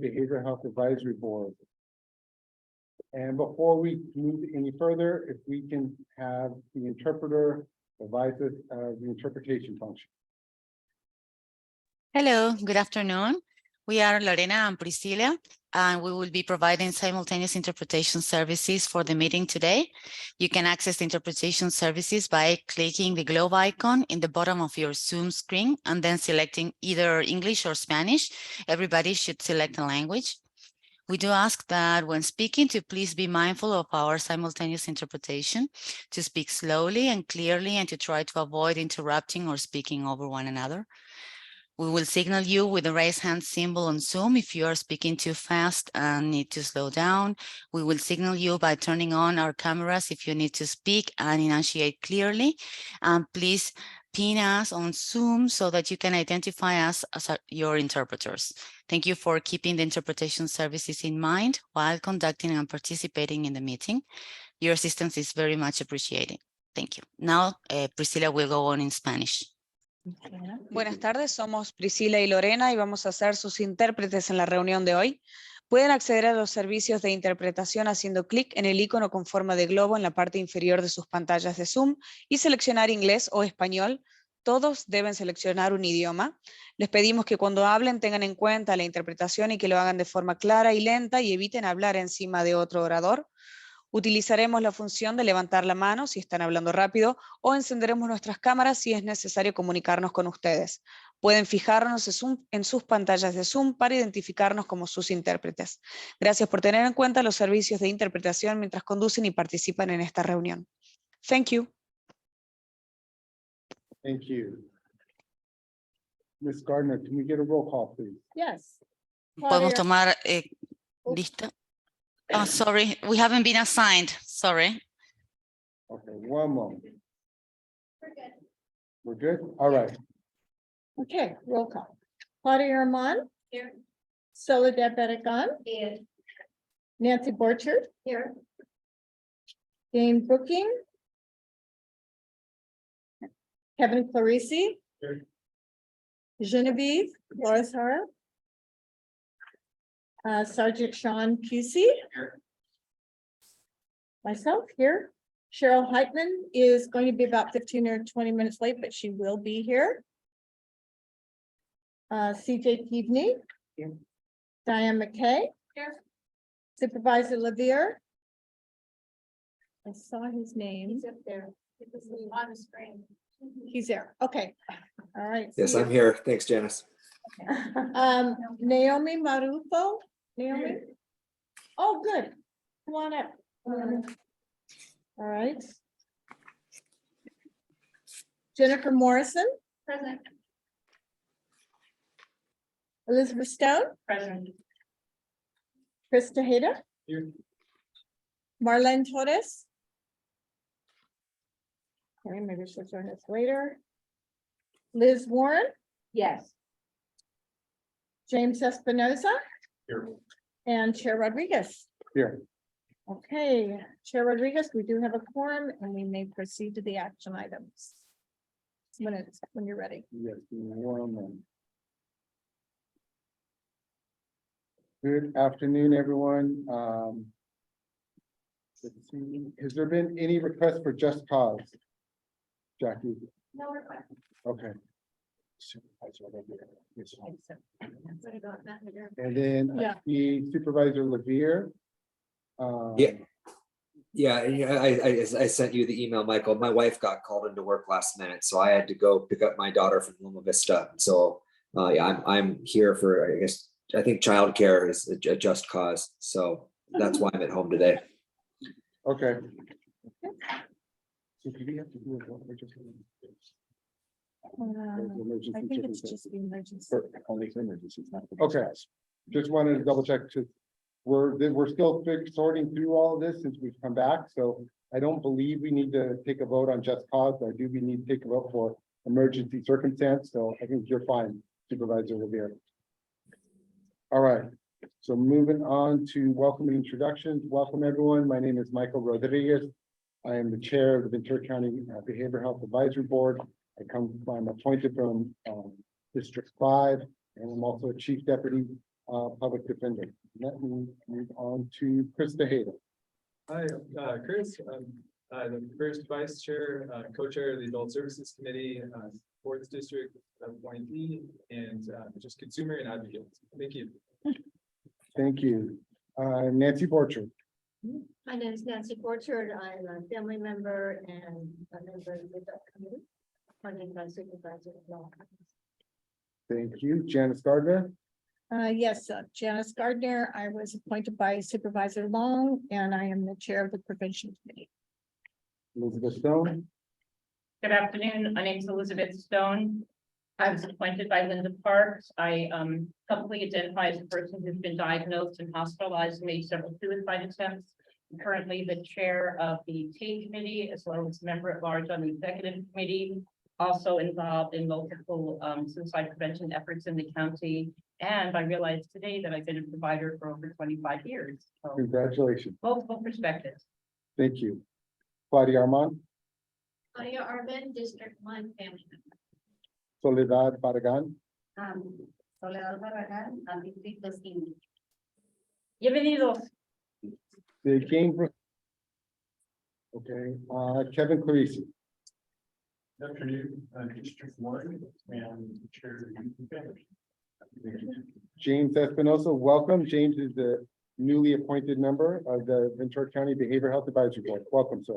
Behavioral Health Advisory Board. And before we move any further, if we can have the interpreter advise us of the interpretation function. Hello, good afternoon. We are Lorena and Priscilla, and we will be providing simultaneous interpretation services for the meeting today. You can access the interpretation services by clicking the globe icon in the bottom of your Zoom screen and then selecting either English or Spanish. Everybody should select a language. We do ask that when speaking to please be mindful of our simultaneous interpretation, to speak slowly and clearly, and to try to avoid interrupting or speaking over one another. We will signal you with the raise hand symbol on Zoom if you are speaking too fast and need to slow down. We will signal you by turning on our cameras if you need to speak and enunciate clearly. And please pin us on Zoom so that you can identify us as your interpreters. Thank you for keeping the interpretation services in mind while conducting and participating in the meeting. Your assistance is very much appreciated. Thank you. Now, Priscilla will go on in Spanish. Buenas tardes, somos Priscila y Lorena y vamos a ser sus intérpretes en la reunión de hoy. Pueden acceder a los servicios de interpretación haciendo clic en el icono con forma de globo en la parte inferior de sus pantallas de Zoom y seleccionar inglés o español. Todos deben seleccionar un idioma. Les pedimos que cuando hablen tengan en cuenta la interpretación y que lo hagan de forma clara y lenta y eviten hablar encima de otro orador. Utilizaremos la función de levantar la mano si están hablando rápido o encenderemos nuestras cámaras si es necesario comunicarnos con ustedes. Pueden fijarnos en sus pantallas de Zoom para identificarnos como sus intérpretes. Gracias por tener en cuenta los servicios de interpretación mientras conducen y participan en esta reunión. Thank you. Thank you. Ms. Gardner, can we get a roll call, please? Yes. Podemos tomar lista. Oh, sorry, we haven't been assigned. Sorry. Okay, one moment. We're good? All right. Okay, roll call. Claudia Armand. Here. Soledad Bedegan. Here. Nancy Borchard. Here. Jane Brooking. Kevin Clarisi. Here. Genevieve Lorizara. Sergeant Sean Pusey. Here. Myself here. Cheryl Heitman is going to be about 15 or 20 minutes late, but she will be here. CJ Peavney. Here. Diane McKay. Here. Supervisor Levier. I saw his name. He's up there. It was on the screen. He's there. Okay. All right. Yes, I'm here. Thanks, Janice. Naomi Marufo. Naomi. Oh, good. Come on up. All right. Jennifer Morrison. Present. Elizabeth Stone. Present. Chris Tejeda. Here. Marlene Torres. Okay, maybe she'll join us later. Liz Warren. Yes. James Espinoza. Here. And Chair Rodriguez. Here. Okay, Chair Rodriguez, we do have a quorum and we may proceed to the action items. When you're ready. Yes, one moment. Good afternoon, everyone. Let's see. Has there been any request for just cause? Jackie? No request. Okay. And then Yeah. the Supervisor Levier. Yeah. I sent you the email, Michael. My wife got called into work last minute, so I had to go pick up my daughter from Loma Vista. So yeah, I'm here for, I think childcare is a just cause. So that's why I'm at home today. Okay. So do we have to do I think it's just the emergency. only emergencies? Okay, just wanted to double check to. We're still sorting through all of this since we've come back, so I don't believe we need to take a vote on just cause. I do, we need to take a vote for emergency circumstance, so I think you're fine, Supervisor Rivera. All right, so moving on to welcome and introductions. Welcome, everyone. My name is Michael Rodriguez. I am the chair of the Ventura County Behavioral Health Advisory Board. I'm appointed from District 5, and I'm also a chief deputy public defender. Let me move on to Chris Tejeda. Hi, Chris, I'm the first vice chair, co-chair of the Adult Services Committee, Fourth District appointee, and just consumer and advocate. Thank you. Thank you. Nancy Borchard. My name is Nancy Borchard. I'm a family member and a member of the adult committee, appointed by Supervisor Law. Thank you. Janice Gardner. Yes, Janice Gardner. I was appointed by Supervisor Long, and I am the chair of the prevention committee. Elizabeth Stone. Good afternoon. My name is Elizabeth Stone. I was appointed by Linda Parks. I publicly identify as a person who's been diagnosed and hospitalized, and made several suicide attempts. I'm currently the chair of the TAE committee, as well as member at large on the executive committee. Also involved in multiple suicide prevention efforts in the county. And I realized today that I've been a provider for over 25 years. So Congratulations. multiple perspectives. Thank you. Claudia Armand. Claudia Arvin, District 1 family member. Soledad Barragan. Soledad Barragán, Distrito 5. Bienvenidos. The game. Okay, Kevin Clarisi. Good afternoon, District 1 and chair of the youth family. James Espinosa, welcome. James is the newly appointed member of the Ventura County Behavioral Health Advisory Board. Welcome, sir.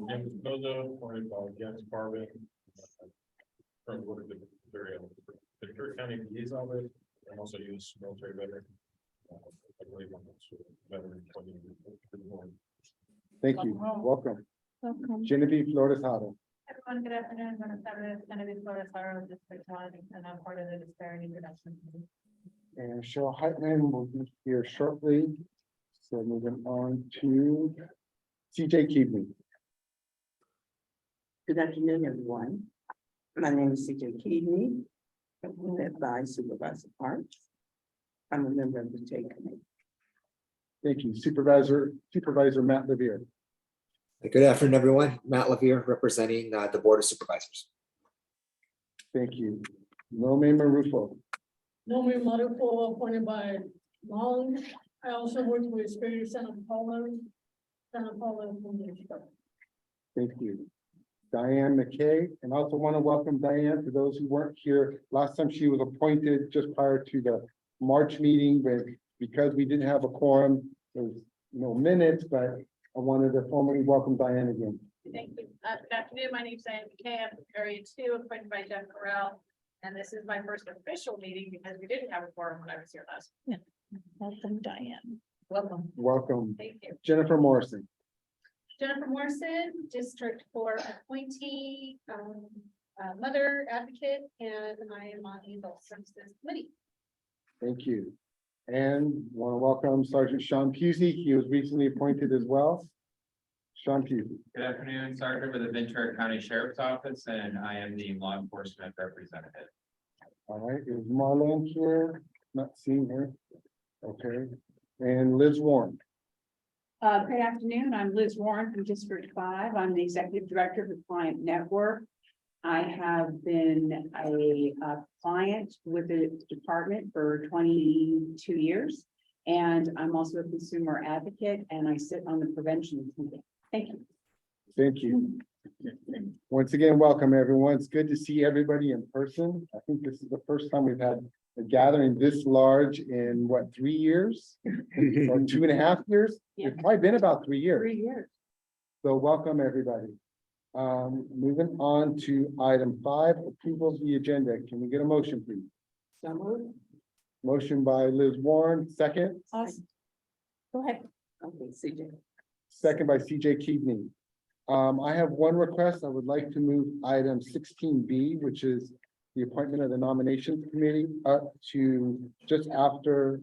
James Bozo, appointed by Janice Barvin. From what the Ventura County PA's office, and also use military veteran. I believe I'm also veteran. Thank you. Welcome. Welcome. Genevieve Flores Hado. Everyone, good afternoon. Buenas tardes. Genevieve Flores Haro, District 1, and I'm part of the Disparity Reduction Committee. And Cheryl Heitman will be here shortly. So moving on to CJ Keaveney. Good afternoon, everyone. My name is CJ Keaveney, appointed by Supervisor Parks. I'm a member of the TAE committee. Thank you. Supervisor Matt Levere. Good afternoon, everyone. Matt Levere, representing the Board of Supervisors. Thank you. Nome Marufo. Nomi Marufo, appointed by Long. I also worked with Spirit of Santa Paula. From the district. Thank you. Diane McKay, and I also want to welcome Diane. For those who weren't here last time, she was appointed just prior to the March meeting, but because we didn't have a quorum, there's no minutes, but I wanted to formally welcome Diane again. Thank you. Good afternoon. My name is Diane McKay. I'm from Area 2, appointed by Jeff Correll. And this is my first official meeting because we didn't have a quorum when I was here last. Welcome, Diane. Welcome. Welcome. Thank you. Jennifer Morrison. Jennifer Morrison, District 4 appointee, mother advocate, and I am on the Adult Services Committee. Thank you. And want to welcome Sergeant Sean Pusey. He was recently appointed as well. Sean Pusey. Good afternoon, Sergeant with the Ventura County Sheriff's Office, and I am the law enforcement representative. All right, is Marlon here? Not seeing her. Okay, and Liz Warren. Good afternoon. I'm Liz Warren from District 5. I'm the Executive Director of the Client Network. I have been a client with the department for 22 years. And I'm also a consumer advocate, and I sit on the prevention committee. Thank you. Thank you. Once again, welcome everyone. It's good to see everybody in person. I think this is the first time we've had a gathering this large in what, 3 years? Or 2.5 years? It's probably been about 3 years. 3 years. So welcome, everybody. Moving on to item 5, approval of the agenda. Can we get a motion, please? So moved. Motion by Liz Warren, second. Awesome. Go ahead. Okay, CJ. Second by CJ Keaveney. I have one request. I would like to move item 16B, which is the appointment of the nominations committee, up to just after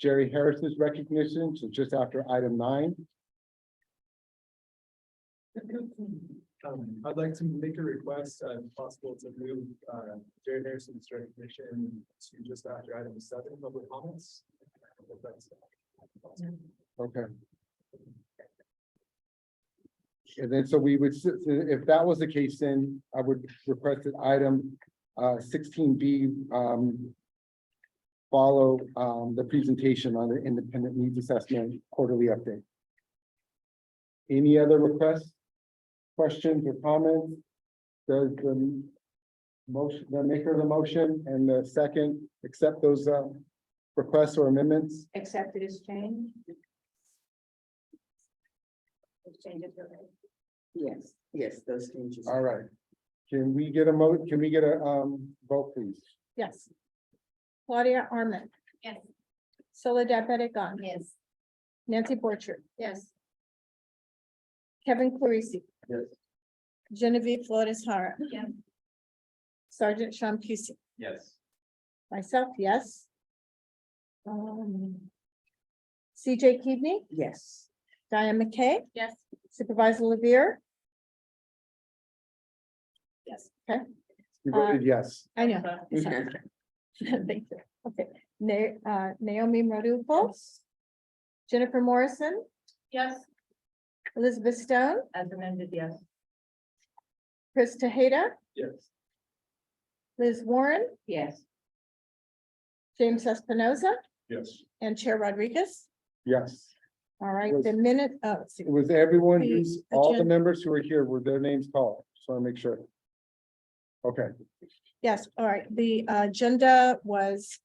Jerry Harris's recognition, so just after item 9. I'd like to make a request, if possible, to move Jerry Harrison's recognition to just after item 7, public comments. If that's possible. Okay. And then so we would, if that was the case, then I would request that item 16B follow the presentation on the independent needs assessment quarterly update. Any other requests, questions or comments? Does the motion, the maker of the motion and the second accept those requests or amendments? Accepted as change. Yes, yes, those changes. All right. Can we get a vote, please? Yes. Claudia Arman, Yes. Soledad Peregon. Yes. Nancy Borchert, Yes. Kevin Clarisi. Yes. Genevieve Flores Hara. Yes. Sergeant Sean Pusey. Yes. Myself, yes. CJ Keaveney, Yes. Diane McKay, Yes. Supervisor Levier. Yes. Okay, You voted yes. I know. Thank you. Okay, Naomi Marupol. Jennifer Morrison, Yes. Elizabeth Stone, As amended, yes. Chris Tejeda, Yes. Liz Warren, Yes. James Espinoza, Yes. and Chair Rodriguez. Yes. All right, Was- the minute, let's see. It was everyone The who's, all the agenda- members who are here, were their names called? Just want to make sure. Okay, Yes, all right, the agenda was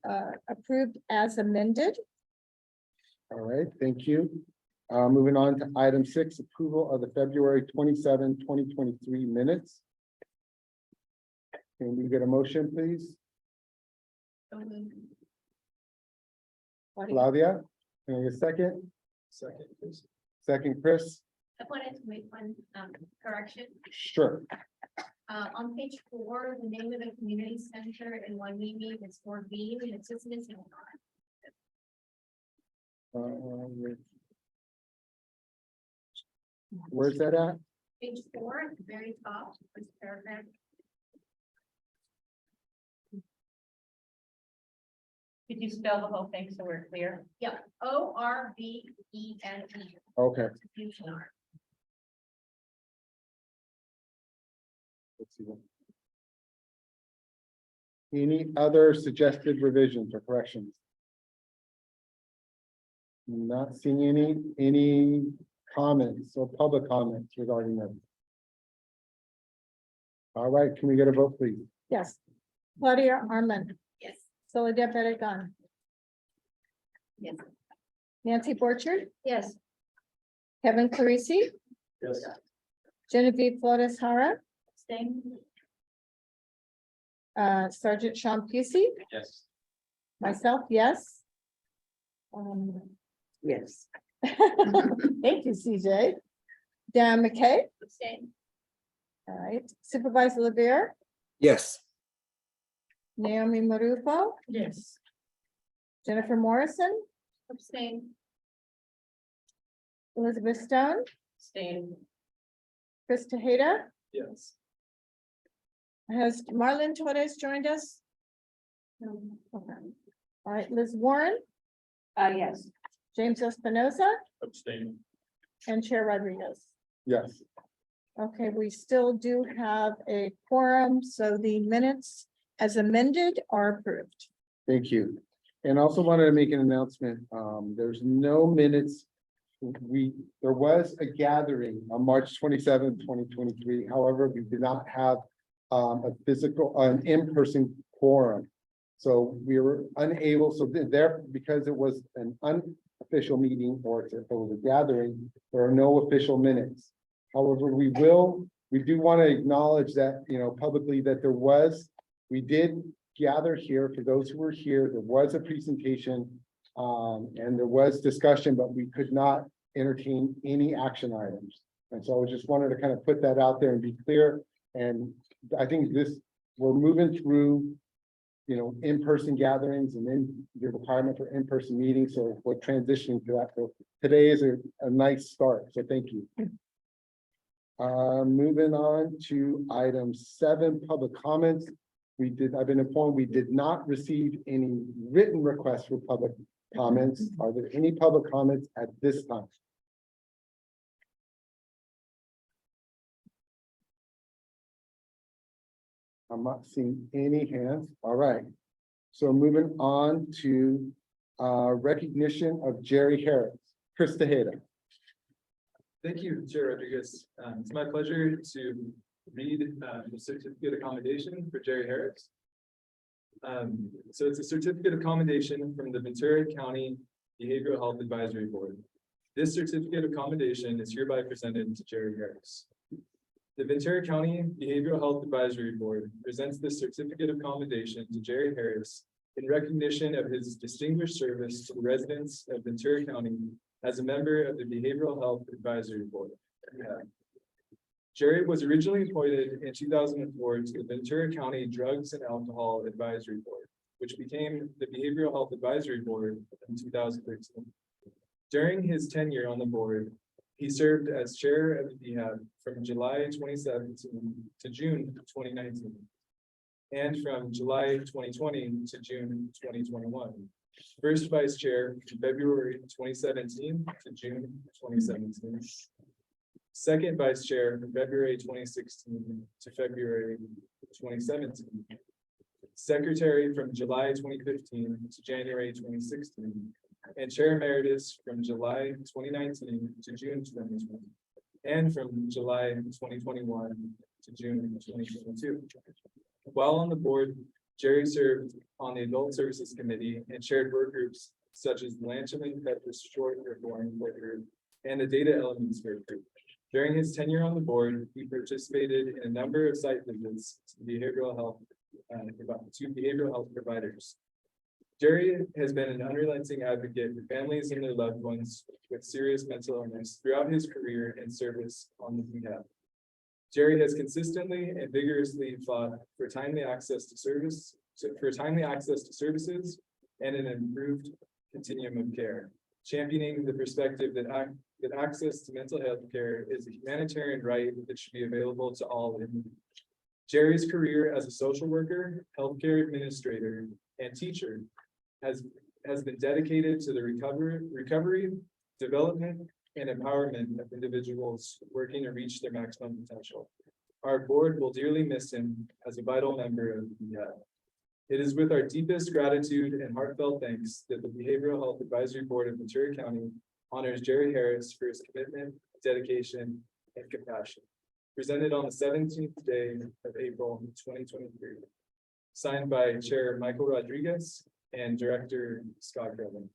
approved as amended. all right, thank you. Moving on to item 6, approval of the February 27, 2023 minutes. Can we get a motion, please? Claudia, can I get a second? Second, please. Second, Chris? I wanted to make one correction. Sure. On page 4, the name of the community center in Wanimi is for Beam, and it's just missing. Where's that at? Page 4 at the very top, first paragraph. Could you spell the whole thing so we're clear? Yeah, ORBENE. Okay. Confusion. Let's see. Any other suggested revisions or corrections? Not seeing any comments or public comments regarding them. All right, can we get a vote, please? Yes. Claudia Arman, Yes. Soledad Peregon, Yes. Nancy Borchert, Yes. Kevin Clarisi, Yes. Genevieve Flores Hara, Same. Sergeant Sean Pusey, Yes. myself, yes. Yes. Thank you, CJ. Dan McKay, Same. all right, Supervisor Levier, Yes. Naomi Marufo, Yes. Jennifer Morrison, Abstain. Elizabeth Stone, Abstain. Chris Tejeda. Yes. Has Marlon Torres joined us? No. Okay. All right, Liz Warren, Yes. James Espinoza, Abstain. and Chair Rodriguez. Yes. Okay, we still do have a quorum, so the minutes as amended are approved. Thank you. And also wanted to make an announcement. There's no minutes. There was a gathering on March 27, 2023. However, we did not have an in-person quorum. So we were unable, so there, because it was an unofficial meeting or it was a gathering, there are no official minutes. However, we do want to acknowledge that, publicly that we did gather here. For those who were here, there was a presentation and there was discussion, but we could not entertain any action items. And so I just wanted to kind of put that out there and be clear. And I think we're moving through, in-person gatherings and then the requirement for in-person meetings. So we're transitioning to that. So today is a nice start. So thank you. Moving on to item 7, public comments. I've been informed we did not receive any written requests for public comments. Are there any public comments at this time? I'm not seeing any hands. All right. So moving on to recognition of Jerry Harris. Chris Tejeda. Thank you, Chair Rodriguez. It's my pleasure to read the certificate of commendation for Jerry Harris. So it's a certificate of commendation from the Ventura County Behavioral Health Advisory Board. This certificate of commendation is hereby presented to Jerry Harris. The Ventura County Behavioral Health Advisory Board presents this certificate of commendation to Jerry Harris in recognition of his distinguished service to the residents of Ventura County as a member of the Behavioral Health Advisory Board. Jerry was originally appointed in 2004 to the Ventura County Drugs and Alcohol Advisory Board, which became the Behavioral Health Advisory Board in 2013. During his tenure on the board, he served as chair of the BHAB from July 2017 to June 2019, and from July 2020 to June 2021. First vice chair from February 2017 to June 2017. Second vice chair from February 2016 to February 2017. Secretary from July 2015 to January 2016. And chair emeritus from July 2019 to June 2020. And from July 2021 to June 2022. While on the board, Jerry served on the Adult Services Committee and chaired work groups such as the Lanchaman Peppers Short Reform Work Group and the Data Elements Work Group. During his tenure on the board, he participated in a number of site visits to behavioral health providers. Jerry has been an unrelenting advocate for families and their loved ones with serious mental illness throughout his career and service on the BHAB. Jerry has consistently and vigorously fought for timely access to services and an improved continuum of care, championing the perspective that access to mental health care is a humanitarian right that should be available to all. Jerry's career as a social worker, healthcare administrator, and teacher has been dedicated to the recovery, development, and empowerment of individuals working to reach their maximum potential. Our board will dearly miss him as a vital member of the BHAB. It is with our deepest gratitude and heartfelt thanks that the Behavioral Health Advisory Board of Ventura County honors Jerry Harris for his commitment, dedication, and compassion. Presented on the 17th day of April 2023. Signed by Chair Michael Rodriguez and Director Scott Grevin.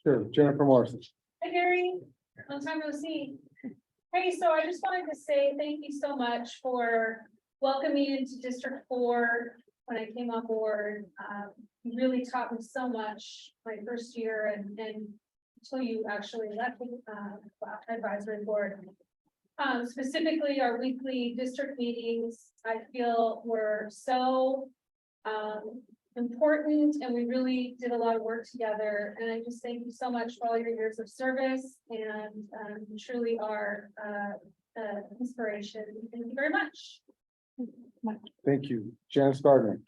Sure, Jennifer Morrison. Hi, Gary. Long time no see. Hey, so I just wanted to say thank you so much for welcoming me into District 4 when I came on board. You really taught me so much my first year and until you actually left the advisory board. Specifically, our weekly district meetings, I feel were so important, and we really did a lot of work together. And I just thank you so much for all your years of service, and you truly are inspiration. Thank you very much. Thank you. Janice Gardner.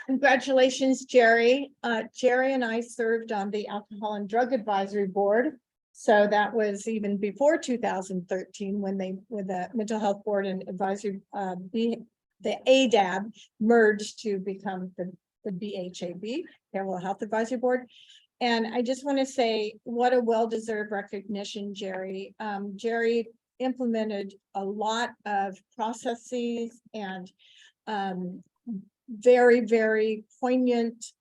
Congratulations, Jerry. Jerry and I served on the Alcohol and Drug Advisory Board. So that was even before 2013 when the Mental Health Board and Advisory, the ADAB merged to become the BHAB, Behavioral Health Advisory Board. And I just want to say what a well-deserved recognition, Jerry. Jerry implemented a lot of processes and very, very poignant.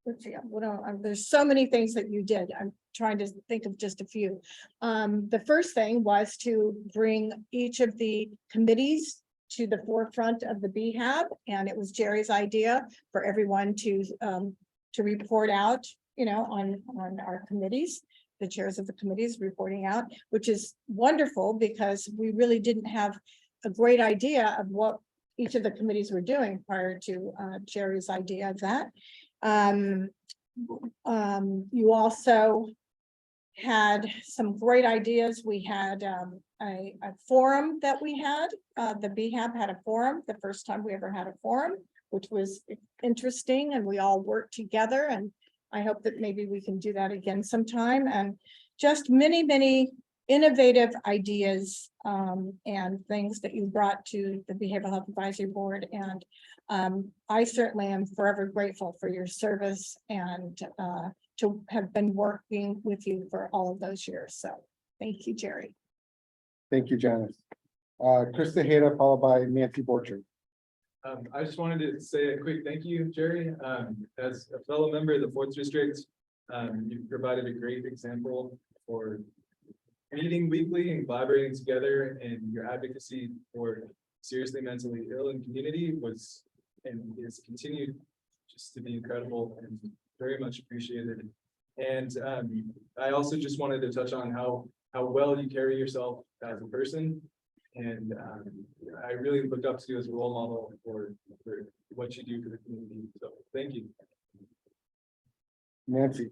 There's so many things that you did. I'm trying to think of just a few. The first thing was to bring each of the committees to the forefront of the BHAB, and it was Jerry's idea for everyone to report out, on our committees. The chairs of the committees reporting out, which is wonderful because we really didn't have a great idea of what each of the committees were doing prior to Jerry's idea of that. You also had some great ideas. We had a forum that we had. The BHAB had a forum, the first time we ever had a forum, which was interesting, and we all worked together and I hope that maybe we can do that again sometime, and just many, many innovative ideas and things that you brought to the Behavioral Health Advisory Board. And I certainly am forever grateful for your service and to have been working with you for all of those years. So thank you, Jerry. Thank you, Janice. Chris Tejeda, followed by Nancy Borchard. I just wanted to say a quick thank you, Jerry. As a fellow member of the 4th District, you've provided a great example for meeting weekly and collaborating together, and your advocacy for seriously mentally ill in community was and is continued just to be incredible and very much appreciated. And I also just wanted to touch on how well you carry yourself as a person. And I really look up to you as a role model for what you do for the community. So thank you. Nancy.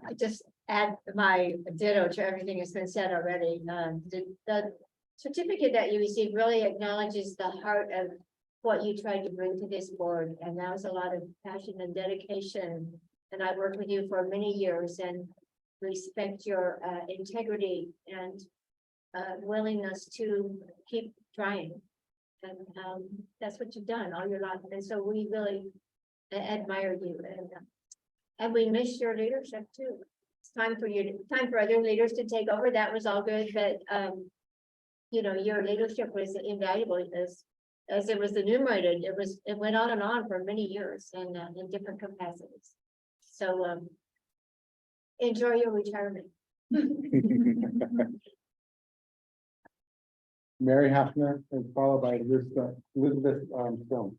I just add my ditto to everything that's been said already. The certificate that you received really acknowledges the heart of what you tried to bring to this board, and that was a lot of passion and dedication. And I worked with you for many years and respect your integrity and willingness to keep trying. And that's what you've done all your life. And so we really admire you, and we miss your leadership too. It's time for other leaders to take over. That was all good, but you know, your leadership was invaluable as it was enumerated. It went on and on for many years and in different capacities. So enjoy your retirement. Mary Hafner, and followed by Elizabeth Stone.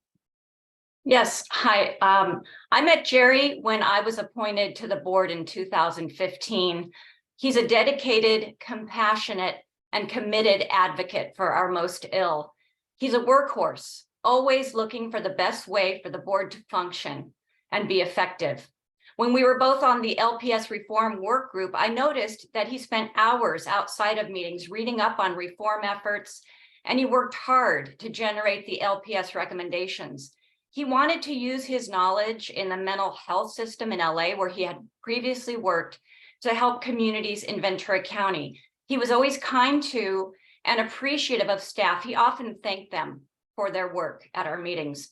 Yes, hi. I met Jerry when I was appointed to the board in 2015. He's a dedicated, compassionate, and committed advocate for our most ill. He's a workhorse, always looking for the best way for the board to function and be effective. When we were both on the LPS reform work group, I noticed that he spent hours outside of meetings reading up on reform efforts, and he worked hard to generate the LPS recommendations. He wanted to use his knowledge in the mental health system in LA, where he had previously worked, to help communities in Ventura County. He was always kind to and appreciative of staff. He often thanked them for their work at our meetings.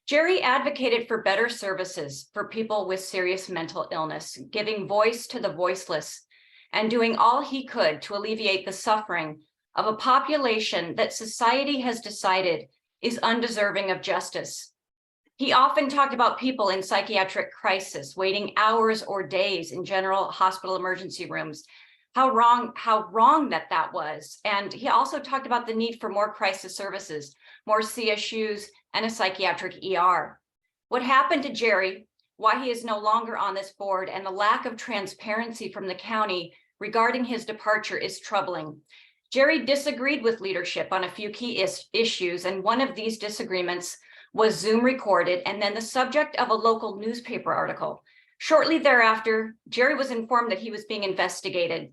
Jerry advocated for better services for people with serious mental illness, giving voice to the voiceless, and doing all he could to alleviate the suffering of a population that society has decided is undeserving of justice. He often talked about people in psychiatric crisis, waiting hours or days in general hospital emergency rooms, how wrong that was. And he also talked about the need for more crisis services, more CSUs, and a psychiatric ER. What happened to Jerry, why he is no longer on this board, and the lack of transparency from the county regarding his departure is troubling. Jerry disagreed with leadership on a few key issues, and one of these disagreements was Zoom recorded and then the subject of a local newspaper article. Shortly thereafter, Jerry was informed that he was being investigated.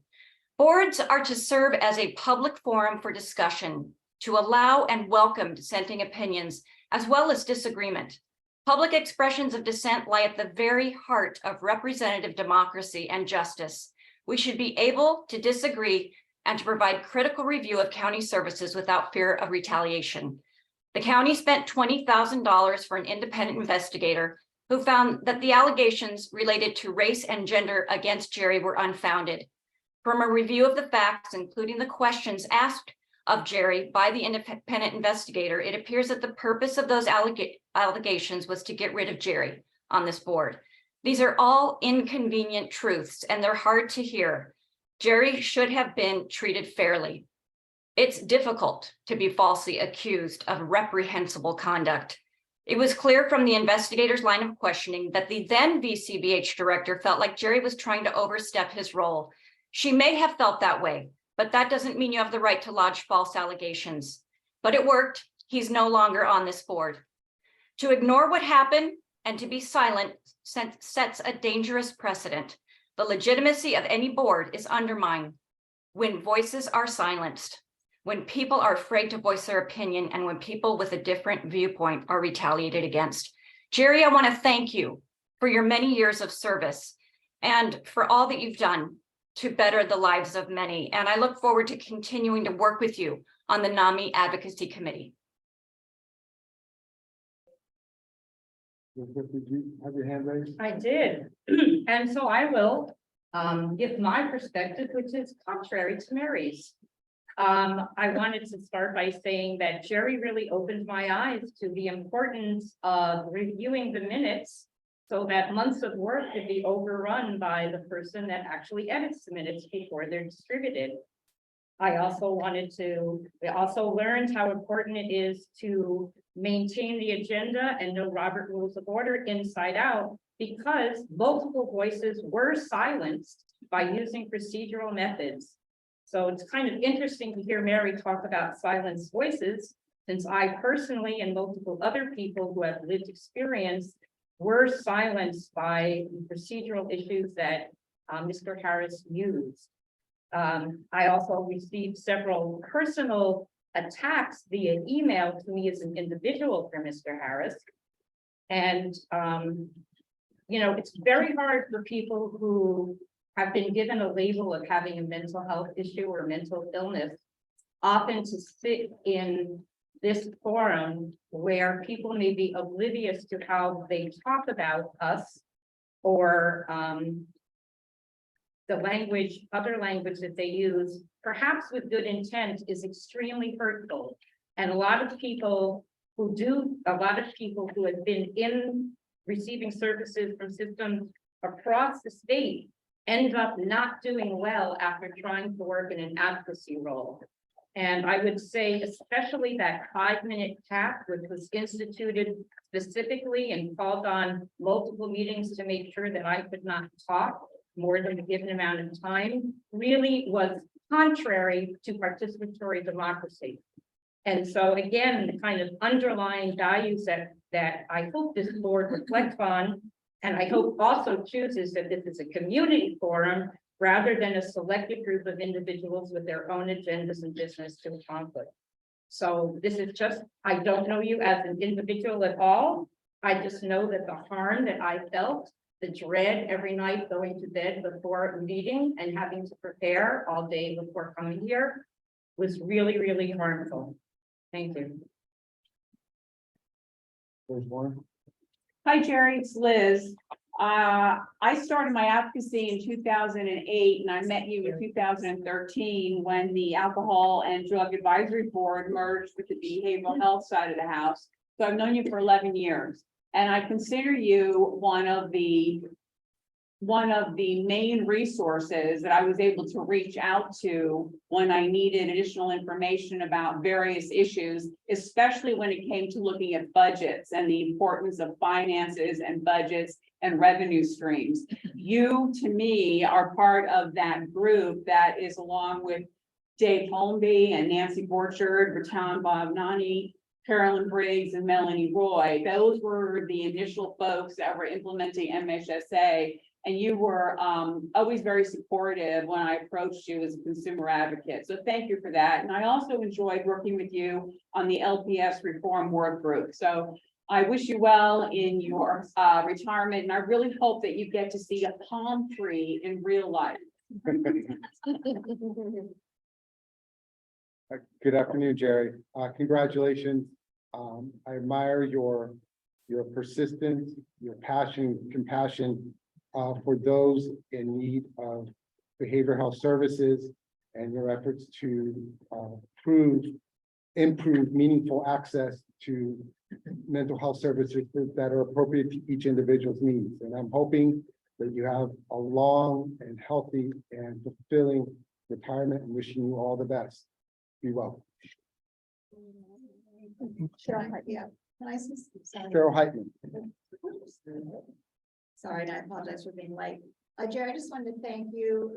Boards are to serve as a public forum for discussion, to allow and welcome dissenting opinions, as well as disagreement. Public expressions of dissent lie at the very heart of representative democracy and justice. We should be able to disagree and to provide critical review of county services without fear of retaliation. The county spent $20,000 for an independent investigator who found that the allegations related to race and gender against Jerry were unfounded. From a review of the facts, including the questions asked of Jerry by the independent investigator, it appears that the purpose of those allegations was to get rid of Jerry on this board. These are all inconvenient truths, and they're hard to hear. Jerry should have been treated fairly. It's difficult to be falsely accused of reprehensible conduct. It was clear from the investigator's line of questioning that the then VCBH director felt like Jerry was trying to overstep his role. She may have felt that way, but that doesn't mean you have the right to lodge false allegations. But it worked. He's no longer on this board. To ignore what happened and to be silent sets a dangerous precedent. The legitimacy of any board is undermined when voices are silenced, when people are afraid to voice their opinion, and when people with a different viewpoint are retaliated against. Jerry, I want to thank you for your many years of service. and for all that you've done to better the lives of many. And I look forward to continuing to work with you on the NAMI Advocacy Committee. Elizabeth, did you have your hand raised? I did, and so I will give my perspective, which is contrary to Mary's. I wanted to start by saying that Jerry really opened my eyes to the importance of reviewing the minutes so that months of work could be overrun by the person that actually edits the minutes before they're distributed. We also learned how important it is to maintain the agenda and know Robert Rules of Order inside out, because multiple voices were silenced by using procedural methods. So it's kind of interesting to hear Mary talk about silenced voices, since I personally and multiple other people who have lived experience were silenced by procedural issues that Mr. Harris used. I also received several personal attacks via email to me as an individual for Mr. Harris. And, you know, it's very hard for people who have been given a label of having a mental health issue or mental illness, often to sit in this forum where people may be oblivious to how they talk about us, or the language, other language that they use, perhaps with good intent, is extremely hurtful. And a lot of people who have been in receiving services from systems across the state end up not doing well after trying to work in an advocacy role. And I would say, especially that 5-minute cap, which was instituted specifically and called on multiple meetings to make sure that I could not talk more than a given amount of time, really was contrary to participatory democracy. And so again, the kind of underlying values that I hope this board reflects on, and I hope also chooses that this is a community forum rather than a selected group of individuals with their own agendas and business to accomplish. So this is just, I don't know you as an individual at all. I just know that the harm that I felt, the dread every night going to bed before a meeting and having to prepare all day before coming here, was really, really harmful. Thank you. There's one. Hi, Jerry, it's Liz. I started my advocacy in 2008, and I met you in 2013 when the Alcohol and Drug Advisory Board merged with the behavioral health side of the house. So I've known you for 11 years, and I consider you one of the main resources that I was able to reach out to when I needed additional information about various issues, especially when it came to looking at budgets and the importance of finances and budgets and revenue streams. You, to me, are part of that group that is, along with Dave Holmby and Nancy Borchard, Ratan Bhavnani, Carolyn Briggs, and Melanie Roy. Those were the initial folks that were implementing MHSA. And you were always very supportive when I approached you as a consumer advocate. So thank you for that. And I also enjoyed working with you on the LPS reform work group. So I wish you well in your retirement. And I really hope that you get to see a palm tree in real life. Good afternoon, Jerry. Congratulations. I admire your persistence, your passion, compassion for those in need of behavioral health services, and your efforts to improve meaningful access to mental health services that are appropriate to each individual's needs. And I'm hoping that you have a long and healthy and fulfilling retirement, and wishing you all the best. Be well. Cheryl, yeah. Can I say something? Cheryl Heitman. Sorry, and I apologize for being late. Jerry, I just wanted to thank you.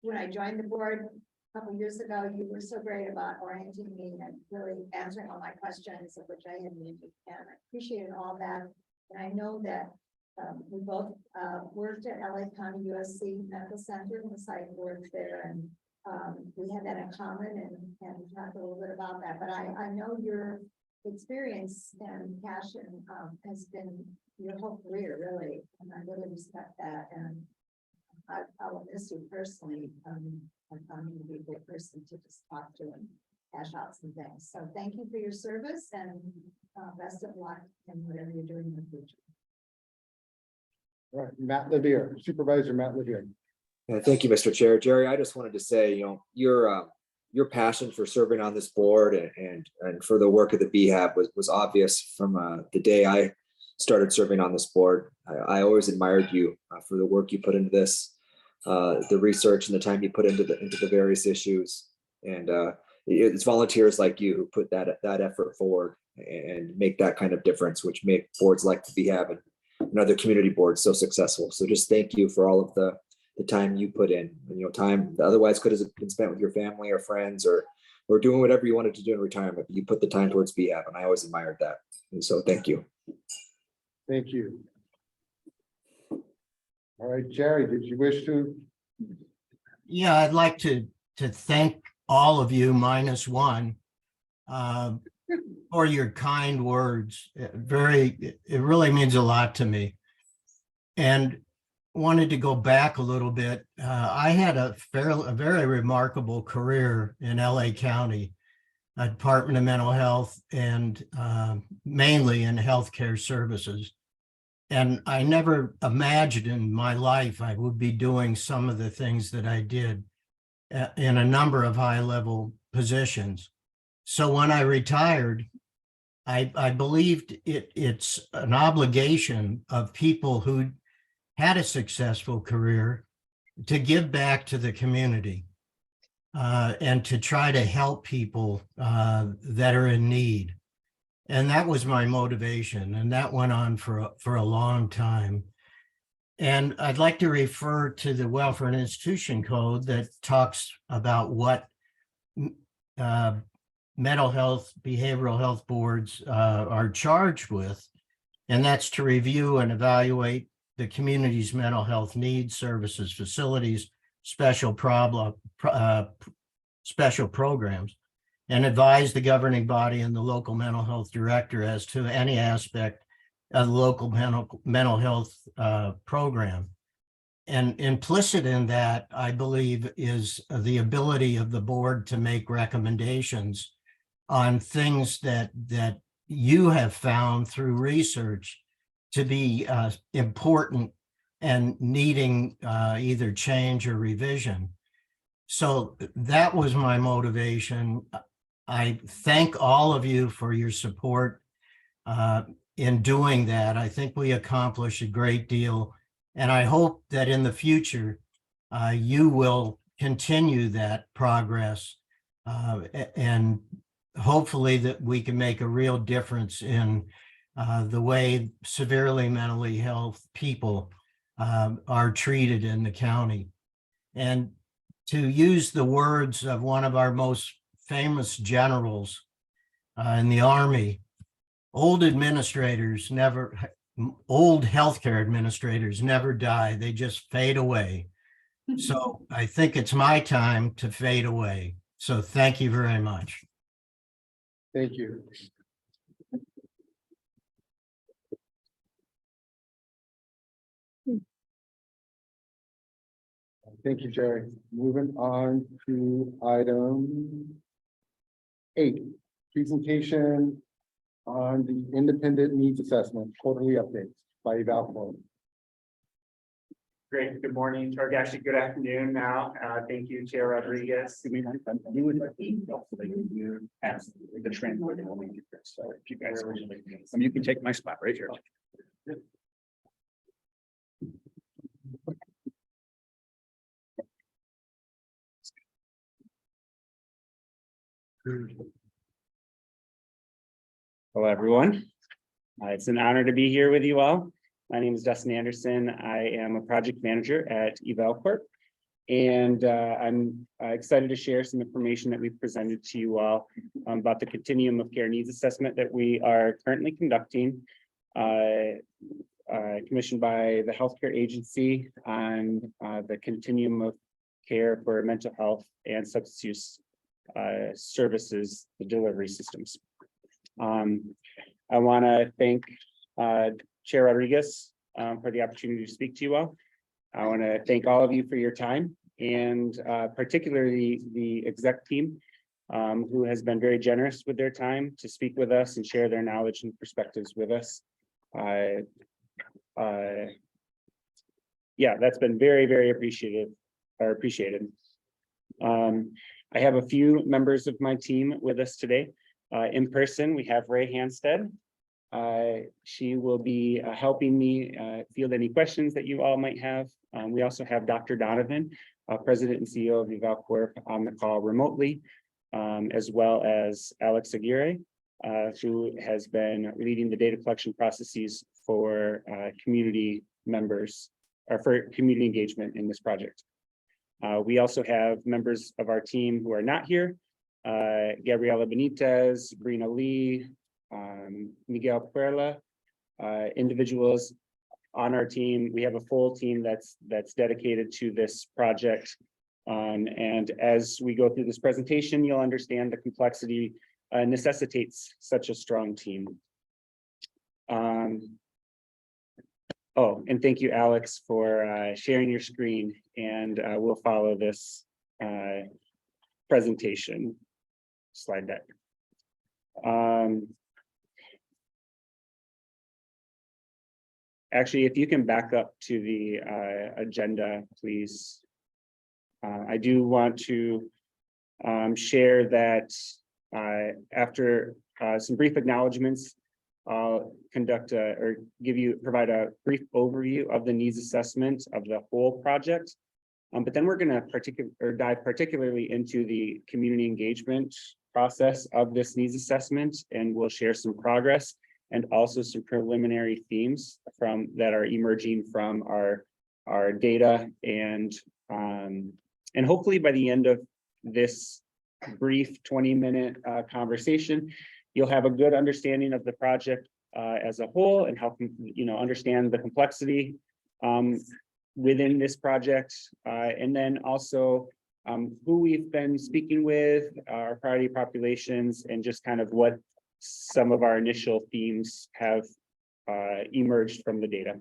When I joined the board a couple years ago, you were so great about orienting me and really answering all my questions, of which I had needed, and I appreciated all that. And I know that we both worked at LA County USC Medical Center, and the site worked there, and we had that in common, and we talked a little bit about that. But I know your experience and passion has been your whole career, really, and I really respect that. And I will miss you personally. I found you to be a good person to just talk to and hash out some things. So thank you for your service and best of luck in whatever you're doing in the future. All right, Matt Levier, Supervisor Matt Levier. Yeah, thank you, Mr. Chair. Jerry, I just wanted to say, your passion for serving on this board and for the work of the BHAB was obvious from the day I started serving on this board. I always admired you for the work you put into this, the research and the time you put into the various issues. And it's volunteers like you who put that effort forward and make that kind of difference, which make boards like the BHAB and other community boards so successful. So just thank you for all of the time you put in, and, time that otherwise could have been spent with your family or friends or doing whatever you wanted to do in retirement. But you put the time towards BHAB, and I always admired that. And so thank you. Thank you. All right, Jerry, did you wish to? Yeah, I'd like to thank all of you minus one for your kind words. It really means a lot to me. And wanted to go back a little bit. I had a very remarkable career in LA County, Department of Mental Health, and mainly in healthcare services. And I never imagined in my life I would be doing some of the things that I did in a number of high-level positions. So when I retired, I believed it's an obligation of people who had a successful career to give back to the community and to try to help people that are in need. And that was my motivation. And that went on for a long time. And I'd like to refer to the Welfare and Institution Code that talks about what mental health, behavioral health boards are charged with. And that's to review and evaluate the community's mental health needs, services, facilities, special programs, and advise the governing body and the local mental health director as to any aspect of the local mental health program. And implicit in that, I believe, is the ability of the board to make recommendations on things that you have found through research to be important and needing either change or revision. So that was my motivation. I thank all of you for your support in doing that. I think we accomplished a great deal. And I hope that in the future, you will continue that progress and hopefully that we can make a real difference in the way severely mentally health people are treated in the county. And to use the words of one of our most famous generals in the Army, old healthcare administrators never die, they just fade away. So I think it's my time to fade away. So thank you very much. Thank you. Thank you, Jerry. Moving on to item 8, presentation on the independent needs assessment quarterly updates by eval. Great. Good morning, or actually good afternoon now. Thank you, Chair Rodriguez. Absolutely, the transport. So if you guys, you can take my spot right here. Hello, everyone. It's an honor to be here with you all. My name is Dustin Anderson. I am a project manager at EvalCorp, and I'm excited to share some information that we've presented to you all about the continuum of care needs assessment that we are currently conducting, commissioned by the healthcare agency on the continuum of care for mental health and substance use services, the delivery systems. I want to thank Chair Rodriguez for the opportunity to speak to you all. I want to thank all of you for your time and particularly the exec team who has been very generous with their time to speak with us and share their knowledge and perspectives with us. Yeah, that's been very, very appreciated. I have a few members of my team with us today. In person, we have Ray Hanstead. She will be helping me field any questions that you all might have. We also have Dr. Donovan, President and CEO of Eval Corp, on the call remotely, as well as Alex Aguirre, who has been leading the data collection processes for community members or for community engagement in this project. We also have members of our team who are not here. Gabriela Benitez, Brina Lee, Miguel Perla, individuals on our team. We have a full team that's dedicated to this project. And as we go through this presentation, you'll understand the complexity necessitates such a strong team. Oh, and thank you, Alex, for sharing your screen, and we'll follow this presentation slide deck. Actually, if you can back up to the agenda, please. I do want to share that after some brief acknowledgements, I'll provide a brief overview of the needs assessment of the whole project. But then we're going to dive particularly into the community engagement process of this needs assessment, and we'll share some progress and also some preliminary themes that are emerging from our data, and hopefully by the end of this brief 20-minute conversation, you'll have a good understanding of the project as a whole and help understand the complexity within this project, and then also who we've been speaking with, our priority populations, and just kind of what some of our initial themes have emerged from the data.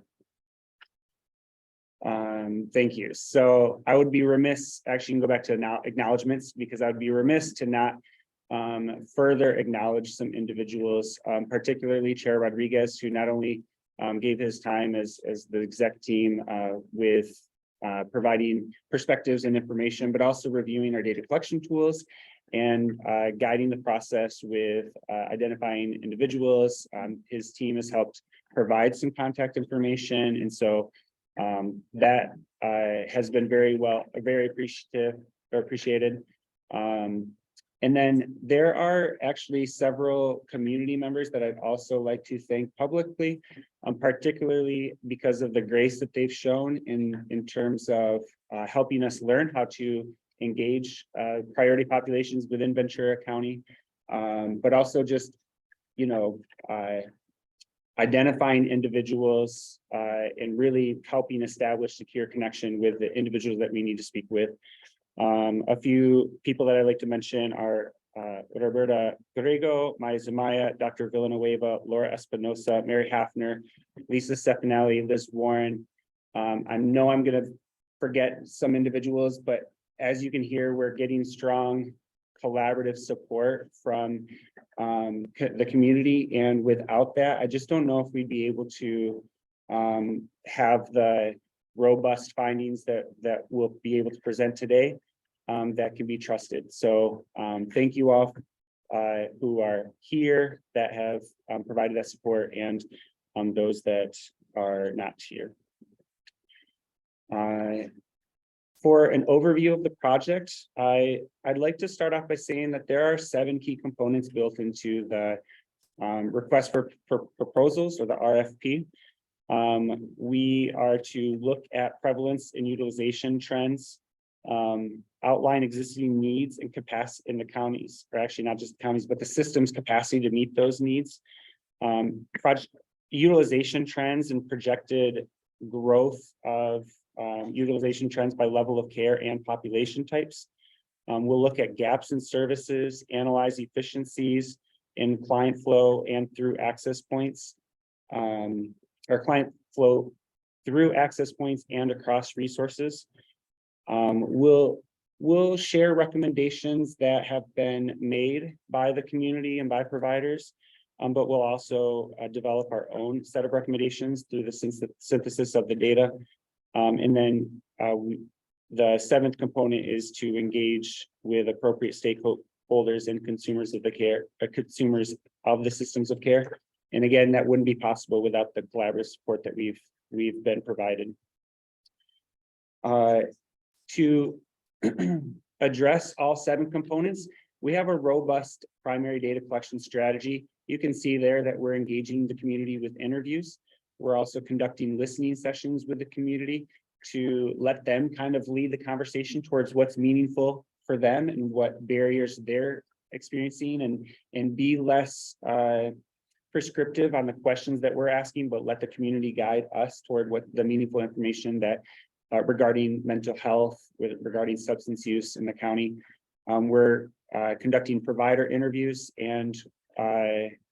Thank you. So I would be remiss, actually, you can go back to now acknowledgements, because I would be remiss to not further acknowledge some individuals, particularly Chair Rodriguez, who not only gave his time as the exec team with providing perspectives and information, but also reviewing our data collection tools and guiding the process with identifying individuals. His team has helped provide some contact information, and so that has been very appreciated. And then there are actually several community members that I'd also like to thank publicly, particularly because of the grace that they've shown in terms of helping us learn how to engage priority populations within Ventura County, but also just, identifying individuals and really helping establish secure connection with the individuals that we need to speak with. A few people that I'd like to mention are Roberta Guerrero, Maya Zamaya, Dr. Villanueva, Laura Espinosa, Mary Hafner, Lisa Stefanelli, Liz Warren. I know I'm going to forget some individuals, but as you can hear, we're getting strong collaborative support from the community, and without that, I just don't know if we'd be able to have the robust findings that we'll be able to present today that can be trusted. So thank you all who are here that have provided that support, and those that are not here. For an overview of the project, I'd like to start off by saying that there are 7 key components built into the request for proposals, or the RFP. We are to look at prevalence and utilization trends, outline existing needs and capacity in the counties, or actually not just counties, but the system's capacity to meet those needs. Project utilization trends and projected growth of utilization trends by level of care and population types. We'll look at gaps in services, analyze efficiencies in client flow and through access points, or client flow through access points and across resources. We'll share recommendations that have been made by the community and by providers. But we'll also develop our own set of recommendations through the synthesis of the data. And then the seventh component is to engage with appropriate stakeholders and consumers of the care, consumers of the systems of care. And again, that wouldn't be possible without the collaborative support that we've been provided. To address all 7 components, we have a robust primary data collection strategy. You can see there that we're engaging the community with interviews. We're also conducting listening sessions with the community to let them kind of lead the conversation towards what's meaningful for them and what barriers they're experiencing, and be less prescriptive on the questions that we're asking, but let the community guide us toward what the meaningful information that regarding mental health, regarding substance use in the county. We're conducting provider interviews and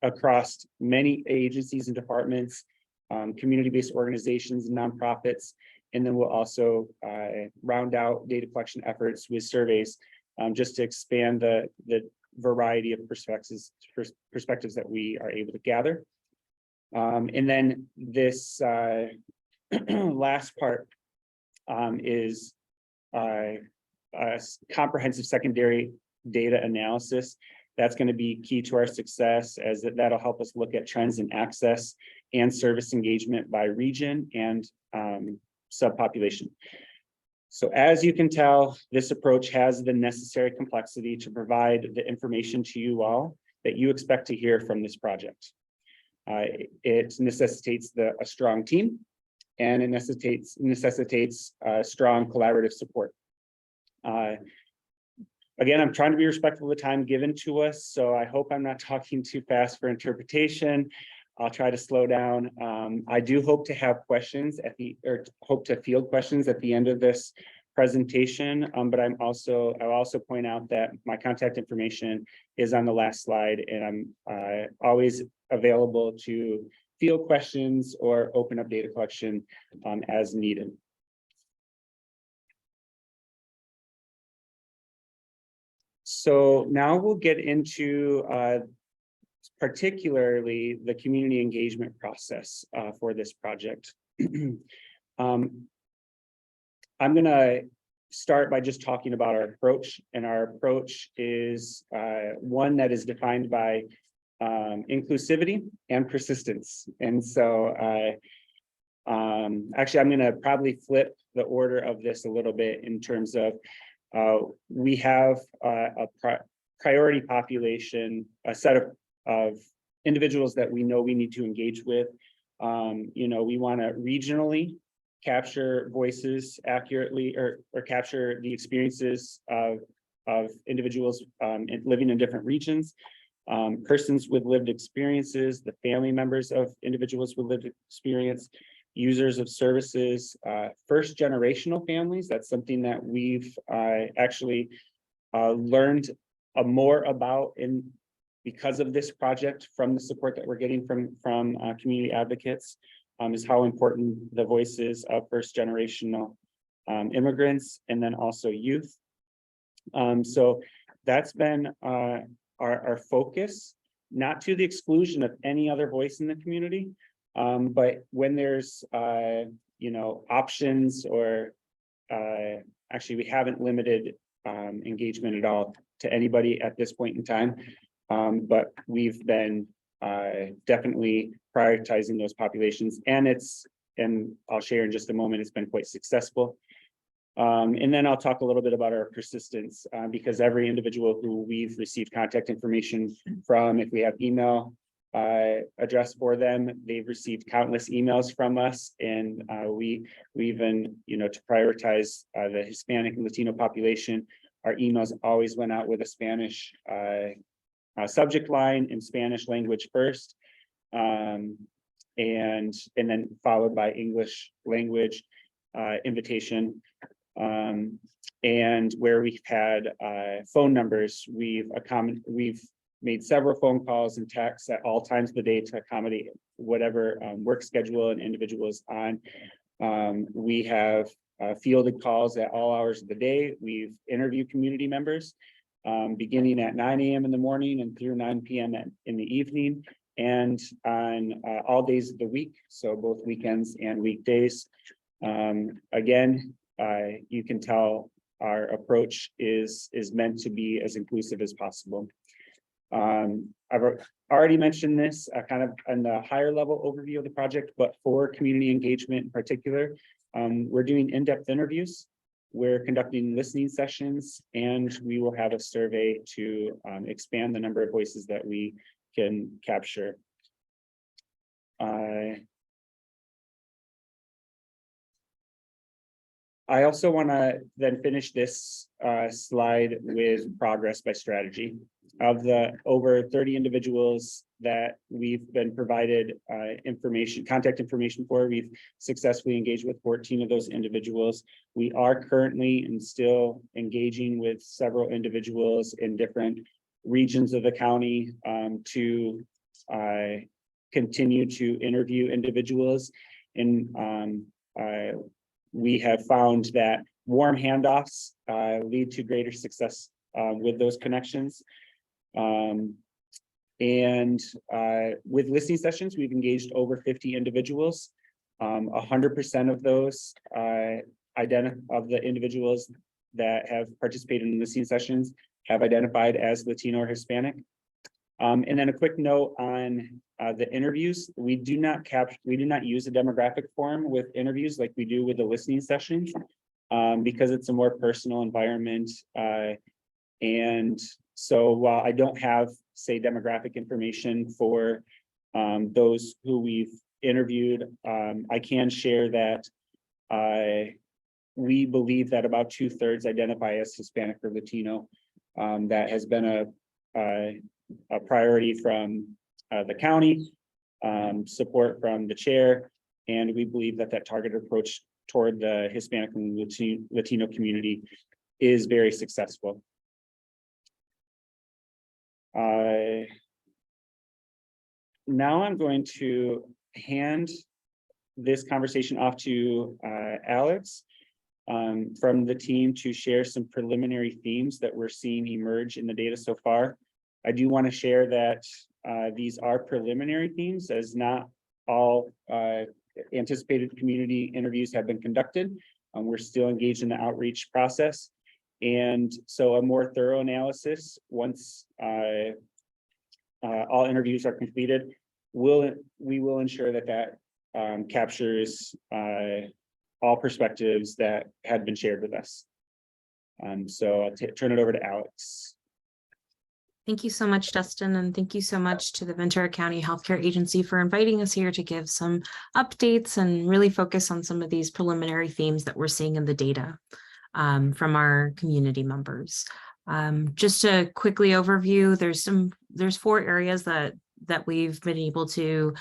across many agencies and departments, community-based organizations, nonprofits, and then we'll also round out data collection efforts with surveys just to expand the variety of perspectives that we are able to gather. And then this last part is a comprehensive secondary data analysis. That's going to be key to our success, as that'll help us look at trends in access and service engagement by region and subpopulation. So as you can tell, this approach has the necessary complexity to provide the information to you all that you expect to hear from this project. It necessitates a strong team, and it necessitates strong collaborative support. Again, I'm trying to be respectful of the time given to us, so I hope I'm not talking too fast for interpretation. I'll try to slow down. I do hope to have questions hope to field questions at the end of this presentation. But I'll also point out that my contact information is on the last slide, and I'm always available to field questions or open up data collection as needed. So now we'll get into particularly the community engagement process for this project. I'm going to start by just talking about our approach, and our approach is one that is defined by inclusivity and persistence. And so actually, I'm going to probably flip the order of this a little bit in terms of we have a priority population, a set of individuals that we know we need to engage with. We want to regionally capture voices accurately, or capture the experiences of individuals living in different regions, persons with lived experiences, the family members of individuals with lived experience, users of services, first generational families. That's something that we've actually learned more about because of this project, from the support that we're getting from community advocates, is how important the voices of first generational immigrants, and then also youth. So that's been our focus, not to the exclusion of any other voice in the community. But when there's, options, or actually we haven't limited engagement at all to anybody at this point in time. But we've been definitely prioritizing those populations, and I'll share in just a moment, it's been quite successful. And then I'll talk a little bit about our persistence, because every individual who we've received contact information from, if we have email address for them, they've received countless emails from us, and we even, to prioritize the Hispanic and Latino population, our emails always went out with a Spanish subject line in Spanish language first, and then followed by English language invitation. And where we've had phone numbers, we've made several phone calls and texts at all times of the day to accommodate whatever work schedule an individual is on. We have fielded calls at all hours of the day. We've interviewed community members beginning at 9 a.m. in the morning and through 9 p.m. in the evening, and on all days of the week, so both weekends and weekdays. Again, you can tell our approach is meant to be as inclusive as possible. I've already mentioned this kind of on the higher level overview of the project, but for community engagement in particular, we're doing in-depth interviews. We're conducting listening sessions, and we will have a survey to expand the number of voices that we can capture. I also want to then finish this slide with progress by strategy. Of the over 30 individuals that we've been provided contact information for, we've successfully engaged with 14 of those individuals. We are currently and still engaging with several individuals in different regions of the county to continue to interview individuals. And we have found that warm handoffs lead to greater success with those connections. With listening sessions, we've engaged over 50 individuals. 100% of those of the individuals that have participated in listening sessions have identified as Latino or Hispanic. And then a quick note on the interviews. We do not use a demographic form with interviews like we do with the listening sessions because it's a more personal environment. And so while I don't have, say, demographic information for those who we've interviewed, I can share that we believe that about 2/3 identify as Hispanic or Latino. That has been a priority from the county, support from the chair, and we believe that that targeted approach toward the Hispanic and Latino community is very successful. Now I'm going to hand this conversation off to Alex from the team to share some preliminary themes that we're seeing emerge in the data so far. I do want to share that these are preliminary themes, as not all anticipated community interviews have been conducted. We're still engaged in the outreach process. And so a more thorough analysis, once all interviews are completed, we will ensure that captures all perspectives that had been shared with us. So I'll turn it over to Alex. Thank you so much, Dustin, and thank you so much to the Ventura County Healthcare Agency for inviting us here to give some updates and really focus on some of these preliminary themes that we're seeing in the data from our community members. Just a quickly overview, there's 4 areas that we've been able to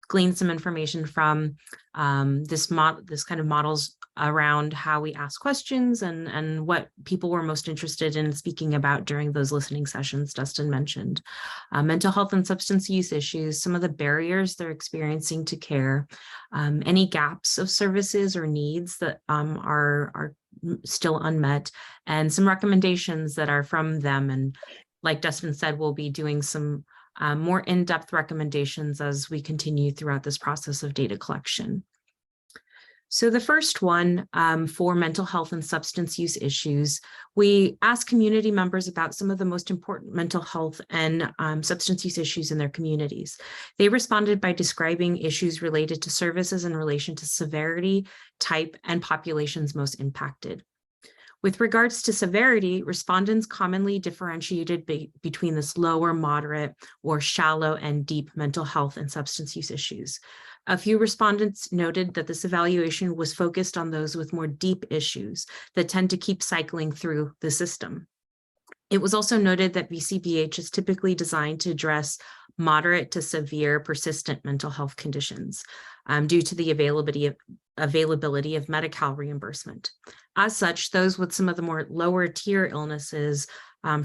glean some information from. This kind of models around how we ask questions and what people were most interested in speaking about during those listening sessions Dustin mentioned. Mental health and substance use issues, some of the barriers they're experiencing to care, any gaps of services or needs that are still unmet, and some recommendations that are from them. And like Dustin said, we'll be doing some more in-depth recommendations as we continue throughout this process of data collection. So the first one, for mental health and substance use issues, we asked community members about some of the most important mental health and substance use issues in their communities. They responded by describing issues related to services in relation to severity, type, and populations most impacted. With regards to severity, respondents commonly differentiated between this lower, moderate, or shallow and deep mental health and substance use issues. A few respondents noted that this evaluation was focused on those with more deep issues that tend to keep cycling through the system. It was also noted that VCBH is typically designed to address moderate to severe persistent mental health conditions due to the availability of Medi-Cal reimbursement. As such, those with some of the more lower tier illnesses,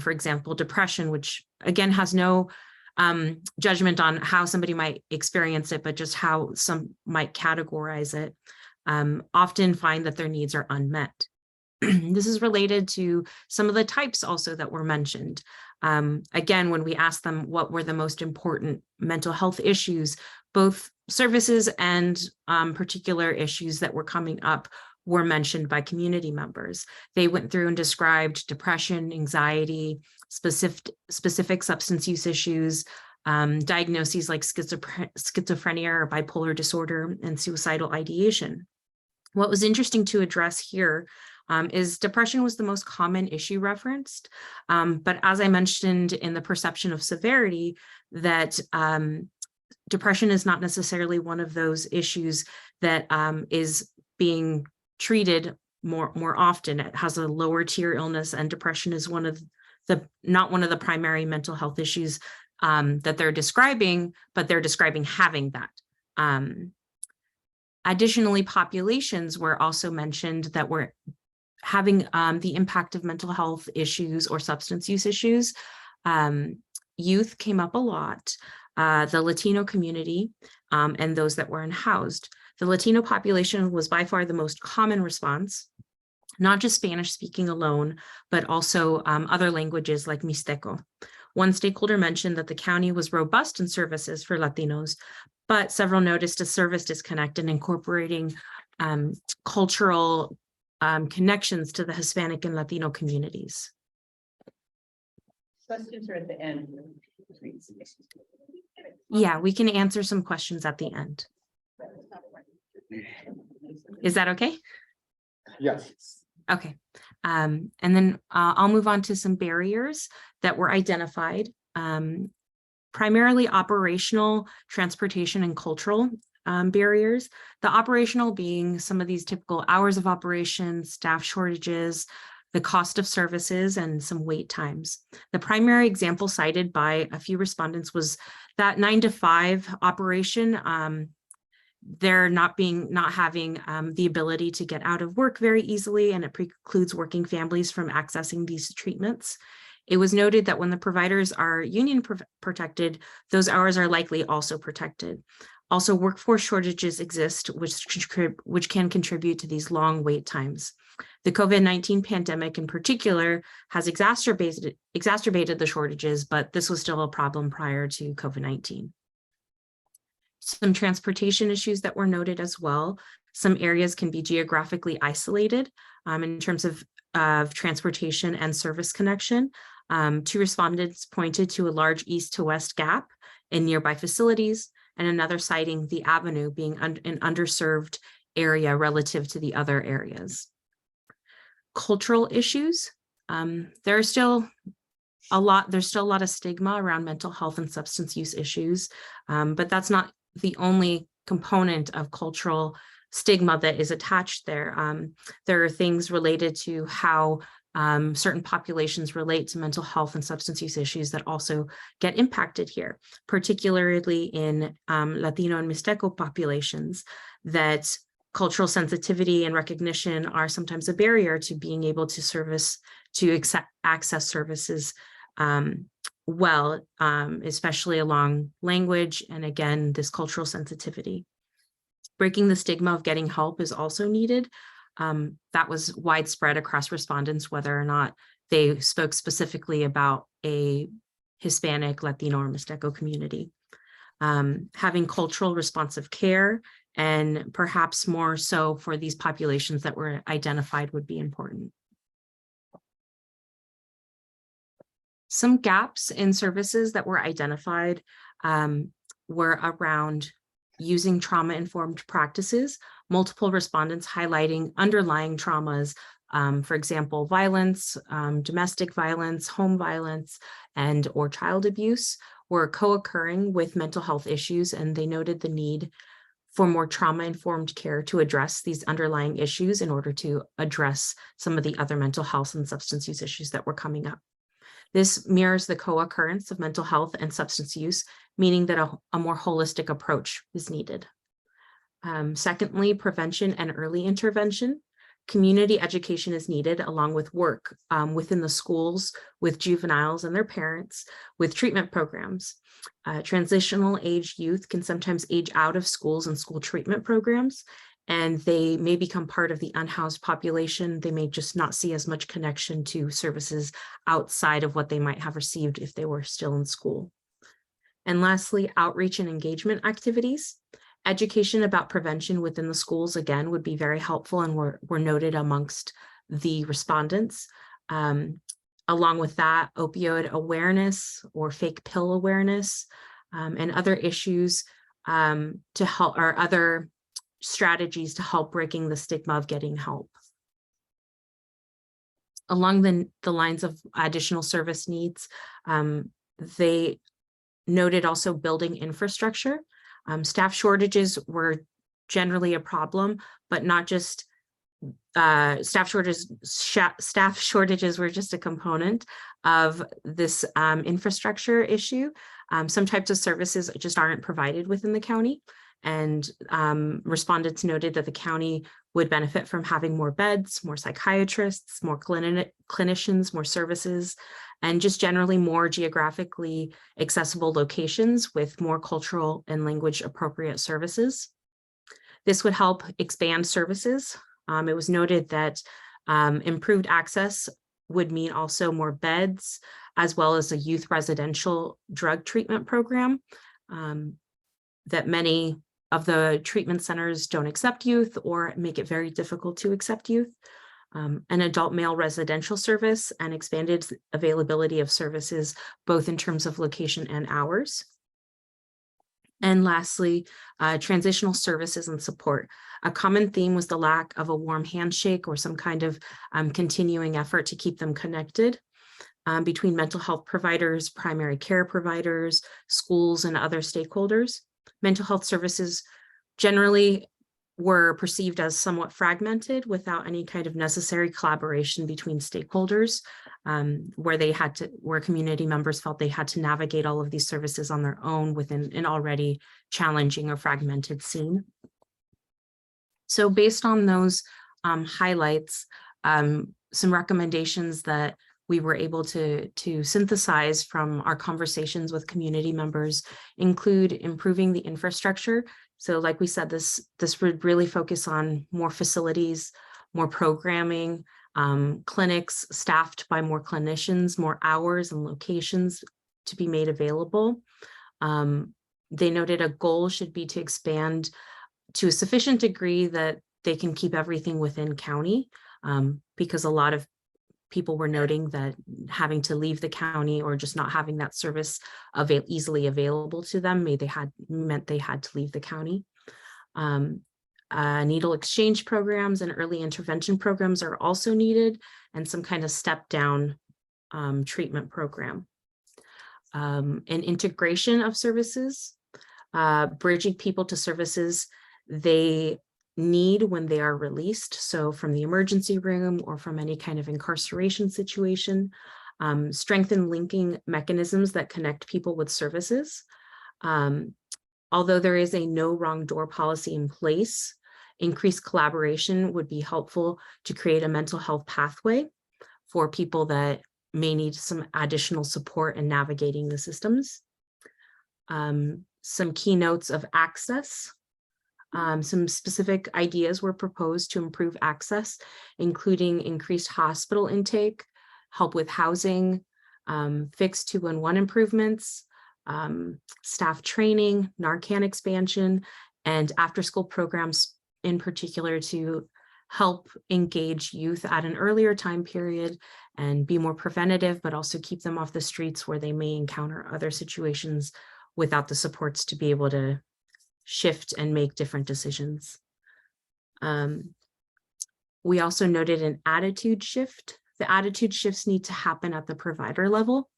for example, depression, which again has no judgment on how somebody might experience it, but just how some might categorize it. often find that their needs are unmet. This is related to some of the types also that were mentioned. Again, when we asked them what were the most important mental health issues, both services and particular issues that were coming up were mentioned by community members. They went through and described depression, anxiety, specific substance use issues, diagnoses like schizophrenia or bipolar disorder, and suicidal ideation. What was interesting to address here is depression was the most common issue referenced. But as I mentioned in the perception of severity, that depression is not necessarily one of those issues that is being treated more often. It has a lower tier illness, and depression is not one of the primary mental health issues that they're describing, but they're describing having that. Additionally, populations were also mentioned that were having the impact of mental health issues or substance use issues. Youth came up a lot, the Latino community, and those that were unhoused. The Latino population was by far the most common response, not just Spanish speaking alone, but also other languages like Mixteco. One stakeholder mentioned that the county was robust in services for Latinos, but several noticed a service disconnect in incorporating cultural connections to the Hispanic and Latino communities. Questions are at the end. Yeah, we can answer some questions at the end. Is that okay? Yes. Okay. And then I'll move on to some barriers that were identified, primarily operational, transportation, and cultural barriers. The operational being some of these typical hours of operation, staff shortages, the cost of services, and some wait times. The primary example cited by a few respondents was that 9 to 5 operation. They're not having the ability to get out of work very easily, and it precludes working families from accessing these treatments. It was noted that when the providers are union protected, those hours are likely also protected. Also, workforce shortages exist, which can contribute to these long wait times. The COVID-19 pandemic in particular has exacerbated the shortages, but this was still a problem prior to COVID-19. Some transportation issues that were noted as well. Some areas can be geographically isolated in terms of transportation and service connection. Two respondents pointed to a large east to west gap in nearby facilities, and another citing the avenue being an underserved area relative to the other areas. Cultural issues. There's still a lot of stigma around mental health and substance use issues, but that's not the only component of cultural stigma that is attached there. There are things related to how certain populations relate to mental health and substance use issues that also get impacted here, particularly in Latino and Mixteco populations, that cultural sensitivity and recognition are sometimes a barrier to being able to access services well, especially along language and, again, this cultural sensitivity. Breaking the stigma of getting help is also needed. That was widespread across respondents, whether or not they spoke specifically about a Hispanic, Latino, or Mixteco community. Having cultural responsive care, and perhaps more so for these populations that were identified, would be important. Some gaps in services that were identified were around using trauma-informed practices, multiple respondents highlighting underlying traumas, for example, violence, domestic violence, home violence, and or child abuse were co-occurring with mental health issues, and they noted the need for more trauma-informed care to address these underlying issues in order to address some of the other mental health and substance use issues that were coming up. This mirrors the co-occurrence of mental health and substance use, meaning that a more holistic approach is needed. Secondly, prevention and early intervention. Community education is needed along with work within the schools, with juveniles and their parents, with treatment programs. Transitional age youth can sometimes age out of schools and school treatment programs, and they may become part of the unhoused population. They may just not see as much connection to services outside of what they might have received if they were still in school. And lastly, outreach and engagement activities. Education about prevention within the schools, again, would be very helpful and were noted amongst the respondents. Along with that, opioid awareness or fake pill awareness, and other issues to help, or other strategies to help breaking the stigma of getting help. Along the lines of additional service needs, they noted also building infrastructure. Staff shortages were generally a problem, but not just staff shortages were just a component of this infrastructure issue. Some types of services just aren't provided within the county, and respondents noted that the county would benefit from having more beds, more psychiatrists, more clinicians, more services, and just generally more geographically accessible locations with more cultural and language appropriate services. This would help expand services. It was noted that improved access would mean also more beds, as well as a youth residential drug treatment program, that many of the treatment centers don't accept youth or make it very difficult to accept youth. An adult male residential service and expanded availability of services, both in terms of location and hours. And lastly, transitional services and support. A common theme was the lack of a warm handshake or some kind of continuing effort to keep them connected between mental health providers, primary care providers, schools, and other stakeholders. Mental health services generally were perceived as somewhat fragmented without any kind of necessary collaboration between stakeholders, where community members felt they had to navigate all of these services on their own within an already challenging or fragmented scene. So based on those highlights, some recommendations that we were able to synthesize from our conversations with community members include improving the infrastructure. So like we said, this would really focus on more facilities, more programming, clinics staffed by more clinicians, more hours and locations to be made available. They noted a goal should be to expand to a sufficient degree that they can keep everything within county, because a lot of people were noting that having to leave the county or just not having that service easily available to them meant they had to leave the county. Needle exchange programs and early intervention programs are also needed, and some kind of step down treatment program. An integration of services, bridging people to services they need when they are released. So from the emergency room or from any kind of incarceration situation, strengthen linking mechanisms that connect people with services. Although there is a no wrong door policy in place, increased collaboration would be helpful to create a mental health pathway for people that may need some additional support in navigating the systems. Some keynotes of access. Some specific ideas were proposed to improve access, including increased hospital intake, help with housing, fixed 211 improvements, staff training, Narcan expansion, and after-school programs in particular to help engage youth at an earlier time period and be more preventative, but also keep them off the streets where they may encounter other situations without the supports to be able to shift and make different decisions. We also noted an attitude shift. The attitude shifts need to happen at the provider level,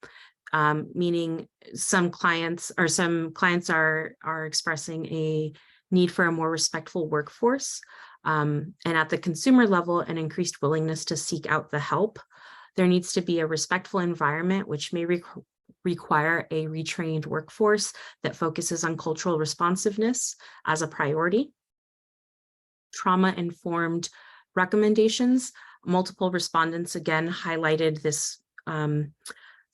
meaning some clients are expressing a need for a more respectful workforce, and at the consumer level, an increased willingness to seek out the help. There needs to be a respectful environment, which may require a retrained workforce that focuses on cultural responsiveness as a priority. Trauma-informed recommendations. Multiple respondents again highlighted this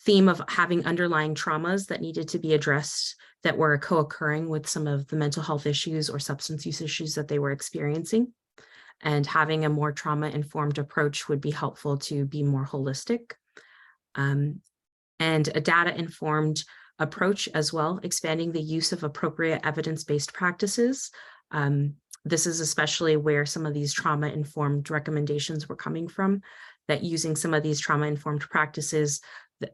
theme of having underlying traumas that needed to be addressed that were co-occurring with some of the mental health issues or substance use issues that they were experiencing. And having a more trauma-informed approach would be helpful to be more holistic. And a data-informed approach as well, expanding the use of appropriate evidence-based practices. This is especially where some of these trauma-informed recommendations were coming from, that using some of these trauma-informed practices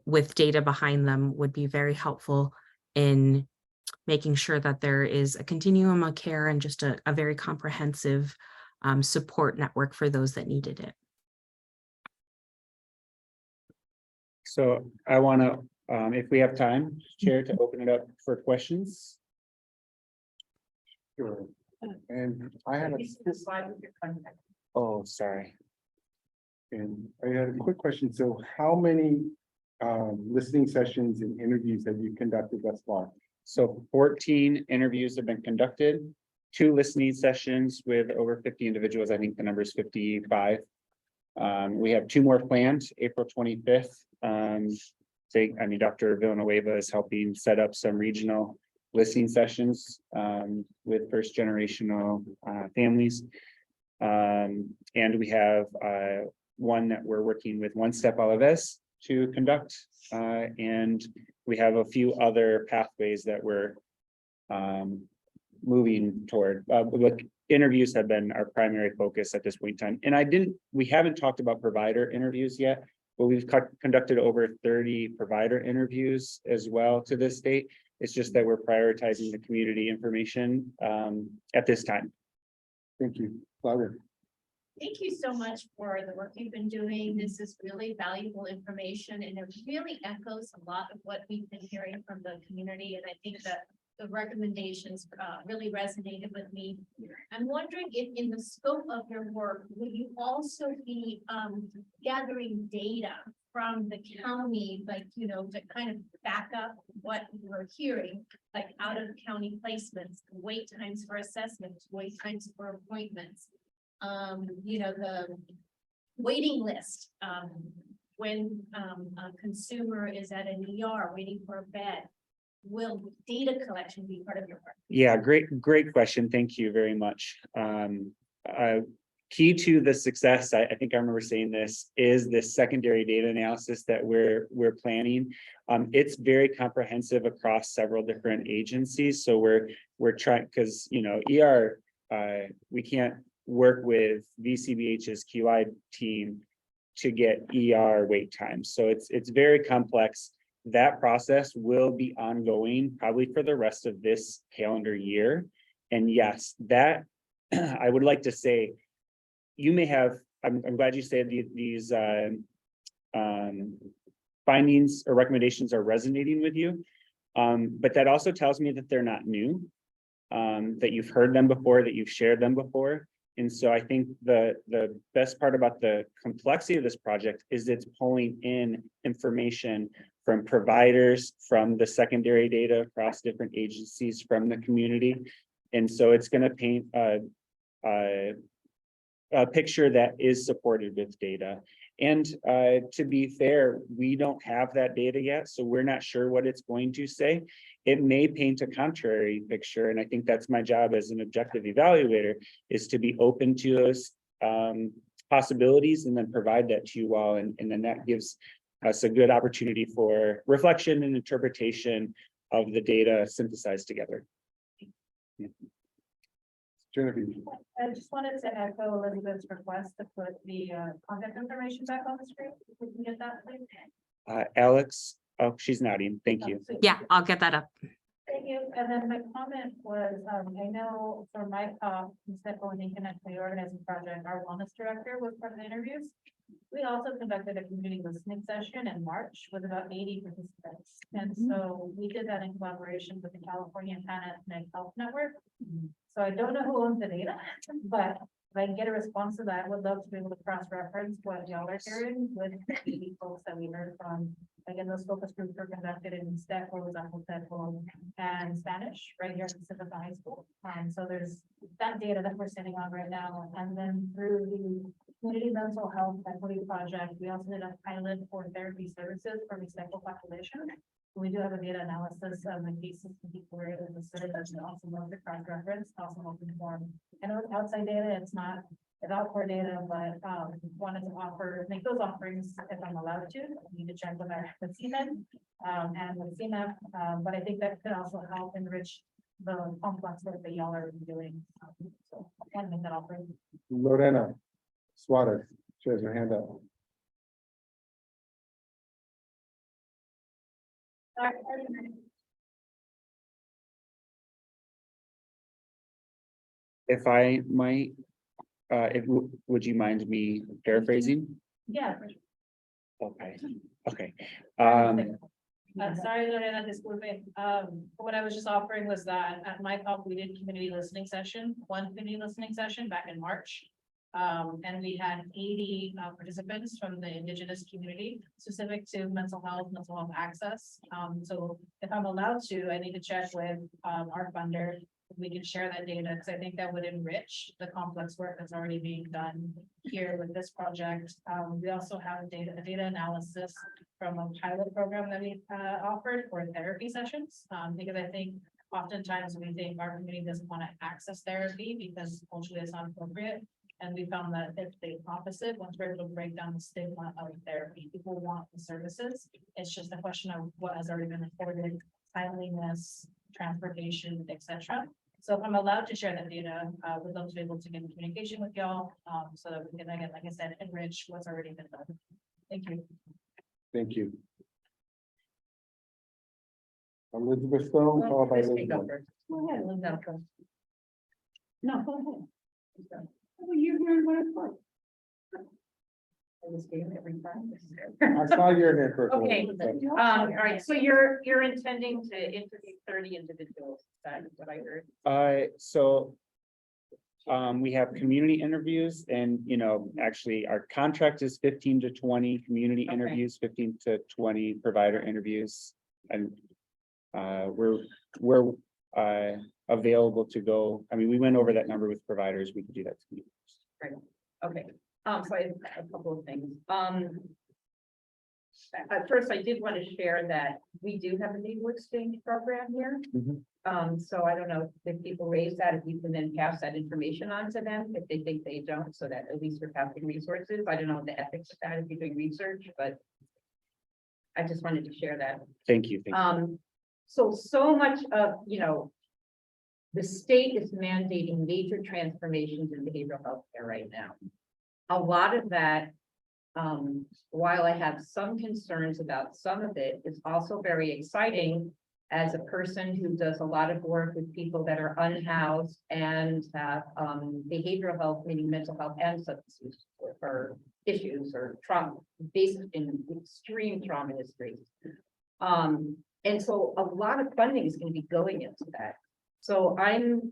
with data behind them would be very helpful in making sure that there is a continuum of care and just a very comprehensive support network for those that needed it. So I want to, if we have time, Chair, to open it up for questions. Sure. And I had Oh, sorry. and I had a quick question. So how many listening sessions and interviews have you conducted thus far? So 14 interviews have been conducted, 2 listening sessions with over 50 individuals. I think the number is 55. We have 2 more planned, April 25th. Dr. Villanueva is helping set up some regional listening sessions with first generational families. And we have one that we're working with One Step Alaves to conduct. And we have a few other pathways that we're moving toward. Interviews have been our primary focus at this point in time. And we haven't talked about provider interviews yet, but we've conducted over 30 provider interviews as well to this date. It's just that we're prioritizing the community information at this time. Thank you. Louder. Thank you so much for the work you've been doing. This is really valuable information, and it really echoes a lot of what we've been hearing from the community. And I think that the recommendations really resonated with me. I'm wondering if in the scope of your work, will you also be gathering data from the county, like, to kind of back up what we're hearing, like out of county placements, wait times for assessments, wait times for appointments, the waiting list, when a consumer is at an ER waiting for a bed. Will data collection be part of your work? Yeah, great question. Thank you very much. Key to the success, I think I remember saying this, is this secondary data analysis that we're planning. It's very comprehensive across several different agencies. So we're trying, because ER, we can't work with VCBH's QI team to get ER wait times. So it's very complex. That process will be ongoing probably for the rest of this calendar year. And yes, that I would like to say, you may have, I'm glad you said these findings or recommendations are resonating with you. But that also tells me that they're not new, that you've heard them before, that you've shared them before. And so I think the best part about the complexity of this project is it's pulling in information from providers, from the secondary data across different agencies, from the community. And so it's going to paint a picture that is supported with data. And to be fair, we don't have that data yet, so we're not sure what it's going to say. It may paint a contrary picture, and I think that's my job as an objective evaluator, is to be open to those possibilities and then provide that to you all, and then that gives us a good opportunity for reflection and interpretation of the data synthesized together. Yeah. Genevieve. I just wanted to echo Elizabeth's request to put the contact information back on the screen. If we can get that, please. Alex, oh, she's nodding. Thank you. Yeah, I'll get that up. Thank you. And then my comment was, I know for my talk, instead of only connecting the organizing project, our wellness director was part of the interviews. We also conducted a community listening session in March with about 80 participants. And so we did that in collaboration with the California Pan-Ethnic Health Network. So I don't know who owns the data, but if I can get a response to that, I would love to be able to cross-reference what y'all are hearing with the folks that we heard from. Again, those focus groups were conducted in Steco, Zapoteco, and Spanish right here at Pacific High School. So there's that data that we're sitting on right now. And then through the community mental health equity project. We also did a pilot for therapy services for recycled population. We do have a data analysis of the cases and people were able to serve as also multi cross reference, also multi form. I know it's outside data, it's not without core data, but wanted to make those offerings if I'm allowed to. I need to check with our with CMED and with CMEP, but I think that could also help enrich the complex work that y'all are doing. So I want to make that offering. Lorena Suarez, she has her hand up. If I might, would you mind me paraphrasing? Yeah. Okay, okay. Sorry, Lorena, disculpe. What I was just offering was that at my talk, we did community listening session, one community listening session back in March. And we had 80 participants from the indigenous community specific to mental health access. So if I'm allowed to, I need to check with our funder. If we can share that data, because I think that would enrich the complex work that's already being done here with this project. We also have a data analysis from a pilot program that we offered for therapy sessions, because I think oftentimes we think our community doesn't want to access therapy because culturally it's not appropriate. And we found that it's the opposite. Once we're able to break down the stigma of therapy, people want the services. It's just a question of what has already been reported, timeliness, transportation, etc. So if I'm allowed to share that data, we'd love to be able to get in communication with y'all, so that we can, again, like I said, enrich what's already been done. Thank you. Thank you. Elizabeth Stone, followed by Liz Moore. Go ahead, Linda. No, go ahead. Well, you're hearing what I thought. I saw your name first. Okay, all right, so you're intending to interview 30 individuals, is that what I heard? So we have community interviews and, actually our contract is 15 to 20 community Okay. interviews, 15 to 20 provider interviews. And we're available to go. I mean, we went over that number with providers. We could do that. Right, okay, so I have a couple of things. At first, I did want to share that we do have a legal exchange program here. So I don't know if people raise that, if you can then pass that information on to them, if they think they don't, so that at least we're passing resources. I don't know the ethics of that if you're doing research, but I just wanted to share that. Thank you. So much of, the state is mandating major transformations in behavioral health care right now. A lot of that, while I have some concerns about some of it, is also very exciting as a person who does a lot of work with people that are unhoused and have behavioral health, meaning mental health and substance use or issues or trauma, based in extreme trauma histories. And so a lot of funding is going to be going into that. So I'm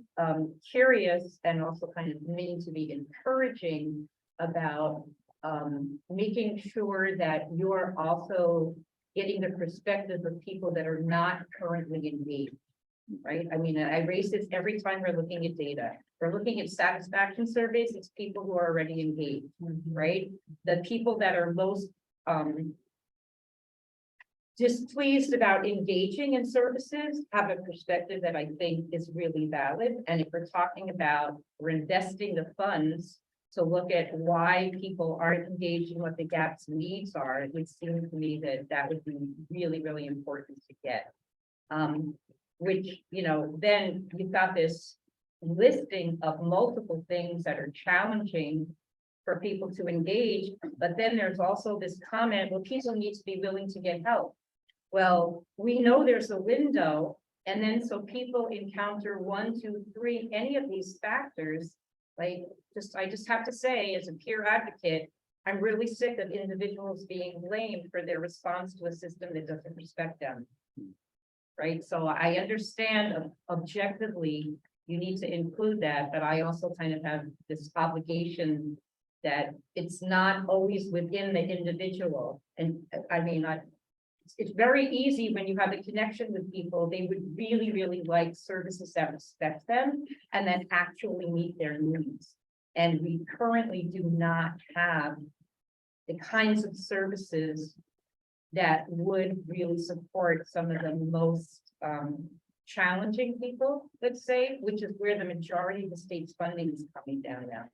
curious and also kind of meaning to be encouraging about making sure that you're also getting the perspective of people that are not currently engaged, right? I mean, I raise this every time we're looking at data. We're looking at satisfaction surveys, it's people who are already engaged, right? The people that are most displeased about engaging in services have a perspective that I think is really valid. And if we're talking about we're investing the funds to look at why people aren't engaged in what the gaps and needs are, it would seem to me that that would be really, really important to get. Which, then you've got this listing of multiple things that are challenging for people to engage, but then there's also this comment, well, people need to be willing to get help. Well, we know there's a window, and then so people encounter 1, 2, 3, any of these factors. Like, I just have to say, as a peer advocate, I'm really sick of individuals being blamed for their response to a system that doesn't respect them. Right, so I understand objectively, you need to include that, but I also kind of have this obligation that it's not always within the individual. And I mean, it's very easy when you have a connection with people, they would really, really like services that respect them and then actually meet their needs. And we currently do not have the kinds of services that would really support some of the most challenging people, let's say, which is where the majority of the state's funding is coming down now.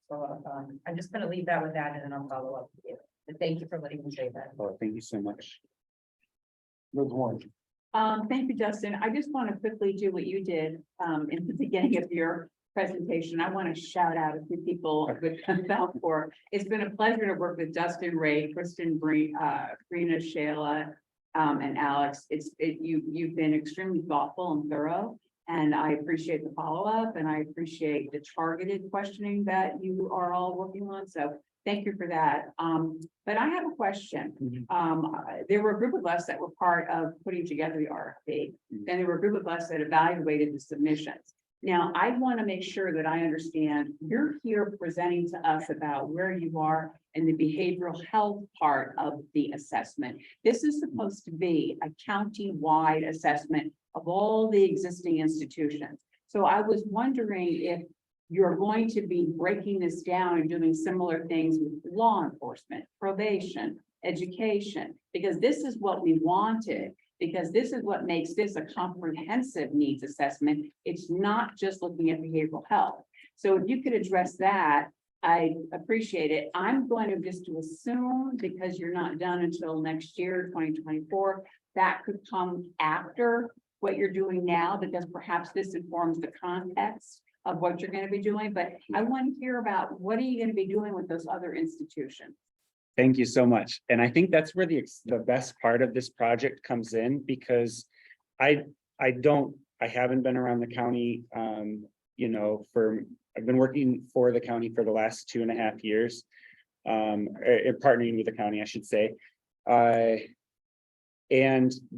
So I'm just gonna leave that with that and then I'll follow up with you. But thank you for letting me say that. Oh, thank you so much. Liz Warren. Thank you, Justin. I just want to quickly do what you did in the beginning of your presentation. I want to shout out a few people with for. It's been a pleasure to work with Justin, Ray, Kristen, Brina, Shayla, and Alex. You've been extremely thoughtful and thorough, and I appreciate the follow-up, and I appreciate the targeted questioning that you are all working on. So thank you for that. But I have a question. There were a group of us that were part of putting together the RFP, and there were a group of us that evaluated the submissions. Now, I want to make sure that I understand you're here presenting to us about where you are in the behavioral health part of the assessment. This is supposed to be a county-wide assessment of all the existing institutions. So I was wondering if you're going to be breaking this down and doing similar things with law enforcement, probation, education, because this is what we wanted. Because this is what makes this a comprehensive needs assessment. It's not just looking at behavioral health. So if you could address that, I appreciate it. I'm going to just to assume, because you're not done until next year, 2024, that could come after what you're doing now, because perhaps this informs the context of what you're going to be doing. But I want to hear about what are you going to be doing with those other institutions? Thank you so much. And I think that's where the best part of this project comes in, because I haven't been around the county, you know, I've been working for the county for the last 2.5 years, partnering with the county, I should say. And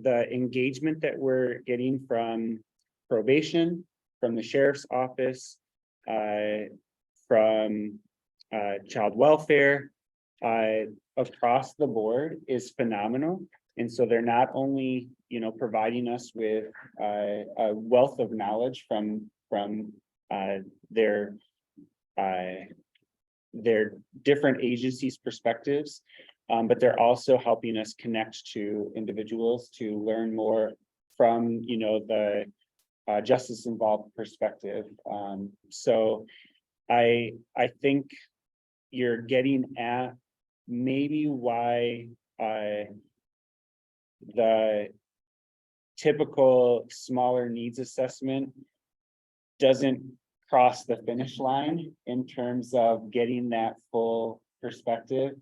the engagement that we're getting from probation, from the sheriff's office, from child welfare, across the board is phenomenal. And so they're not only, you know, providing us with a wealth of knowledge from their different agencies' perspectives, but they're also helping us connect to individuals to learn more from, you know, the justice involved perspective. So I think you're getting at maybe why the typical smaller needs assessment doesn't cross the finish line in terms of getting that full perspective,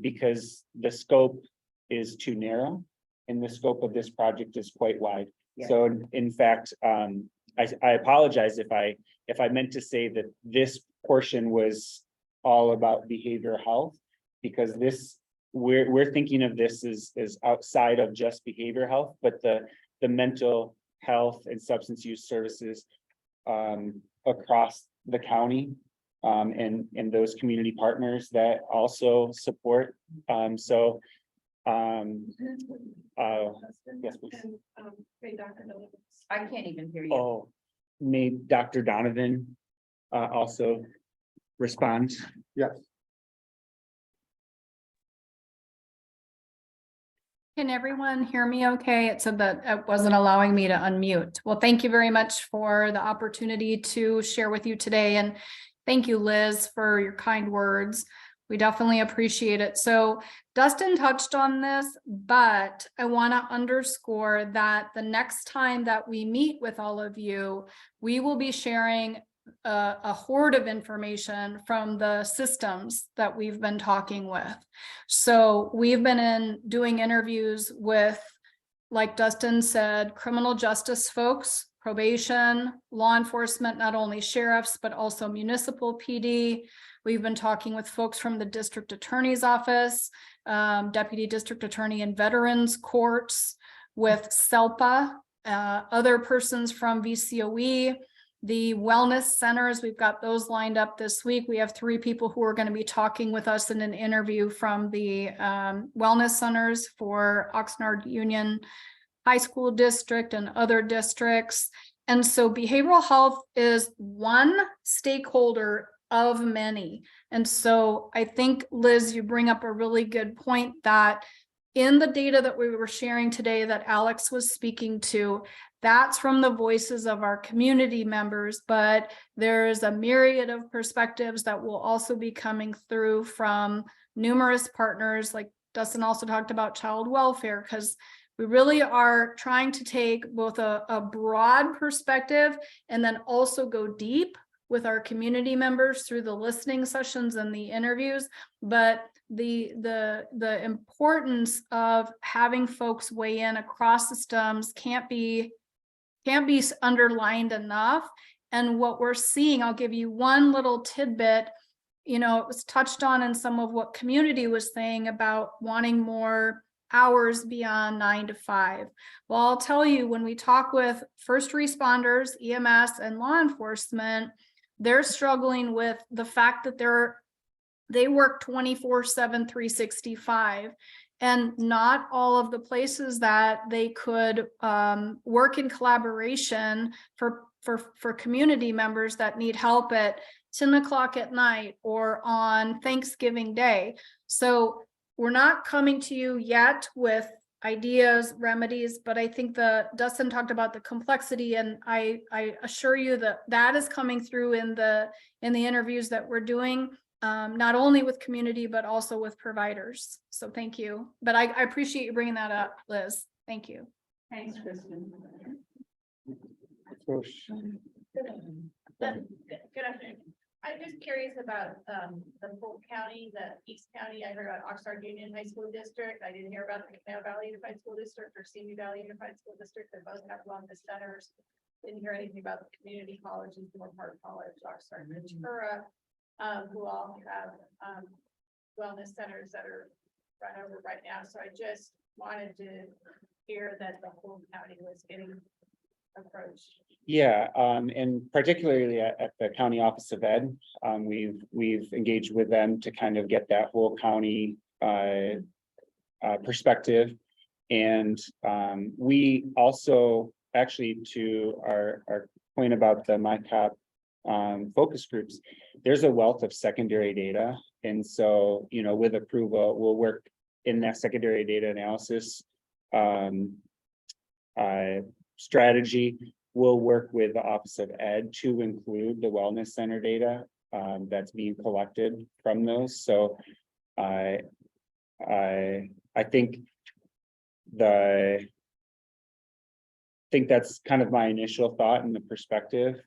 because the scope is too narrow and the scope of this project is quite wide. Yeah. So in fact, I apologize if I meant to say that this portion was all about behavioral health, because we're thinking of this as outside of just behavioral health, but the mental health and substance use services across the county, and those community partners that also support. Yes, please. I can't even hear you. Oh, may Dr. Donovan also respond? Yes. Can everyone hear me okay? It said that it wasn't allowing me to unmute. Well, thank you very much for the opportunity to share with you today. And thank you, Liz, for your kind words. We definitely appreciate it. So Dustin touched on this, but I want to underscore that the next time that we meet with all of you, we will be sharing a hoard of information from the systems that we've been talking with. So we've been doing interviews with, like Dustin said, criminal justice folks, probation, law enforcement, not only sheriffs, but also municipal PD. We've been talking with folks from the district attorney's office, deputy district attorney and veterans courts, with SELPA, other persons from VCOE, the wellness centers. We've got those lined up this week. We have 3 people who are going to be talking with us in an interview from the wellness centers for Oxnard Union High School District and other districts. And so behavioral health is one stakeholder of many. And so I think, Liz, you bring up a really good point that in the data that we were sharing today that Alex was speaking to, that's from the voices of our community members, but there's a myriad of perspectives that will also be coming through from numerous partners. Like Dustin also talked about child welfare, because we really are trying to take both a broad perspective and then also go deep with our community members through the listening sessions and the interviews. But the importance of having folks weigh in across systems can't be underlined enough. And what we're seeing, I'll give you one little tidbit. You know, it was touched on in some of what community was saying about wanting more hours beyond 9 to 5. Well, I'll tell you, when we talk with first responders, EMS, and law enforcement, they're struggling with the fact that they work 24/7, 365. And not all of the places that they could work in collaboration for community members that need help at 10 o'clock at night or on Thanksgiving Day. So we're not coming to you yet with ideas, remedies, but I think Dustin talked about the complexity, and I assure you that is coming through in the interviews that we're doing. Not only with community, but also with providers. So thank you. But I appreciate you bringing that up, Liz. Thank you. Thanks, Kristen. Good afternoon. I'm just curious about the full county, the East County. I heard about Oxnard Union High School District. I didn't hear about the Canal Valley Unified School District or Simi Valley Unified School District. They both have wellness centers. Didn't hear anything about the community colleges, Moorpark College, Oxnard, Ventura, who all have wellness centers that are run over right now. So I just wanted to hear that the whole county was getting approached. Yeah, and particularly at the County Office of Ed, we've engaged with them to kind of get that whole county perspective. And we also, actually, to our point about the MyCop focus groups, there's a wealth of secondary data. And so, you know, with approval, we'll work in that secondary data analysis strategy. We'll work with the Office of Ed to include the wellness center data that's being collected from those. So I think that's kind of my initial thought and the perspective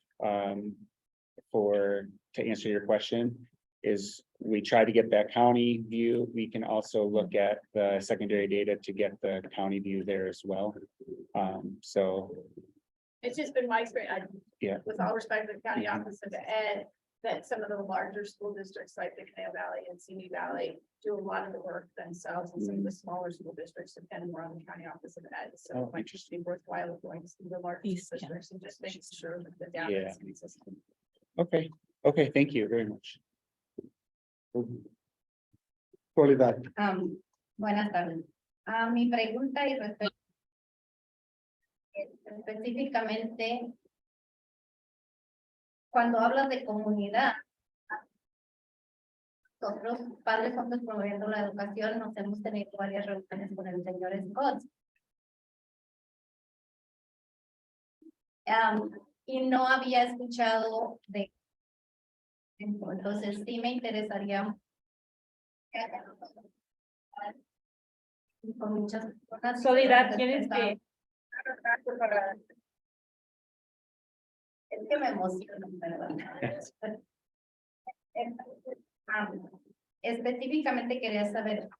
to answer your question, is we try to get that county view. We can also look at the secondary data to get the county view there as well. So It's just been my experience, yeah, with all respect to the County Office of Ed, that some of the larger school districts like the Canal Valley and Simi Valley do a lot of the work themselves, and some of the smaller school districts depend more on the County Office of Ed. So it might just be worthwhile going to the larger districts and just making sure that the data is consistent. okay, thank you very much. Soledad. Buenas tardes. Mi pregunta es respecto específicamente cuando hablas de comunidad. Nosotros, padres juntos promoviendo la educación, nos hemos tenido varias reuniones con el señor Scott. Y no había escuchado de. Entonces sí me interesaría. Con muchas personas. Soledad, tienes que. Es que me emociona, ¿verdad? Específicamente quería saber,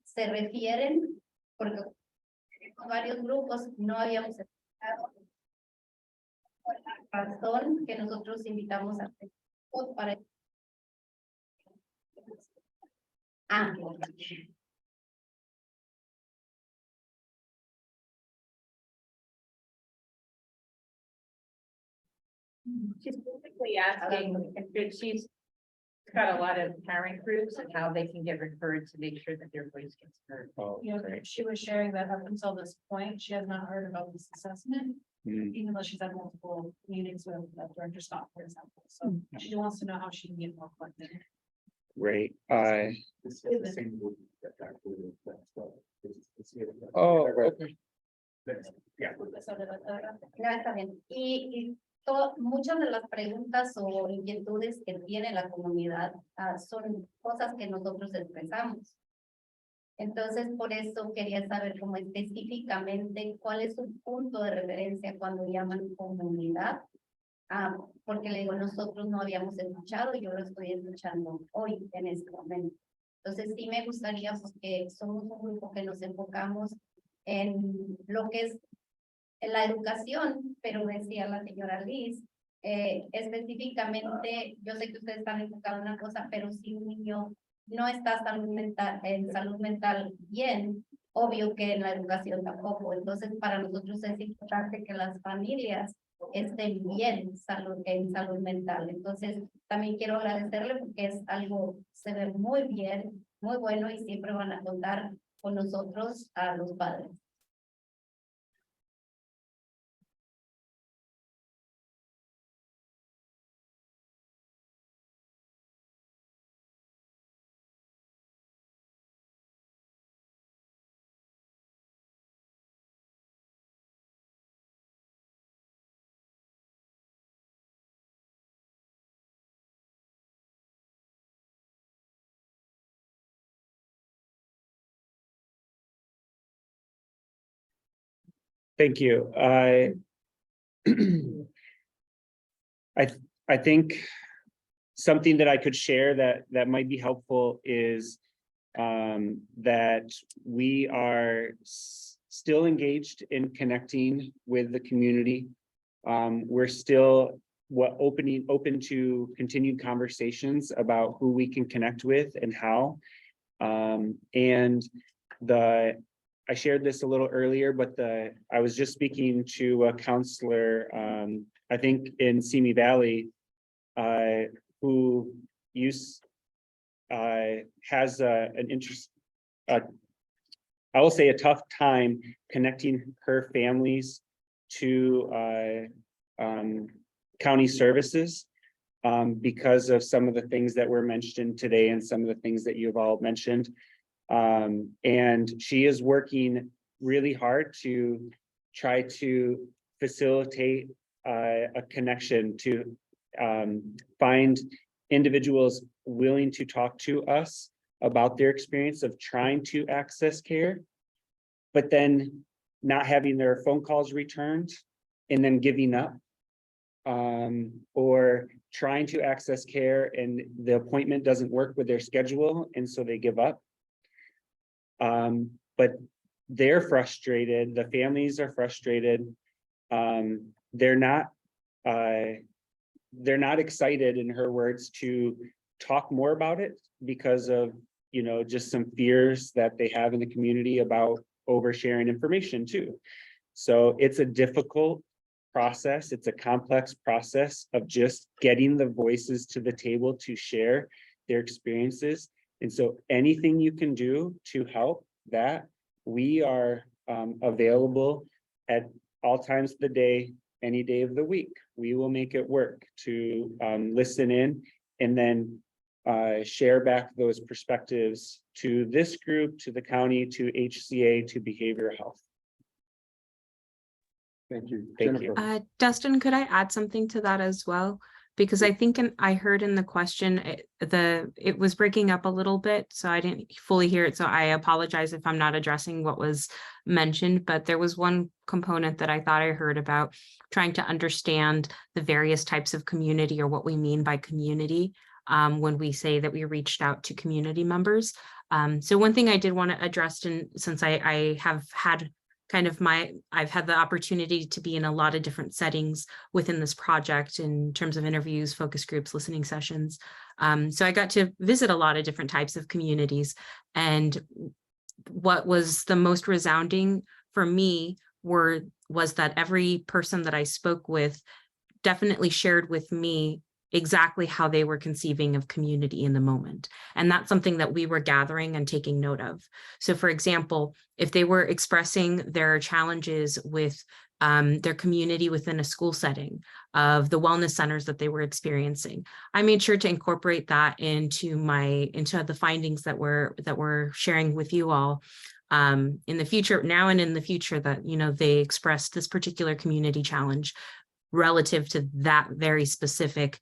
se refieren, porque tenemos varios grupos, no habíamos escuchado la razón que nosotros invitamos a para. She's basically asking if she's got a lot of parent groups and how they can get referred to make sure that their voice gets heard. Oh, You know, great. she was sharing that up until this point, she has not heard about this assessment, Mm. even though she's had multiple meetings with Director Scott, for example. So she wants to know how she can get more funding. Great. This is the same group that actually- Oh, okay. Yeah. No, está bien. Muchas de las preguntas o inquietudes que tiene la comunidad son cosas que nosotros expresamos. Entonces, por eso quería saber como específicamente cuál es su punto de referencia cuando llaman comunidad. Porque le digo, nosotros no habíamos escuchado, yo lo estoy escuchando hoy en este momento. Entonces, sí me gustaría, porque somos un grupo que nos enfocamos en lo que es la educación, pero decía la señora Liz, específicamente, yo sé que ustedes están enfocados en una cosa, pero si un niño no está en salud mental bien, obvio que en la educación tampoco. Entonces, para nosotros es importante que las familias estén bien en salud mental. Entonces, también quiero agradecerle porque es algo, se ve muy bien, muy bueno y siempre van a contar con nosotros a los padres. Thank you. I think something that I could share that might be helpful is that we are still engaged in connecting with the community. We're still open to continued conversations about who we can connect with and how. And I shared this a little earlier, but I was just speaking to a counselor, I think in Simi Valley, who has an interest, I will say a tough time connecting her families to county services because of some of the things that were mentioned today and some of the things that you've all mentioned. And she is working really hard to try to facilitate a connection to find individuals willing to talk to us about their experience of trying to access care, but then not having their phone calls returned and then giving up, or trying to access care and the appointment doesn't work with their schedule and so they give up. But they're frustrated, the families are frustrated. They're not excited, in her words, to talk more about it because of, just some fears that they have in the community about oversharing information too. So it's a difficult process. It's a complex process of just getting the voices to the table to share their experiences. And so anything you can do to help that, we are available at all times of the day, any day of the week. We will make it work to listen in and then share back those perspectives to this group, to the county, to HCA, to behavioral health. Thank you. Thank you. Jennifer. Dustin, could I add something to that as well? Because I think I heard in the question, it was breaking up a little bit, so I didn't fully hear it. So I apologize if I'm not addressing what was mentioned, but there was one component that I thought I heard about trying to understand the various types of community or what we mean by community when we say that we reached out to community members. So one thing I did want to address, and since I have had I've had the opportunity to be in a lot of different settings within this project in terms of interviews, focus groups, listening sessions. So I got to visit a lot of different types of communities. And what was the most resounding for me was that every person that I spoke with definitely shared with me exactly how they were conceiving of community in the moment. And that's something that we were gathering and taking note of. So for example, if they were expressing their challenges with their community within a school setting, of the wellness centers that they were experiencing, I made sure to incorporate that into the findings that we're sharing with you all in the future, now and in the future, that, you know, they expressed this particular community challenge relative to that very specific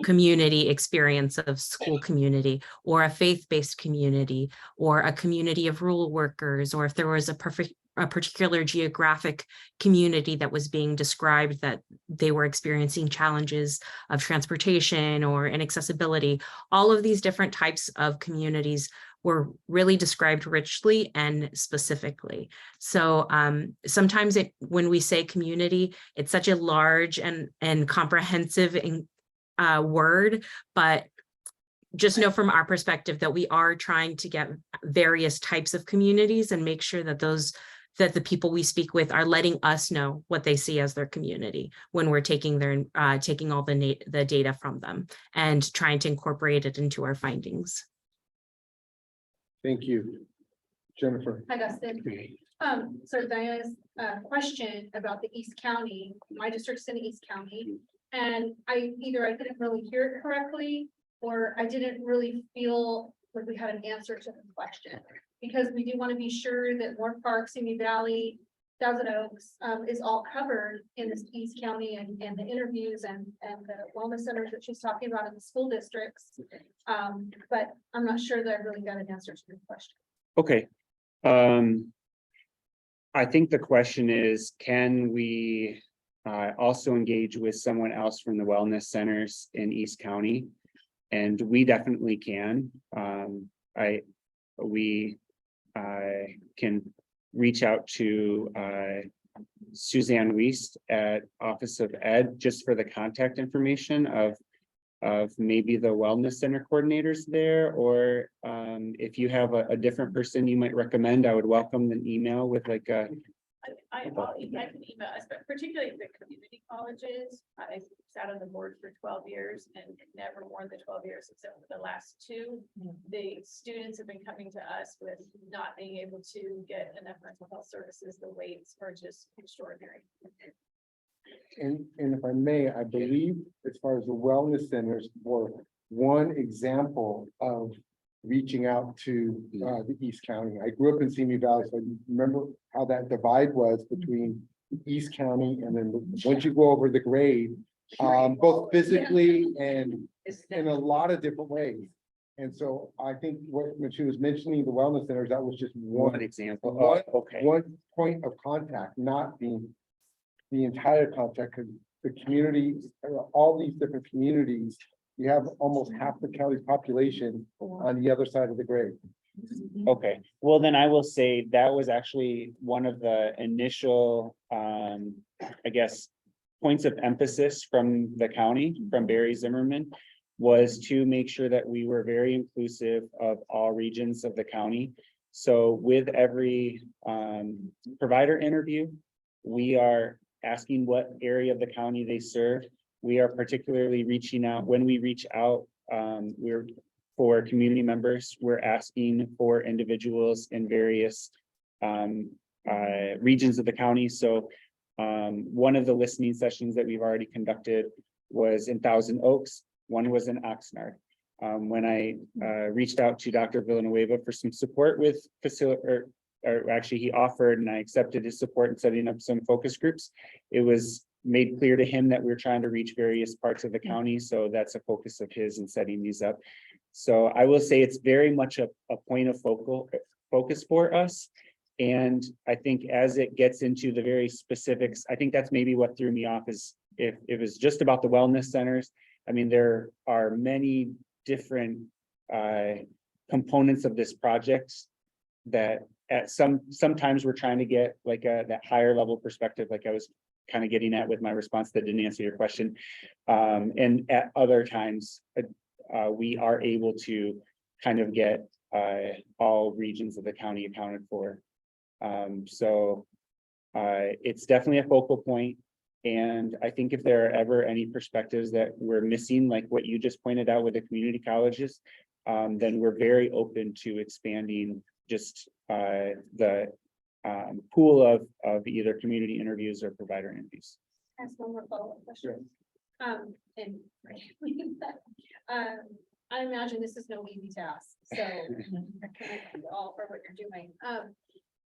community experience of school community, or a faith-based community, or a community of rural workers, or if there was a particular geographic community that was being described that they were experiencing challenges of transportation or inaccessibility. All of these different types of communities were really described richly and specifically. So sometimes when we say community, it's such a large and comprehensive word, but just know from our perspective that we are trying to get various types of communities and make sure that the people we speak with are letting us know what they see as their community when we're taking all the data from them and trying to incorporate it into our findings. Thank you. Jennifer. Hi, Dustin. So Diana's question about the East County, my district's in East County, and I didn't really hear it correctly, or I didn't really feel like we had an answer to the question, because we do want to be sure that Moore Park, Simi Valley, Thousand Oaks is all covered in this East County, and the interviews and the wellness centers that she's talking about in the school districts. But I'm not sure that I really got an answer to the question. Okay. I think the question is, can we also engage with someone else from the wellness centers in East County? And we definitely can. We can reach out to Suzanne Wiest at Office of Ed just for the contact information of maybe the wellness center coordinators there, or if you have a different person you might recommend, I would welcome an email with like a. I can email us, but particularly the community colleges. I sat on the board for 12 years and never more than 12 years, except for the last 2. The students have been coming to us with not being able to get enough mental health services. The waits are just extraordinary. And if I may, I believe as far as the wellness centers were one example of reaching out to the East County. I grew up in Simi Valley, so I remember how that divide was between East County and then once you go over the grade, both physically and in a lot of different ways. And so I think when she was mentioning the wellness centers, that was just one example. One point of contact, not being the entire contact, because the community, all these different communities, you have almost half the county's population on the other side of the grade. Okay, well, then I will say that was actually one of the initial, I guess, points of emphasis from the county, from Barry Zimmerman, was to make sure that we were very inclusive of all regions of the county. So with every provider interview, we are asking what area of the county they serve. We are particularly reaching out, when we reach out, for community members, we're asking for individuals in various regions of the county. So one of the listening sessions that we've already conducted was in Thousand Oaks. One was in Oxnard. When I reached out to Dr. Villanueva for some support with or actually he offered and I accepted his support in setting up some focus groups. It was made clear to him that we're trying to reach various parts of the county. So that's a focus of his in setting these up. So I will say it's very much a point of focus for us. And I think as it gets into the very specifics, I think that's maybe what threw me off is if it was just about the wellness centers. I mean, there are many different components of this project that at sometimes we're trying to get like that higher level perspective, like I was kind of getting at with my response that didn't answer your question. And at other times, we are able to kind of get all regions of the county accounted for. So it's definitely a focal point. And I think if there are ever any perspectives that we're missing, like what you just pointed out with the community colleges, then we're very open to expanding just the pool of either community interviews or provider interviews. Ask one more follow-up question. And I imagine this is no easy task, so I commend you all for what you're doing.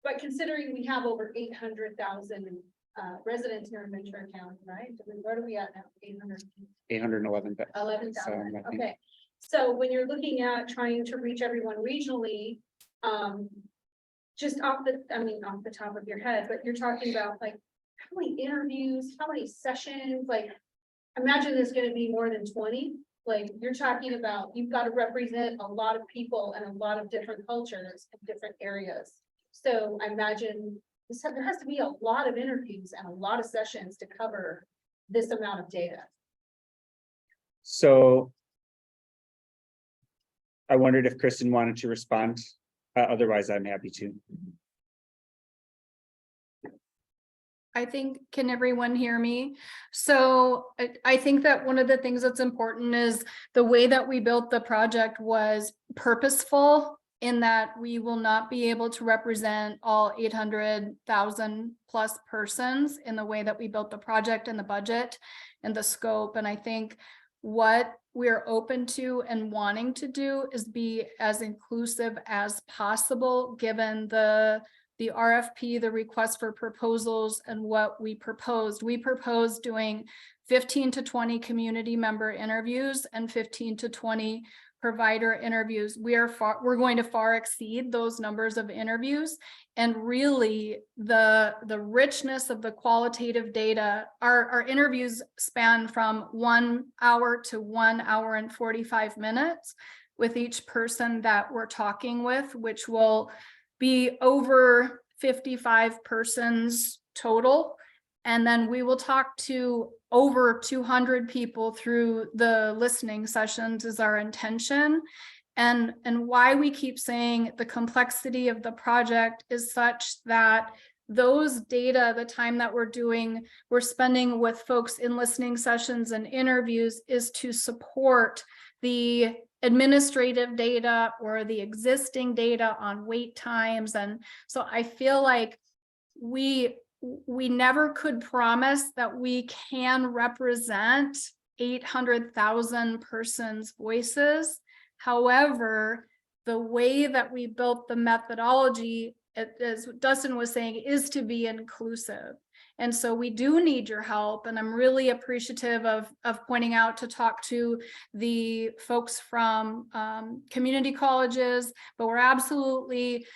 But considering we have over 800,000 residents here in Ventura County, right? Where are we at now? 811. 11,000, okay. So when you're looking at trying to reach everyone regionally, just off the top of your head, but you're talking about like, how many interviews, how many sessions, like, imagine there's gonna be more than 20. Like, you're talking about, you've got to represent a lot of people and a lot of different cultures in different areas. So I imagine there has to be a lot of interviews and a lot of sessions to cover this amount of data. So I wondered if Kristen wanted to respond. Otherwise, I'm happy to. I think, can everyone hear me? So I think that one of the things that's important is the way that we built the project was purposeful, in that we will not be able to represent all 800,000 plus persons in the way that we built the project and the budget and the scope. And I think what we're open to and wanting to do is be as inclusive as possible, given the RFP, the request for proposals, and what we proposed. We proposed doing 15 to 20 community member interviews and 15 to 20 provider interviews. We're going to far exceed those numbers of interviews. And really the richness of the qualitative data, our interviews span from 1 hour to 1 hour and 45 minutes with each person that we're talking with, which will be over 55 persons total. And then we will talk to over 200 people through the listening sessions is our intention. And why we keep saying the complexity of the project is such that those data, the time that we're spending with folks in listening sessions and interviews, is to support the administrative data or the existing data on wait times. And so I feel like we never could promise that we can represent 800,000 persons' voices. However, the way that we built the methodology, as Dustin was saying, is to be inclusive. And so we do need your help. And I'm really appreciative of pointing out to talk to the folks from community colleges, but we're absolutely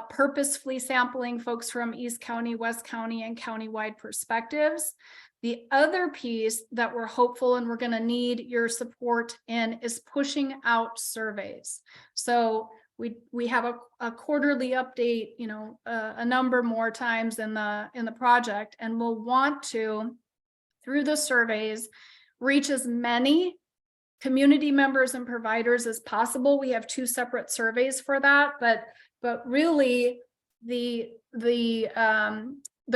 purposefully sampling folks from East County, West County, and countywide perspectives. The other piece that we're hopeful and we're going to need your support in is pushing out surveys. So we have a quarterly update, a number more times in the project, and we'll want to, through the surveys, reach as many community members and providers as possible. We have 2 separate surveys for that, but really the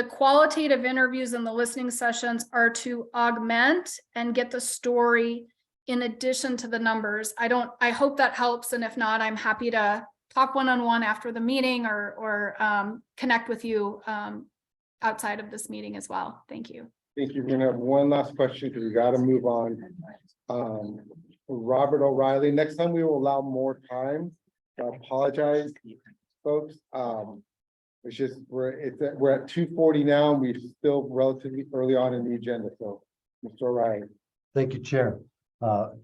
qualitative interviews and the listening sessions are to augment and get the story in addition to the numbers. I hope that helps. And if not, I'm happy to talk one-on-one after the meeting or connect with you outside of this meeting as well. Thank you. Thank you. We're gonna have one last question because we got to move on. Robert O'Reilly, next time we will allow more time. I apologize, folks. It's just, we're at 2:40 now, and we're still relatively early on in the agenda. So, Mr. O'Reilly. Thank you, Chair.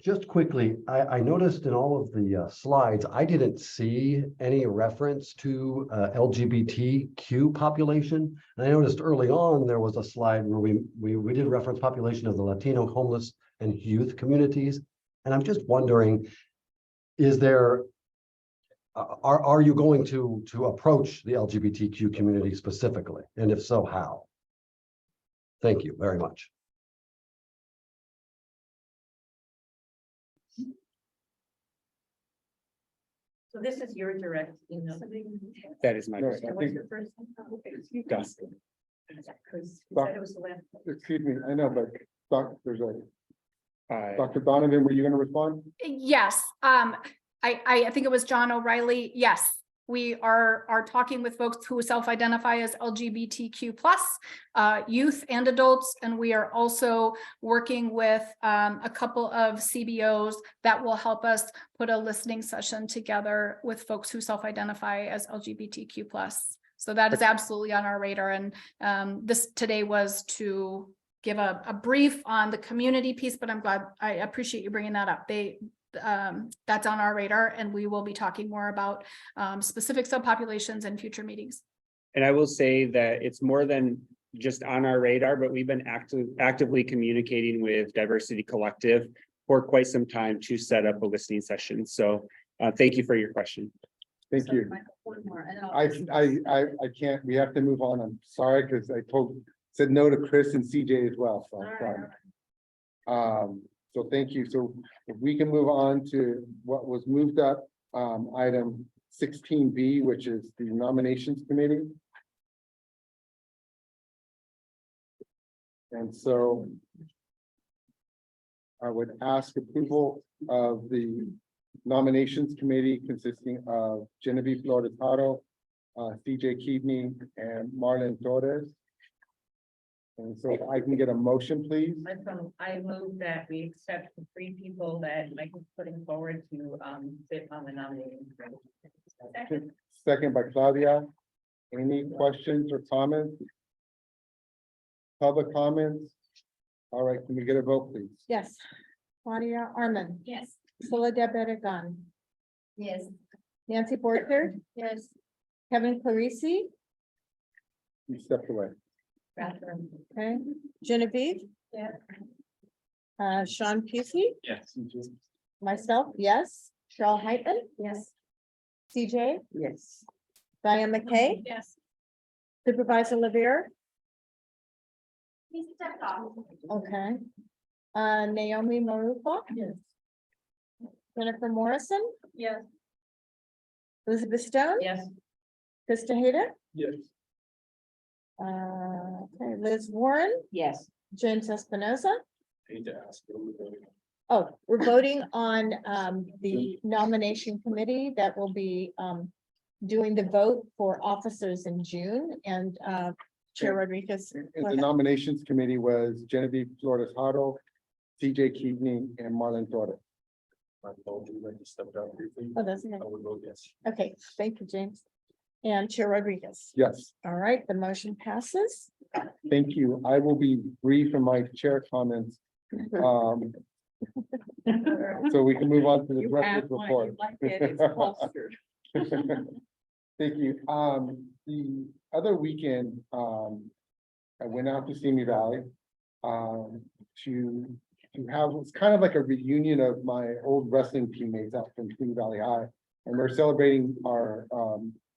Just quickly, I noticed in all of the slides, I didn't see any reference to LGBTQ population. And I noticed early on, there was a slide where we did reference population of the Latino, homeless, and youth communities. And I'm just wondering, is there, are you going to approach the LGBTQ community specifically? And if so, how? Thank you very much. So this is your direct email. That is my. No, perspective. I think Dustin. Excuse me, I know, but there's a, Dr. Donovan, were you gonna respond? Yes, I think it was John O'Reilly. Yes, we are talking with folks who self-identify as LGBTQ plus youth and adults, and we are also working with a couple of CBOs that will help us put a listening session together with folks who self-identify as LGBTQ plus. So that is absolutely on our radar, and this today was to give a brief on the community piece, but I appreciate you bringing that up. That's on our radar, and we will be talking more about specific subpopulations in future meetings. And I will say that it's more than just on our radar, but we've been actively communicating with Diversity Collective for quite some time to set up a listening session. So thank you for your question. Thank you. I can't, we have to move on. I'm sorry, because I said no to Chris and CJ as well, so I'm sorry. So thank you. So if we can move on to what was moved up, item 16B, which is the nominations committee. And so I would ask approval of the nominations committee consisting of Genevieve Flores Haro, CJ Keaveney, and Marlon Torres. And so if I can get a motion, please. I move that we accept the 3 people that Mike is putting forward to sit on the nominating committee. Second by Claudia. Any questions or comments? Public comments? All right, can we get a vote, please? Yes. Claudia Arman. Yes. Soledad Beregan. Yes. Nancy Borchard. Yes. Kevin Clarisi. You stepped away. Okay. Genevieve. Yeah. Sean Pusey. Yes. Myself, yes. Cheryl Heitman. Yes. CJ. Yes. Diane McKay. Yes. Supervisor Levier. He stepped off. Okay. Naomi Marufa. Yes. Jennifer Morrison. Yes. Elizabeth Stone. Yes. Krista Hayden. Yes. Okay, Liz Warren, Yes. James Espinoza. I need to ask. Oh, we're voting on the nomination committee that will be doing the vote for officers in June, and Chair Rodriguez. And the nominations committee was Genevieve Flores Haro, CJ Keaveney, and Marlon Torres. Oh, that's okay. I would vote yes. Okay, thank you, James. And Chair Rodriguez. Yes, All right, the motion passes. thank you. I will be brief in my chair comments. So we can move on to the director's report. Thank you. The other weekend, I went out to Simi Valley to have, it's kind of like a reunion of my old wrestling teammates out from Simi Valley High. And we're celebrating our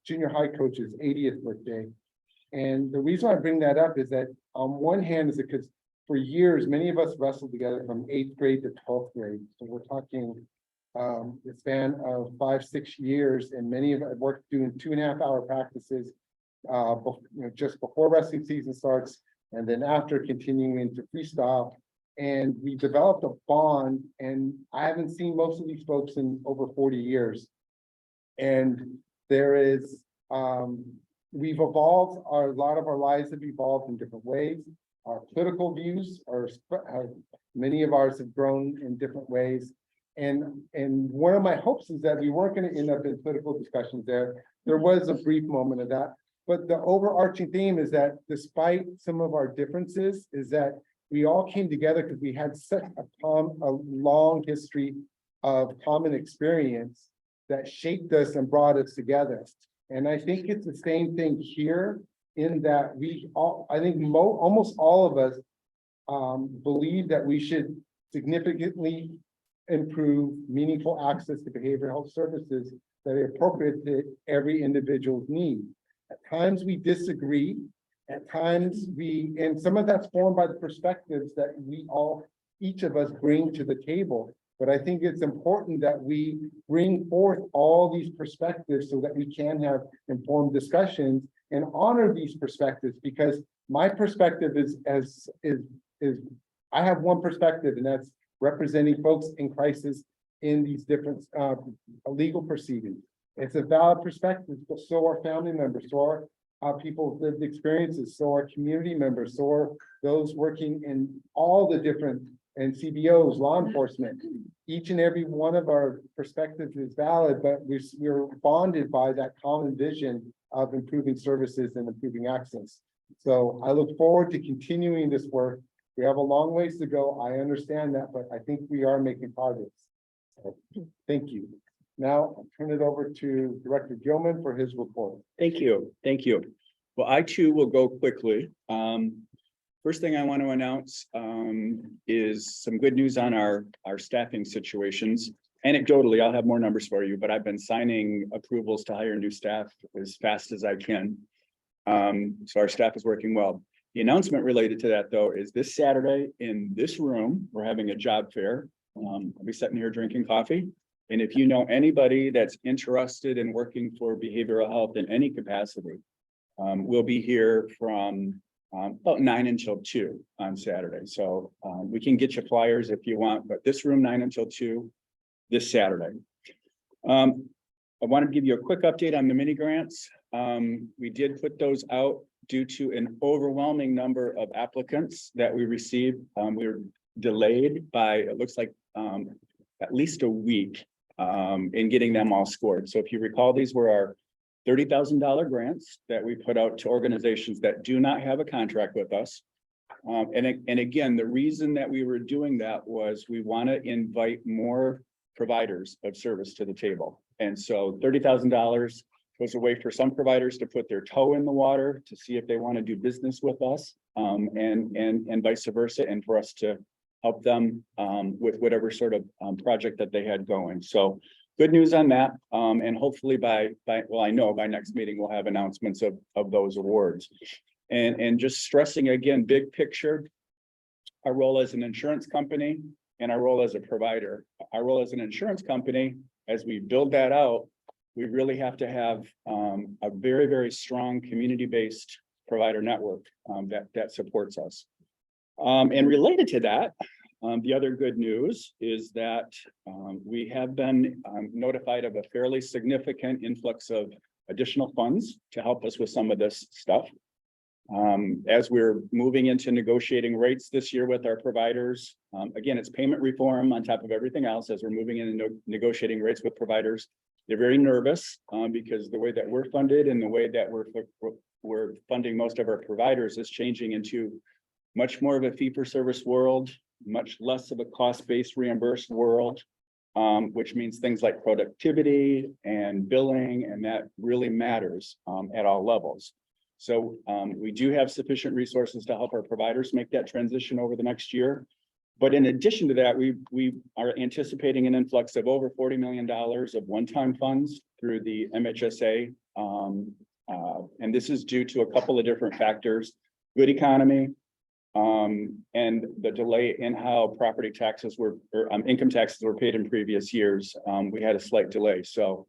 junior high coach's 80th birthday. And the reason I bring that up is that on one hand is because for years, many of us wrestled together from 8th grade to 12th grade. So we're talking the span of 5-6 years, and many of us worked doing 2.5-hour practices just before wrestling season starts, and then after continuing into freestyle. And we developed a bond, and I haven't seen most of these folks in over 40 years. And there is, we've evolved, a lot of our lives have evolved in different ways. Our political views many of ours have grown in different ways. And one of my hopes is that we weren't going to end up in political discussions there. There was a brief moment of that. But the overarching theme is that despite some of our differences, is that we all came together because we had such a long history of common experience that shaped us and brought us together. And I think it's the same thing here in that we all, I think almost all of us believe that we should significantly improve meaningful access to behavioral health services that are appropriate to every individual's need. At times we disagree, at times and some of that's formed by the perspectives that each of us bring to the table. But I think it's important that we bring forth all these perspectives so that we can have informed discussions and honor these perspectives, because my perspective is I have one perspective, and that's representing folks in crisis in these different legal proceedings. It's a valid perspective, but so are family members, so are people with lived experiences, so are community members, so are those working in all the different and CBOs, law enforcement. Each and every one of our perspectives is valid, but we're bonded by that common vision of improving services and improving access. So I look forward to continuing this work. We have a long ways to go. I understand that, but I think we are making progress. So, thank you. Now I'll turn it over to Director Gilman for his report. Thank you. Thank you. Well, I too will go quickly. First thing I want to announce is some good news on our staffing situations. Anecdotally, I'll have more numbers for you, but I've been signing approvals to hire new staff as fast as I can. So our staff is working well. The announcement related to that, though, is this Saturday in this room, we're having a job fair. I'll be sitting here drinking coffee. And if you know anybody that's interested in working for behavioral health in any capacity, we'll be here from about 9 until 2 on Saturday. So we can get you flyers if you want, but this room 9 until 2 this Saturday. I want to give you a quick update on the mini grants. We did put those out due to an overwhelming number of applicants that we received. We were delayed by, it looks like at least a week in getting them all scored. So if you recall, these were our $30,000 grants that we put out to organizations that do not have a contract with us. And again, the reason that we were doing that was we want to invite more providers of service to the table. And so $30,000 was a way for some providers to put their toe in the water to see if they want to do business with us, and vice versa, and for us to help them with whatever sort of project that they had going. So good news on that. And hopefully well, I know by next meeting, we'll have announcements of those awards. And just stressing again, big picture, our role as an insurance company and our role as a provider. Our role as an insurance company, as we build that out, we really have to have a very, very strong community-based provider network that supports us. And related to that, the other good news is that we have been notified of a fairly significant influx of additional funds to help us with some of this stuff. As we're moving into negotiating rates this year with our providers, again, it's payment reform on top of everything else. As we're moving into negotiating rates with providers, they're very nervous because the way that we're funded and the way that we're funding most of our providers is changing into much more of a fee-for-service world, much less of a cost-based reimbursed world, which means things like productivity and billing, and that really matters at all levels. So we do have sufficient resources to help our providers make that transition over the next year. But in addition to that, we are anticipating an influx of over $40 million of one-time funds through the MHSA. And this is due to a couple of different factors: good economy, and the delay in how property taxes were, or income taxes were paid in previous years. We had a slight delay. So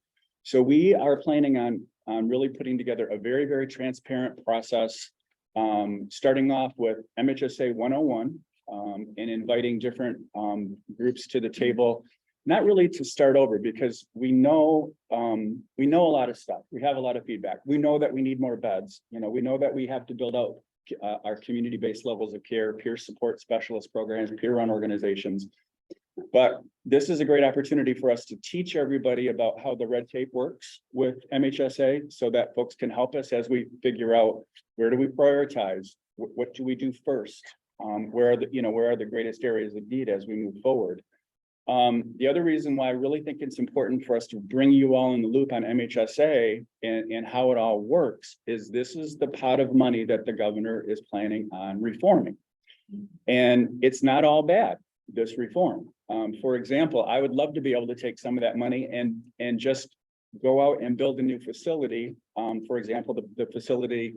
we are planning on really putting together a very, very transparent process, starting off with MHSA 101, and inviting different groups to the table, not really to start over, because we know a lot of stuff. We have a lot of feedback. We know that we need more beds. We know that we have to build out our community-based levels of care, peer support specialist programs, peer-run organizations. But this is a great opportunity for us to teach everybody about how the red tape works with MHSA, so that folks can help us as we figure out where do we prioritize, what do we do first, where are the greatest areas of need as we move forward. The other reason why I really think it's important for us to bring you all in the loop on MHSA and how it all works is this is the pot of money that the governor is planning on reforming. And it's not all bad, this reform. For example, I would love to be able to take some of that money and just go out and build a new facility. For example, the facility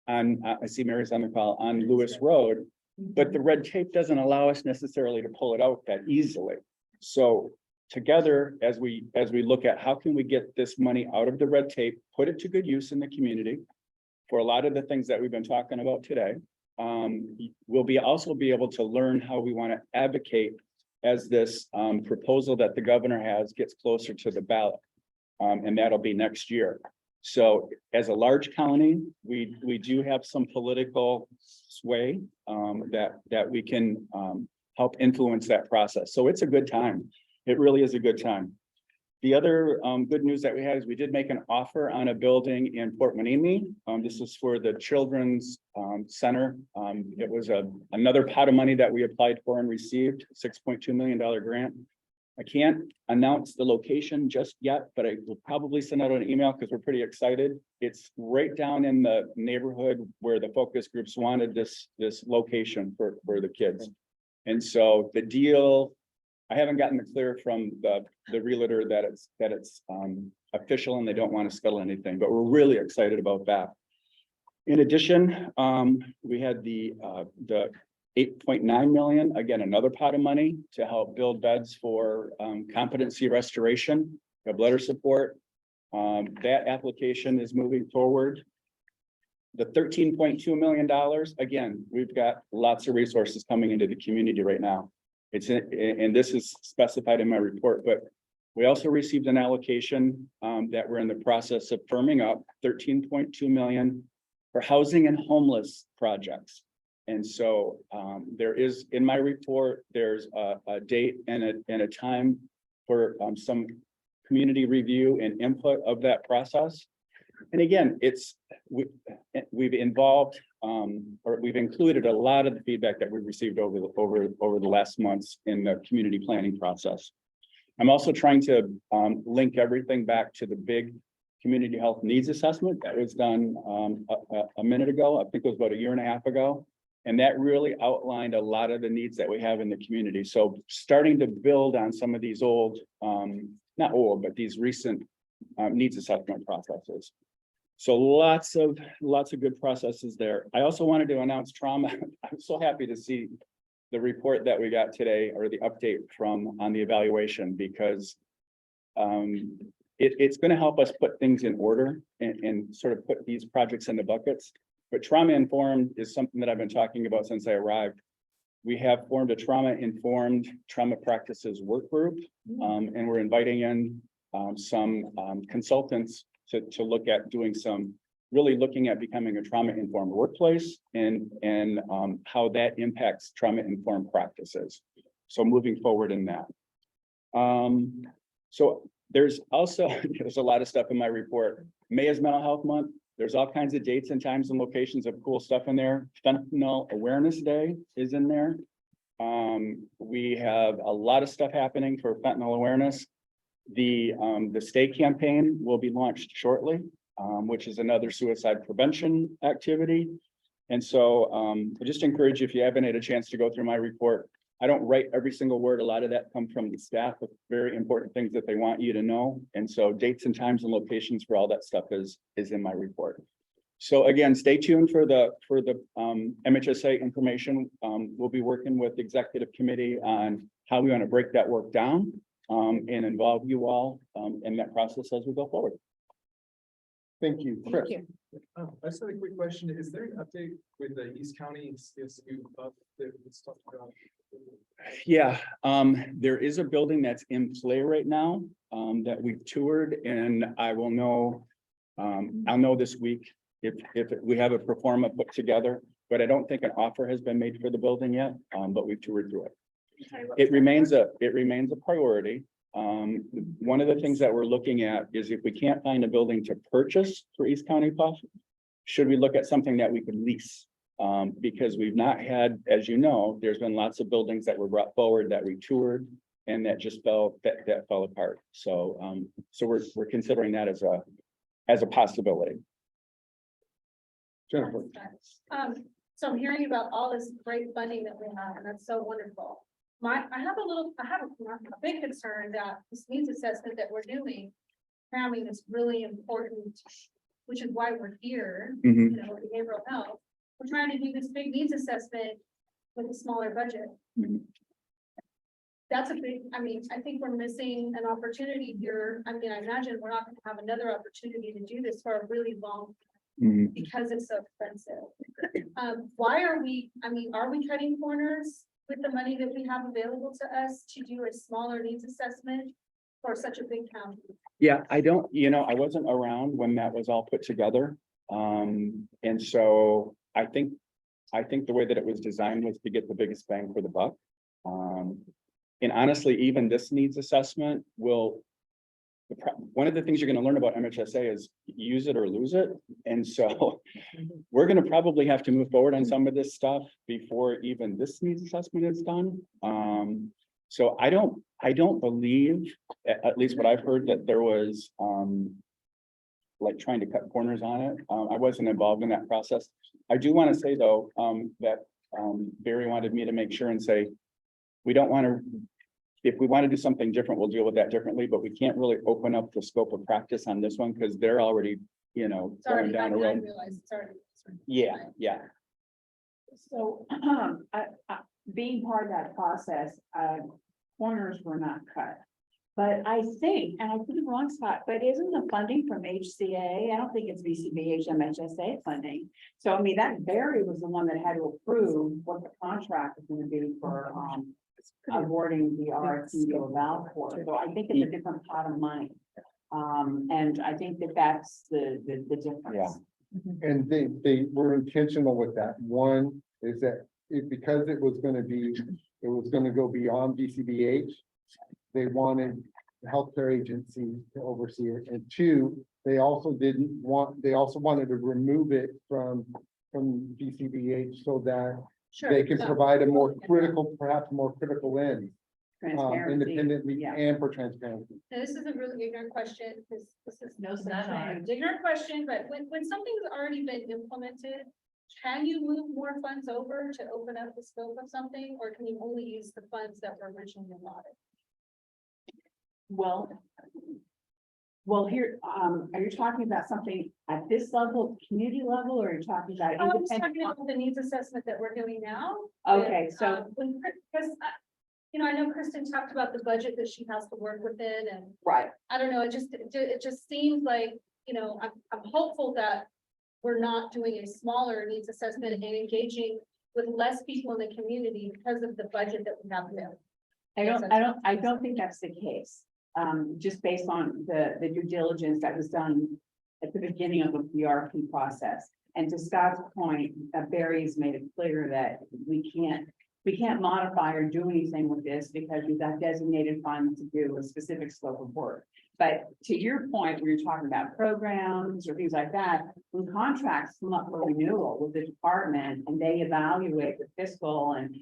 on, I see Mary's on the call, on Lewis Road, but the red tape doesn't allow us necessarily to pull it out that easily. So together, as we look at how can we get this money out of the red tape, put it to good use in the community for a lot of the things that we've been talking about today. We'll also be able to learn how we want to advocate as this proposal that the governor has gets closer to the ballot. And that'll be next year. So as a large county, we do have some political sway that we can help influence that process. So it's a good time. It really is a good time. The other good news that we had is we did make an offer on a building in Port Hueneme. This is for the Children's Center. It was another pot of money that we applied for and received, $6.2 million grant. I can't announce the location just yet, but I will probably send out an email because we're pretty excited. It's right down in the neighborhood where the focus groups wanted this location for the kids. And so the deal, I haven't gotten the clear from the realtor that it's official and they don't want to scuttle anything, but we're really excited about that. In addition, we had the $8.9 million, again, another pot of money to help build beds for competency restoration, letter support. That application is moving forward. The $13.2 million, again, we've got lots of resources coming into the community right now. And this is specified in my report, but we also received an allocation that we're in the process of firming up, $13.2 million for housing and homeless projects. And so there is, in my report, there's a date and a time for some community review and input of that process. And again, we've involved or we've included a lot of the feedback that we've received over the last months in the community planning process. I'm also trying to link everything back to the big community health needs assessment that was done a minute ago. I think it was about a year and a half ago. And that really outlined a lot of the needs that we have in the community. So starting to build on some of these old, not old, but these recent needs assessment processes. So lots of good processes there. I also wanted to announce trauma. I'm so happy to see the report that we got today, or the update on the evaluation, because it's going to help us put things in order and sort of put these projects into buckets. But trauma informed is something that I've been talking about since I arrived. We have formed a trauma-informed trauma practices work group, and we're inviting in some consultants to look at doing really looking at becoming a trauma-informed workplace and how that impacts trauma-informed practices. So moving forward in that. So there's a lot of stuff in my report. May is Mental Health Month. There's all kinds of dates and times and locations of cool stuff in there. Fentanyl Awareness Day is in there. We have a lot of stuff happening for fentanyl awareness. The Stay campaign will be launched shortly, which is another suicide prevention activity. And so I just encourage you, if you haven't had a chance to go through my report, I don't write every single word. A lot of that comes from the staff with very important things that they want you to know. And so dates and times and locations for all that stuff is in my report. So again, stay tuned for the MHSA information. We'll be working with the executive committee on how we want to break that work down and involve you all in that process as we go forward. Thank you, Chris. Thank you. I just had a quick question. Is there an update with the East County CSU up that was talked about? Yeah, there is a building that's in play right now that we've toured, and I will know, I'll know this week if we have a pro forma put together, but I don't think an offer has been made for the building yet, but we've toured through it. It remains a priority. One of the things that we're looking at is if we can't find a building to purchase for East County Puff, should we look at something that we could lease? Because we've not had, as you know, there's been lots of buildings that were brought forward that we toured and that just fell apart. So we're considering that as a possibility. Jennifer. So I'm hearing about all this great funding that we have, and that's so wonderful. I have a big concern that this needs assessment that we're doing, cramming is really important, which is why we're here, Mhm. you know, behavioral health. We're trying to do this big needs assessment with a smaller budget. Mhm. that's a big, I mean, I think we're missing an opportunity here. I mean, I imagine we're not gonna have another opportunity to do this for a really long, Mhm. because it's so expensive. Why are we, I mean, are we cutting corners with the money that we have available to us to do a smaller needs assessment for such a big county? Yeah, I don't, I wasn't around when that was all put together. And so I think the way that it was designed was to get the biggest bang for the buck. And honestly, even this needs assessment will, one of the things you're gonna learn about MHSA is use it or lose it. And so we're gonna probably have to move forward on some of this stuff before even this needs assessment is done. So I don't believe, at least what I've heard, that there was like trying to cut corners on it. I wasn't involved in that process. I do want to say though, that Barry wanted me to make sure and say, we don't want to, if we want to do something different, we'll deal with that differently, but we can't really open up the scope of practice on this one because they're already, It's going already, down I the road. realize it's already. Yeah, yeah. So, being part of that process, corners were not cut. But I think, and I could be wrong, Scott, but isn't the funding from HCA? I don't think it's VCBH, MHSA funding. So I mean, that Barry was the one that had to approve what the contract is gonna be for, awarding the RFP to Valcor. So I think it's a different pot of money. And I think that that's the difference. And they were intentional with that. One is that because it was gonna go beyond BCBH. They wanted the healthcare agency to oversee it. And two, they also wanted to remove it from BCBH so that they can provide a more critical, perhaps more critical lens. Transparency. Independently and for transparency. Now, this is a really ignorant question, because this is No not such an thing. ignorant question, but when something's already been implemented, can you move more funds over to open up the scope of something, or can you only use the funds that were originally allotted? Well, here, are you talking about something at this level, community level, or are you talking about? Oh, I'm just independent- talking about the needs assessment that we're doing now. Okay, so, Because, I know Kristen talked about the budget that she has to work within, and right, I don't know, it just seems like, I'm hopeful that we're not doing a smaller needs assessment and engaging with less people in the community because of the budget that we have now. I don't think that's the case. Just based on the due diligence that was done at the beginning of the PRP process. And to Scott's point, Barry's made it clear that we can't modify or do anything with this because we've got designated funds to do a specific scope of work. But to your point, when you're talking about programs or things like that, when contracts come up for renewal with the department and they evaluate the fiscal and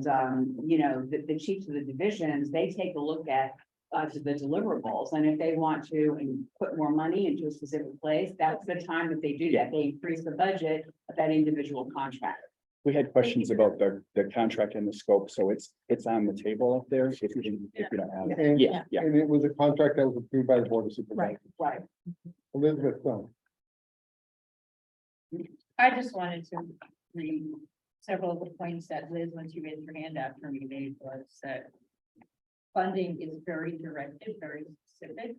the chiefs of the divisions, they take a look at to the deliverables. And if they want to put more money into a specific place, that's the time that they do that. They increase the budget of that individual contract. We had questions about the contract and the scope, so it's on the table up there if you don't have it. And, Yeah. and it was a contract that was approved by the Board of Supervisors. Right. Elizabeth Stone. I just wanted to read several of the points that Liz, when she raised her hand after me, made was that funding is very directed, very specific.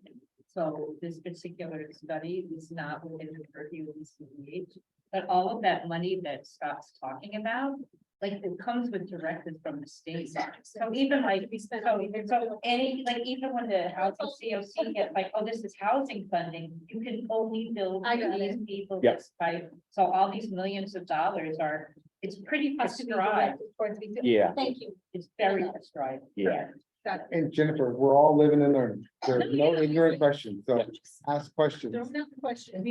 So this particular study is not within the purview of CEH, but all of that money that Scott's talking about, like it comes with directives from the state. So even like, so any, like even when the housing COC gets like, oh, this is housing funding, you can only build for these people Yep. this by, so all these millions of dollars are, it's pretty prescribed. Yeah. Thank you. It's very prescribed. Yeah. Got it. And Jennifer, we're all living and learning. There's no ignorant questions, so ask questions. Don't have a question.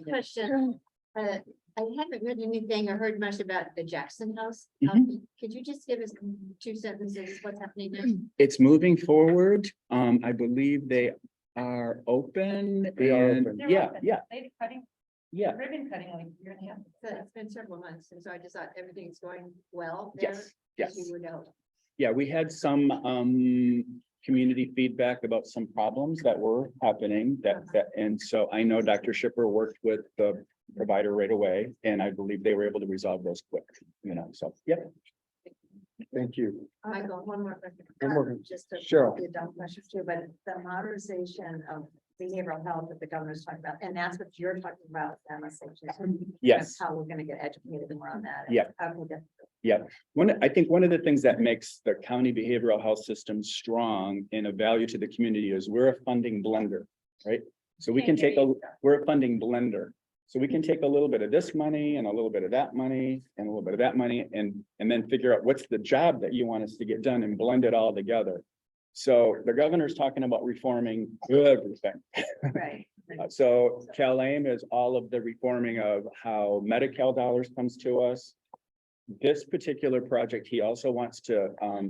Question. I haven't read anything or heard much about the Jackson House. Could you just give us 2 sentences, what's happening there? It's moving forward. I believe they are open. They are and- open. They're Yeah, open. yeah, They're cutting, yeah. ribbon cutting like a year and a half. So it's been several months, and so I just thought everything's going well there. Yes, as yes. you would hope. Yeah, we had some community feedback about some problems that were happening and so I know Dr. Shipper worked with the provider right away, and I believe they were able to resolve those quick, so, yeah. Thank you. Michael, one more question. One more. Just a Cheryl. be a dumb question too, but the modernization of behavioral health that the governor's talking about, and that's what you're talking about, MSH. Yes. How we're gonna get educated more on that. Yeah. Yeah, I think one of the things that makes the county behavioral health system strong and of value to the community is we're a funding blender, right? So we can take we're a funding blender. So we can take a little bit of this money and a little bit of that money and a little bit of that money and then figure out what's the job that you want us to get done and blend it all together. So the governor's talking about reforming everything. Right. So CalAIM is all of the reforming of how Medi-Cal dollars comes to us. This particular project, he also wants to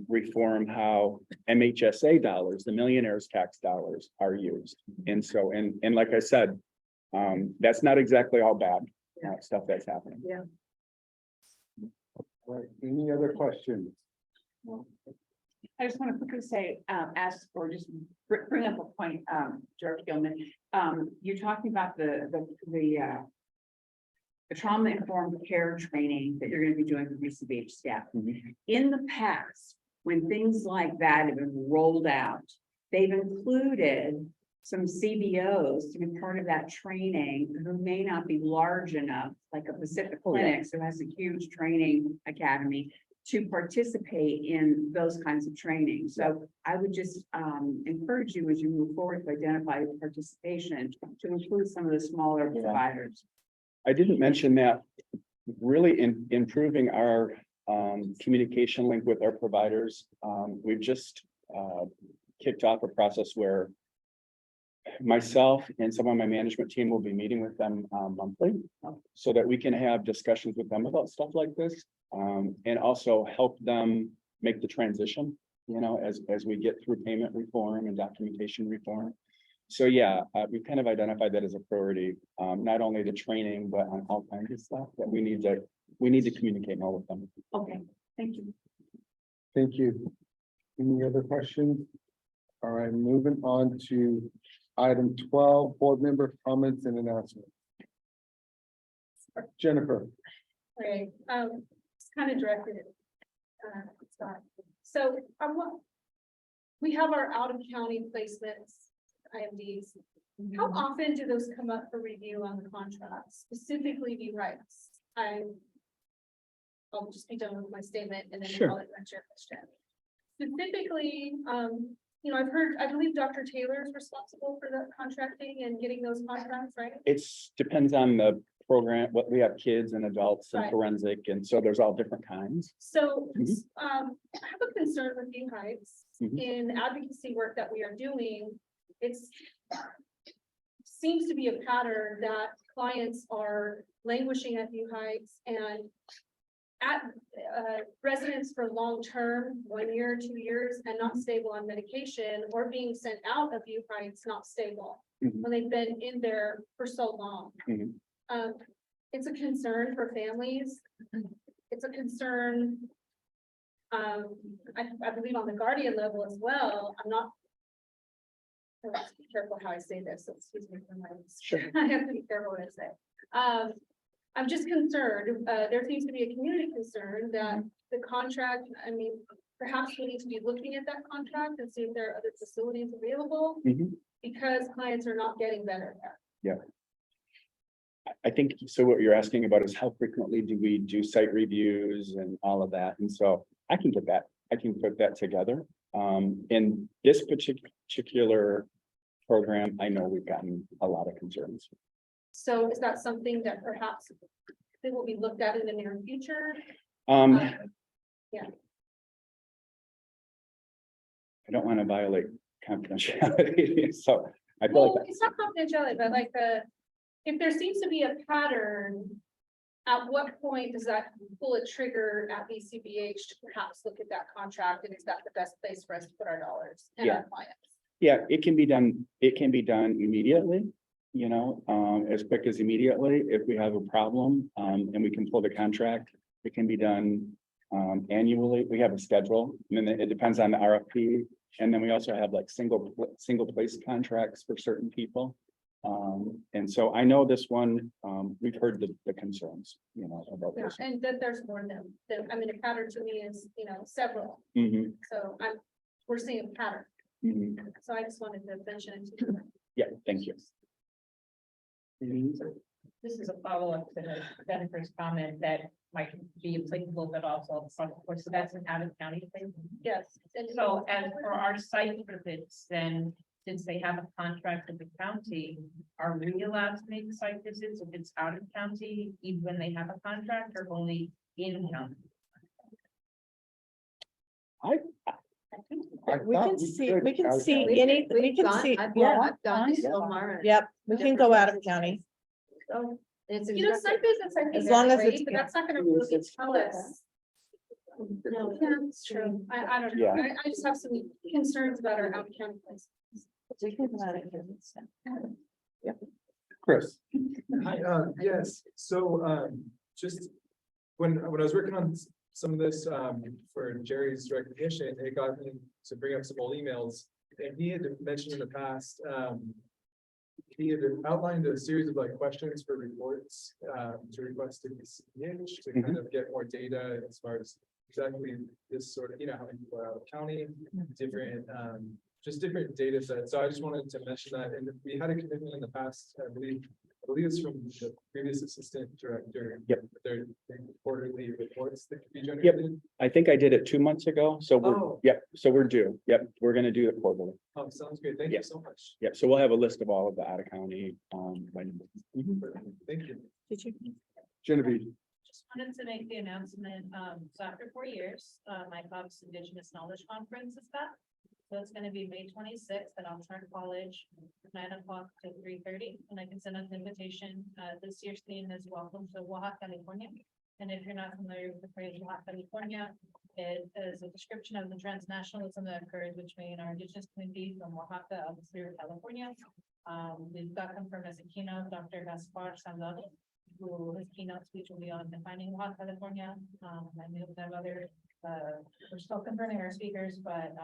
reform how MHSA dollars, the millionaires tax dollars, are used. And so, and like I said, that's not exactly all bad stuff that's happening. Yeah. Right, any other questions? I just want to quickly say, ask or just bring up a point, George Gilman. You're talking about the trauma-informed care training that you're going to be doing for BCBH staff. In the past, when things like that have been rolled out, they've included some CBOs to be part of that training who may not be large enough, like a Pacific Clinics who has a huge training academy, to participate in those kinds of training. So I would just encourage you as you move forward to identify participation to include some of the smaller providers. I didn't mention that really improving our communication link with our providers. We've just kicked off a process where myself and some of my management team will be meeting with them monthly so that we can have discussions with them about stuff like this and also help them make the transition, you know, as we get through payment reform and documentation reform. So yeah, we've kind of identified that as a priority, not only the training, but on all kinds of stuff that we need to communicate more with them. Okay, thank you. Thank you. Any other questions? All right, moving on to item 12, board member comments and announcements. Jennifer. Right, it's kind of directed at Scott. So we have our out of county placements, IMDs. How often do those come up for review on the contract, specifically V rights? I'll just be done with my statement and then I'll answer your question. Specifically, you know, I believe Dr. Taylor is responsible for the contracting and getting those contracts, right? It's depends on the program, what we have kids and adults and Right. forensic, and so there's all different kinds. So, I have a concern with View Heights in advocacy work that we are doing. Seems to be a pattern that clients are languishing at View Heights and at residents for long-term, 1 year, 2 years, and not stable on medication, or being sent out of View Heights, not stable, when they've been in there for so long. It's a concern for families. It's a concern. I believe on the guardian level as well. I have to be careful how I say this, so excuse me for my. I have to be careful what I say. I'm just concerned, there seems to be a community concern that the contract, I mean, perhaps we need to be looking at that contract and see if there are other facilities available. Because clients are not getting better there. Yeah. I think, so what you're asking about is how frequently do we do site reviews and all of that, and so I can put that together. In this particular program, I know we've gotten a lot of concerns. So is that something that perhaps it will be looked at in the near future? Yeah. I don't want to violate confidentiality, so I feel Well, like. it's not confidentiality, but like if there seems to be a pattern, at what point does that pull a trigger at BCBH to perhaps look at that contract, and is that the best place for us to put our dollars and our clients? Yeah, it can be done. It can be done immediately, you know, as quick as immediately if we have a problem, and we can pull the contract. It can be done annually. We have a schedule, and then it depends on the RFP. And then we also have like single place contracts for certain people. And so I know this one, we've heard the concerns, about Yeah, this. and that there's more than, I mean, a pattern to me is, several, Mhm, so we're seeing a pattern, mhm. so I just wanted to mention it to you. Yeah, thank you. This is a follow-up to Jennifer's comment that might be applicable, but also, of course, so that's an out-of-county thing. Yes. And So as for our site visits, then since they have a contract with the county, are we allowed to make site visits if it's out of county, even when they have a contract, or only in county? We can see, we can see any, we can see, I've yeah. gone to Silmar. Yep, we can go out of county. So it's. site visits, I think As are long as great, it's- but that's not gonna really tell us. No, yeah, it's true. I don't know. Yeah. I just have some concerns about our out of county places. We can go out of county. Chris, Hi, yes, so, just when I was working on some of this, for Jerry's recognition, it got me to bring up some old emails. And he had mentioned in the past, he had outlined a series of questions for reports, to request to be CH, to kind of get more data as far as exactly this sort of, how many people are out of county, different, just different data sets. So I just wanted to mention that, and we had a commitment in the past, I believe it's from the previous assistant director. Yep. Their quarterly reports that could be Yep, generated. I think I did it 2 months ago, so Oh. so we're due, we're gonna do it quarterly. Oh, sounds good. Thank Yeah. you so much. Yep, so we'll have a list of all of the out of county, Thank you. Did you? Genevieve, Just wanted to make the announcement, so after 4 years, my BHAB's Indigenous Knowledge Conference is back. So it's gonna be May 26th at Oxnard College, 9 o'clock to 3:30, and I can send out an invitation. This year's theme is Welcome to Oaxaca, California. And if you're not familiar with the phrase Oaxaca, California, it is a description of the transnationalism that occurs between our Indigenous community from Oaxaca up through California. We've got confirmed as a keynote, Dr. Gaspar Salgado, who his keynote speech will be on defining Oaxaca, California. I know we have other, we're still confirming our speakers, but,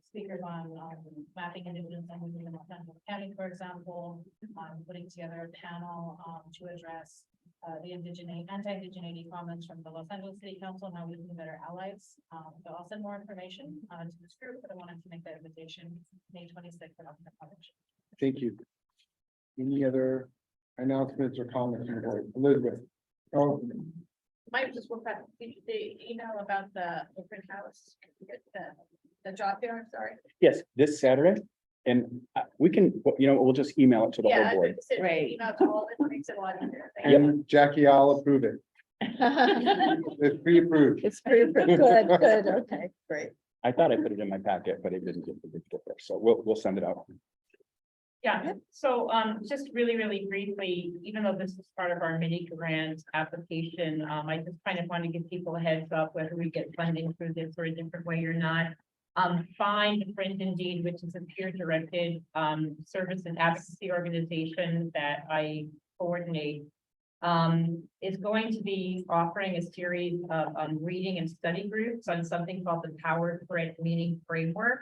speakers on mapping indigenous languages in Los Angeles County, for example, putting together a panel to address the anti-indigeneity comments from the Los Angeles City Council and how we can be better allies. So I'll send more information to this group, but I wanted to make that invitation May 26th at Oxnard College. thank you. Any other announcements or comments from the board? Elizabeth? Oh, Might just work out the email about the open house, the job fair, I'm sorry. Yes, this Saturday, and we can, we'll just email it to the whole Yeah, board. you know, all it makes it a lot easier. Thank Yep. you. and Jackie, I'll approve it. It's pre-approved. It's pretty, good, okay, great. I thought I put it in my packet, but it didn't get the big difference, so we'll send it out. Yeah, so just really, really briefly, even though this is part of our mini grant application, I just kind of want to give people a heads up whether we get funding through this or a different way or not. Find Friend Indeed, which is a peer-directed service and advocacy organization that I coordinate, is going to be offering a series of reading and study groups on something called the Power Threat Meaning Framework,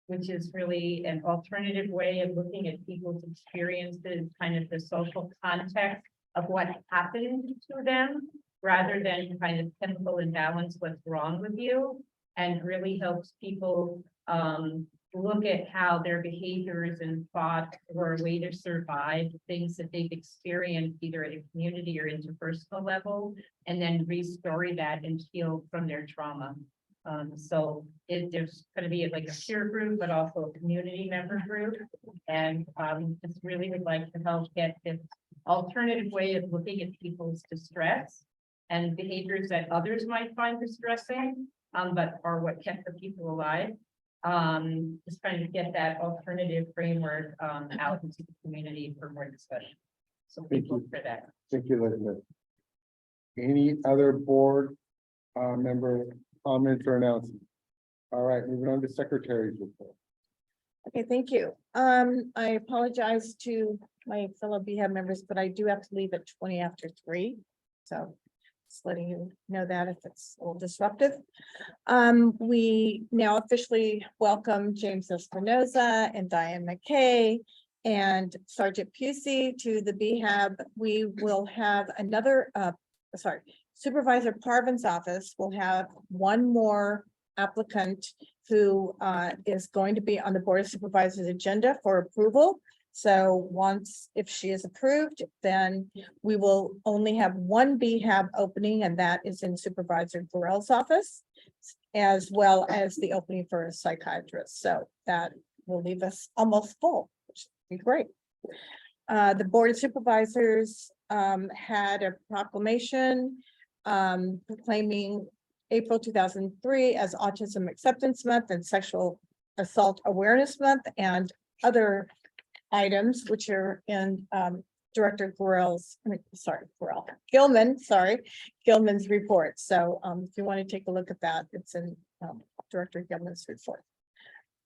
which is really an alternative way of looking at people's experiences, kind of the social context of what happened to them, rather than kind of chemical imbalance, what's wrong with you, and really helps people look at how their behaviors and thoughts were a way to survive things that they've experienced either at a community or interpersonal level, and then restory that and heal from their trauma. So there's going to be like a peer group, but also a community member group. And just really would like to help get this alternative way of looking at people's distress and behaviors that others might find distressing, but are what kept the people alive. Just trying to get that alternative framework out into the community for more discussion. So Thank people you. for that. Thank you, Elizabeth. Any other board member comments or announcements? All right, moving on to secretary's report. Okay, thank you. I apologize to my fellow BHAB members, but I do have to leave at 3:20. So just letting you know that if it's a little disruptive. We now officially welcome James Espinoza and Diane McKay and Sergeant Pusey to the BHAB. We will have another, Supervisor Parvin's office will have one more applicant who is going to be on the Board of Supervisors agenda for approval. So once, if she is approved, then we will only have one BHAB opening, and that is in Supervisor Burrell's office, as well as the opening for a psychiatrist. So that will leave us almost full, which would be great. The Board of Supervisors had a proclamation proclaiming April 2003 as Autism Acceptance Month and Sexual Assault Awareness Month, and other items which are in Director Gilman's report. So if you want to take a look at that, it's in Director Gilman's report.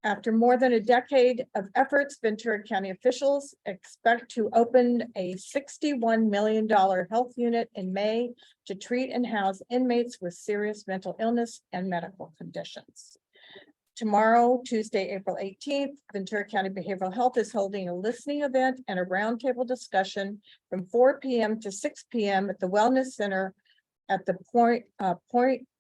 After more than a decade of efforts, Ventura County officials expect to open a $61 million health unit in May to treat and house inmates with serious mental illness and medical conditions. Tomorrow, Tuesday, April 18th, Ventura County Behavioral Health is holding a listening event and a roundtable discussion from 4 p.m. to 6 p.m. at the Wellness Center at the Point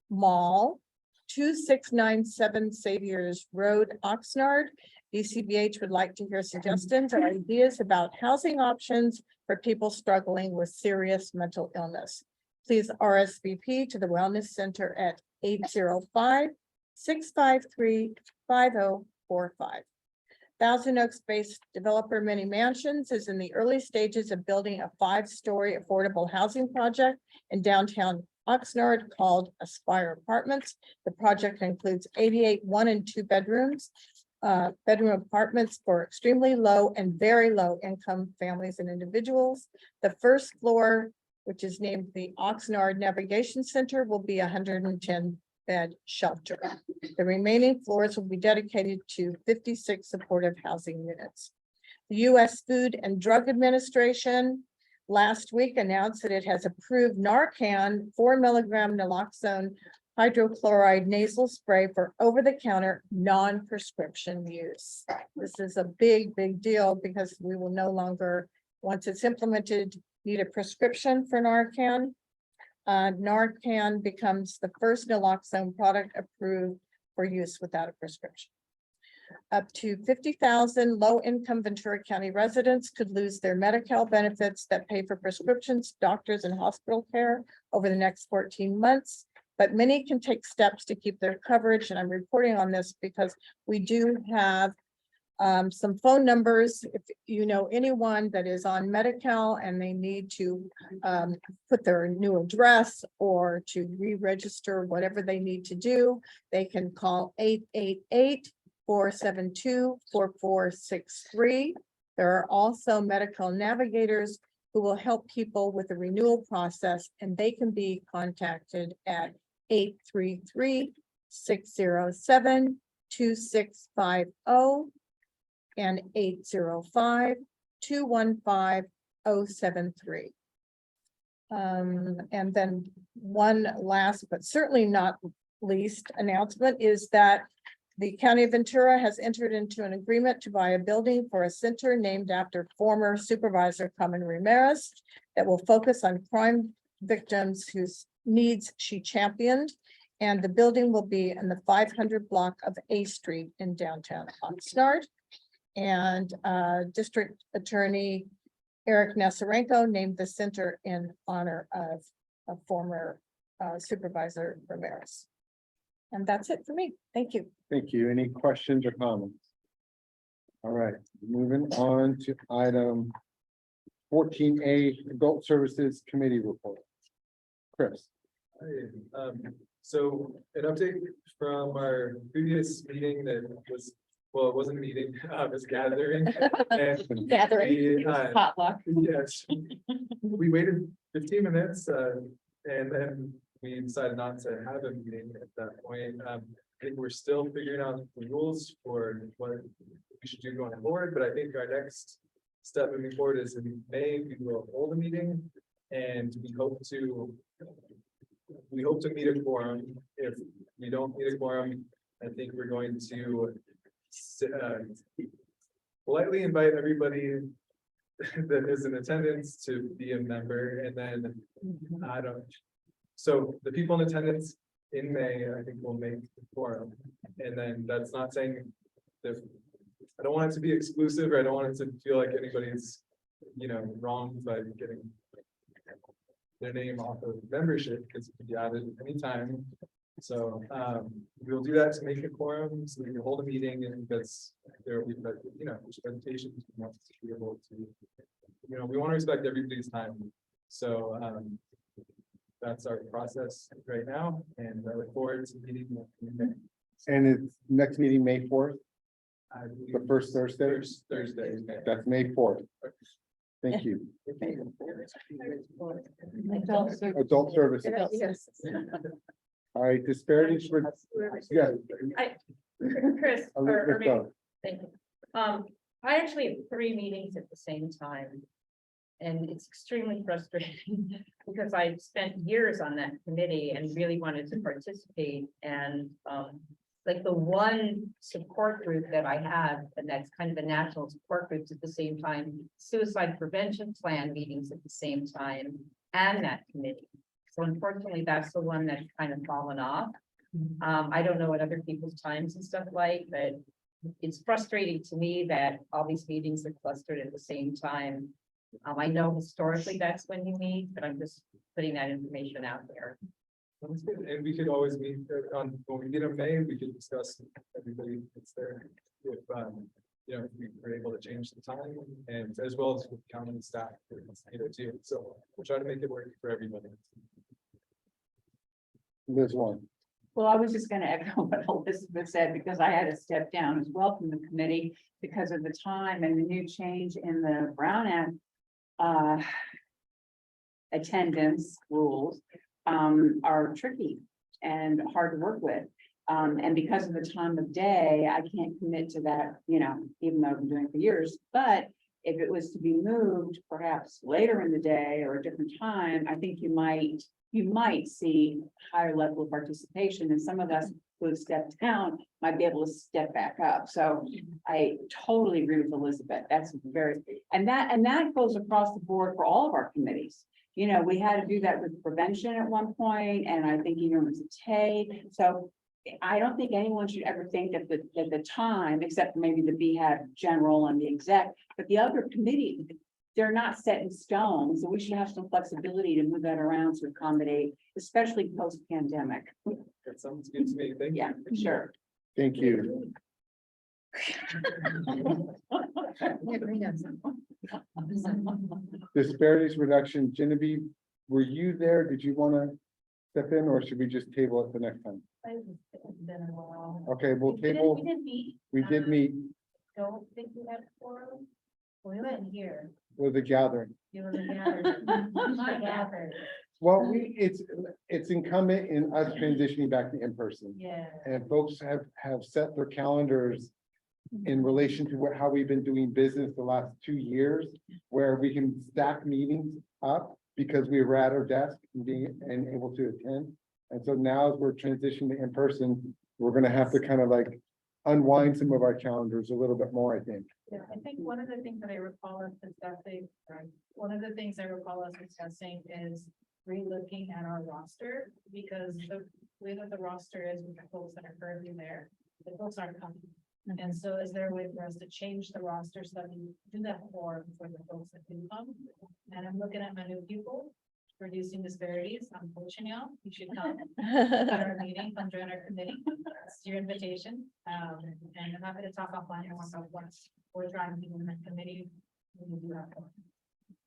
Mall, 2697 Saviors Road, Oxnard. VCBH would like to hear suggestions or ideas about housing options for people struggling with serious mental illness. Please RSVP to the Wellness Center at 805-653-5045. Thousand Oaks-based developer Many Mansions is in the early stages of building a 5-story affordable housing project in downtown Oxnard called Aspire Apartments. The project includes 88 1- and 2-bedroom apartments for extremely low and very low income families and individuals. The first floor, which is named the Oxnard Navigation Center, will be 110-bed shelter. The remaining floors will be dedicated to 56 supportive housing units. The U.S. Food and Drug Administration last week announced that it has approved Narcan 4 milligram naloxone hydrochloride nasal spray for over-the-counter non-prescription use. This is a big, big deal because we will no longer, once it's implemented, need a prescription for Narcan. Narcan becomes the first naloxone product approved for use without a prescription. Up to 50,000 low-income Ventura County residents could lose their Medi-Cal benefits that pay for prescriptions, doctors, and hospital care over the next 14 months. But many can take steps to keep their coverage, and I'm reporting on this because we do have some phone numbers. If you know anyone that is on Medi-Cal and they need to put their new address or to re-register, whatever they need to do, they can call 888-472-4463. There are also medical navigators who will help people with the renewal process, and they can be contacted at 833-607-2650 and 805-215-073. And then one last, but certainly not least announcement is that the County of Ventura has entered into an agreement to buy a building for a center named after former Supervisor Carmen Ramirez that will focus on crime victims whose needs she championed. And the building will be in the 500 block of A Street in downtown Oxnard. And District Attorney Eric Nasarenko named the center in honor of a former Supervisor Ramirez. And that's it for me. Thank you. Thank you. Any questions or comments? All right, moving on to item 14A, Adult Services Committee Report. Chris. So an update from our previous meeting that was, well, it wasn't a meeting, it was a gathering. And Gathering, potluck. Yes, we waited 15 minutes and then we decided not to have a meeting at that point. I think we're still figuring out the rules for what we should do going forward, but I think our next step moving forward is in May, we will hold a meeting and we hope to meet a quorum. If we don't meet a quorum, I think we're going to politely invite everybody that is in attendance to be a member, and then I don't. So the people in attendance in May, I think will make the quorum, and then that's not saying that I don't want it to be exclusive, or I don't want it to feel like anybody's, wronged by getting their name off of membership, because it can be added anytime. So we'll do that to make a quorum, so we can hold a meeting, and because there will be, presentations, we want to be able to, we want to respect everybody's time. So that's our process right now, and I look forward to meeting in May. And it's next meeting, May 4th, I believe the first Thursday. First Thursday. That's May 4th. Thank you. Adult services. Yes. All right, disparities for, yeah. Chris, Elizabeth, maybe, go. thank you. I actually have 3 meetings at the same time. And it's extremely frustrating because I spent years on that committee and really wanted to participate. And like the one support group that I have, and that's kind of a national support group at the same time, suicide prevention plan meetings at the same time, and that committee. So unfortunately, that's the one that's kind of fallen off. I don't know what other people's times and stuff like, but it's frustrating to me that all these meetings are clustered at the same time. I know historically that's when you meet, but I'm just putting that information out there. Sounds good. And we could always meet on, when we get in May, we could discuss everybody that's there. If, if we were able to change the time, and as well as with county staff, too. So we'll try to make it work for everybody. There's one. Well, I was just gonna echo what Elizabeth said, because I had to step down as well from the committee because of the time and the new change in the Brown Act attendance rules are tricky and hard to work with. And because of the time of day, I can't commit to that, even though I've been doing it for years. But if it was to be moved perhaps later in the day or a different time, I think you might see higher level of participation, and some of us who have stepped down might be able to step back up. So I totally agree with Elizabeth. That's very, and that goes across the board for all of our committees. We had to do that with prevention at one point, and I think even with TAY. So I don't think anyone should ever think that the time, except maybe the BHAB general and the exec, but the other committee, they're not set in stone. So we should have some flexibility to move that around to accommodate, especially post-pandemic. That sounds good to me. Thank you. Yeah, sure. Thank you. Disparities reduction, Genevieve, were you there? Did you want to step in, or should we just table it for next time? Okay, we'll table. We did meet. Don't think we had a forum. We went here. With a gathering. You were gathered. Well, it's incumbent in us transitioning back to in-person. Yeah. And folks have set their calendars in relation to how we've been doing business the last 2 years, where we can stack meetings up because we were at our desk and able to attend. And so now as we're transitioning to in-person, we're gonna have to kind of like unwind some of our calendars a little bit more, I think. Yeah, I think one of the things that I recall us discussing, one of the things I recall us discussing is re-looking at our roster, because the way that the roster is with the folks that are currently there, the folks aren't coming. And so is there a way for us to change the roster so that we do that for the folks that do come? And I'm looking at my new people, reducing disparities. I'm coaching y'all. You should come to our meeting, come join our committee. It's your invitation. And I'm happy to talk offline about what we're trying to do in the committee. We can do that.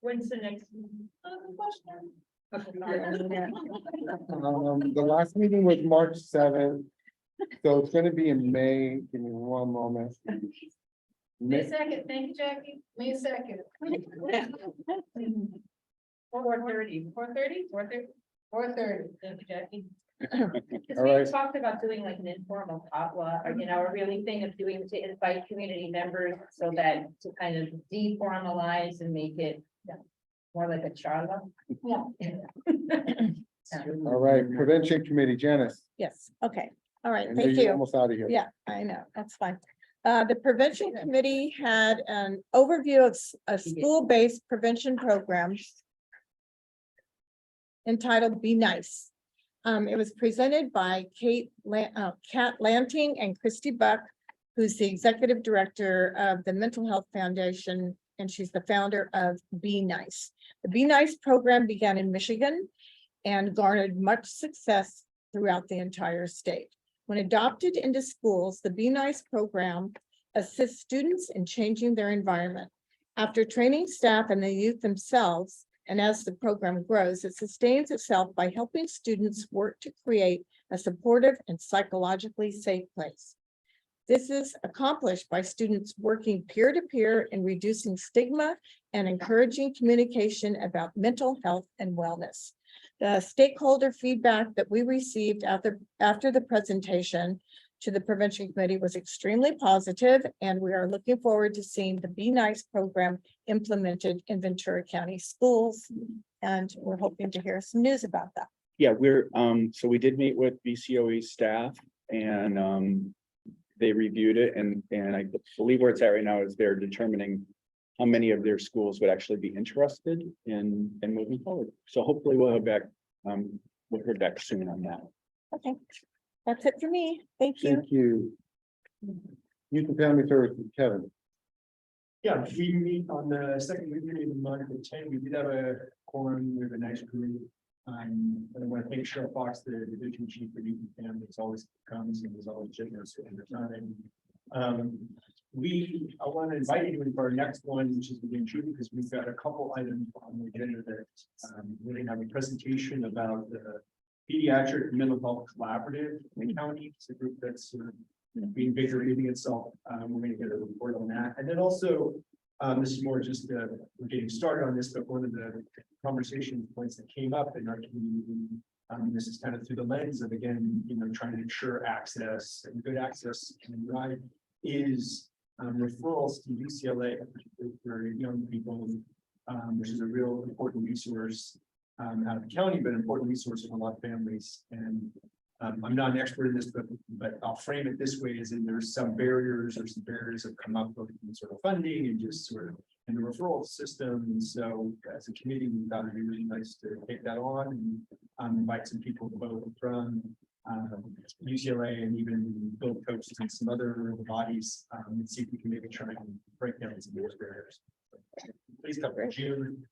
When's the next? Question. The last meeting was March 7th. So it's gonna be in May. Give me one moment. May 2nd. Thank you, Jackie. May 2nd. 4:30. 4:30. Thank you, Jackie. Because All we right. talked about doing like an informal potluck, or, a really thing of doing to invite community members so that to kind of deformalize and make it more like a charla. Yeah. All right, Prevention Committee, Janice. Yes, okay, all right, I know thank you're you. almost out of here. Yeah, I know, that's fine. The prevention committee had an overview of a school-based prevention program entitled Be Nice. It was presented by Kat Lanting and Christy Buck, who's the executive director of the Mental Health Foundation, and she's the founder of Be Nice. The Be Nice program began in Michigan and garnered much success throughout the entire state. When adopted into schools, the Be Nice program assists students in changing their environment. After training staff and the youth themselves, and as the program grows, it sustains itself by helping students work to create a supportive and psychologically safe place. This is accomplished by students working peer-to-peer in reducing stigma and encouraging communication about mental health and wellness. The stakeholder feedback that we received after the presentation to the prevention committee was extremely positive, and we are looking forward to seeing the Be Nice program implemented in Ventura County schools. And we're hoping to hear some news about that. Yeah, so we did meet with BCOE staff and they reviewed it and I believe where it's at right now is they're determining how many of their schools would actually be interested in moving forward. So hopefully we'll have back, we'll hear back soon on that. Okay, that's it for me. Thank you. Thank you. Youth and Family Services, Kevin. Yeah, we meet on the second week of the month at 10. We did have a quorum with a nice group. And I want to thank Cheryl Fox, the division chief for youth and families, always comes and is always generous in the time. I want to invite you into our next one, which is within June, because we've got a couple items on the agenda that we're going to have a presentation about the Pediatric Mental Health Collaborative in the county. It's a group that's being bigger, reading itself. We're going to get a report on that. And then also, this is more just, we're getting started on this, but one of the conversation points that came up in our community, this is kind of through the lens of, again, trying to ensure access and good access and right is referrals to UCLA, particularly for young people, which is a real important resource out of the county, but an important resource for a lot of families. And I'm not an expert in this, but I'll frame it this way: is that there's some barriers that come up with sort of funding and just sort of in the referral system. And so as a committee, we thought it'd be really nice to take that on and invite some people both from UCLA and even Bill Coast and some other bodies and see if we can maybe try and break down some of those barriers. Please come for June.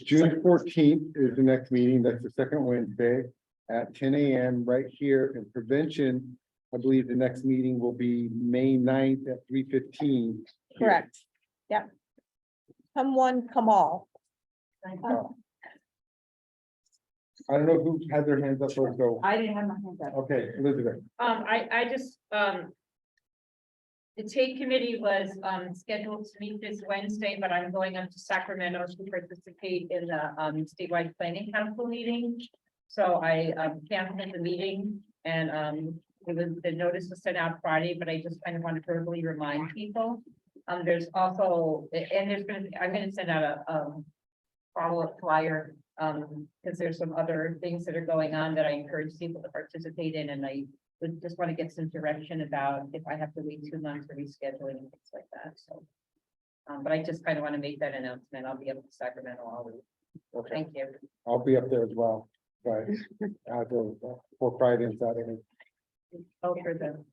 June 14th is the next meeting. That's the second Wednesday at 10 a.m. right here in prevention. I believe the next meeting will be May 9th at 3:15. Correct. Yep. Come one, come all. I don't know who had their hands up first, so, I didn't have my hands up. okay, Elizabeth. I just, the TAPE committee was, scheduled to meet this Wednesday, but I'm going up to Sacramento to participate in the, statewide planning council meeting. So I, canceled the meeting and, the notice was sent out Friday, but I just kind of want to verbally remind people. There's also, and I'm gonna send out a follow-up flyer, because there's some other things that are going on that I encourage people to participate in, and I would just want to get some direction about if I have to wait 2 months for rescheduling and things like that, so. But I just kind of want to make that announcement. I'll be up in Sacramento all week. Okay. Thank you. I'll be up there as well, but for Friday and Saturday. Oh, for them.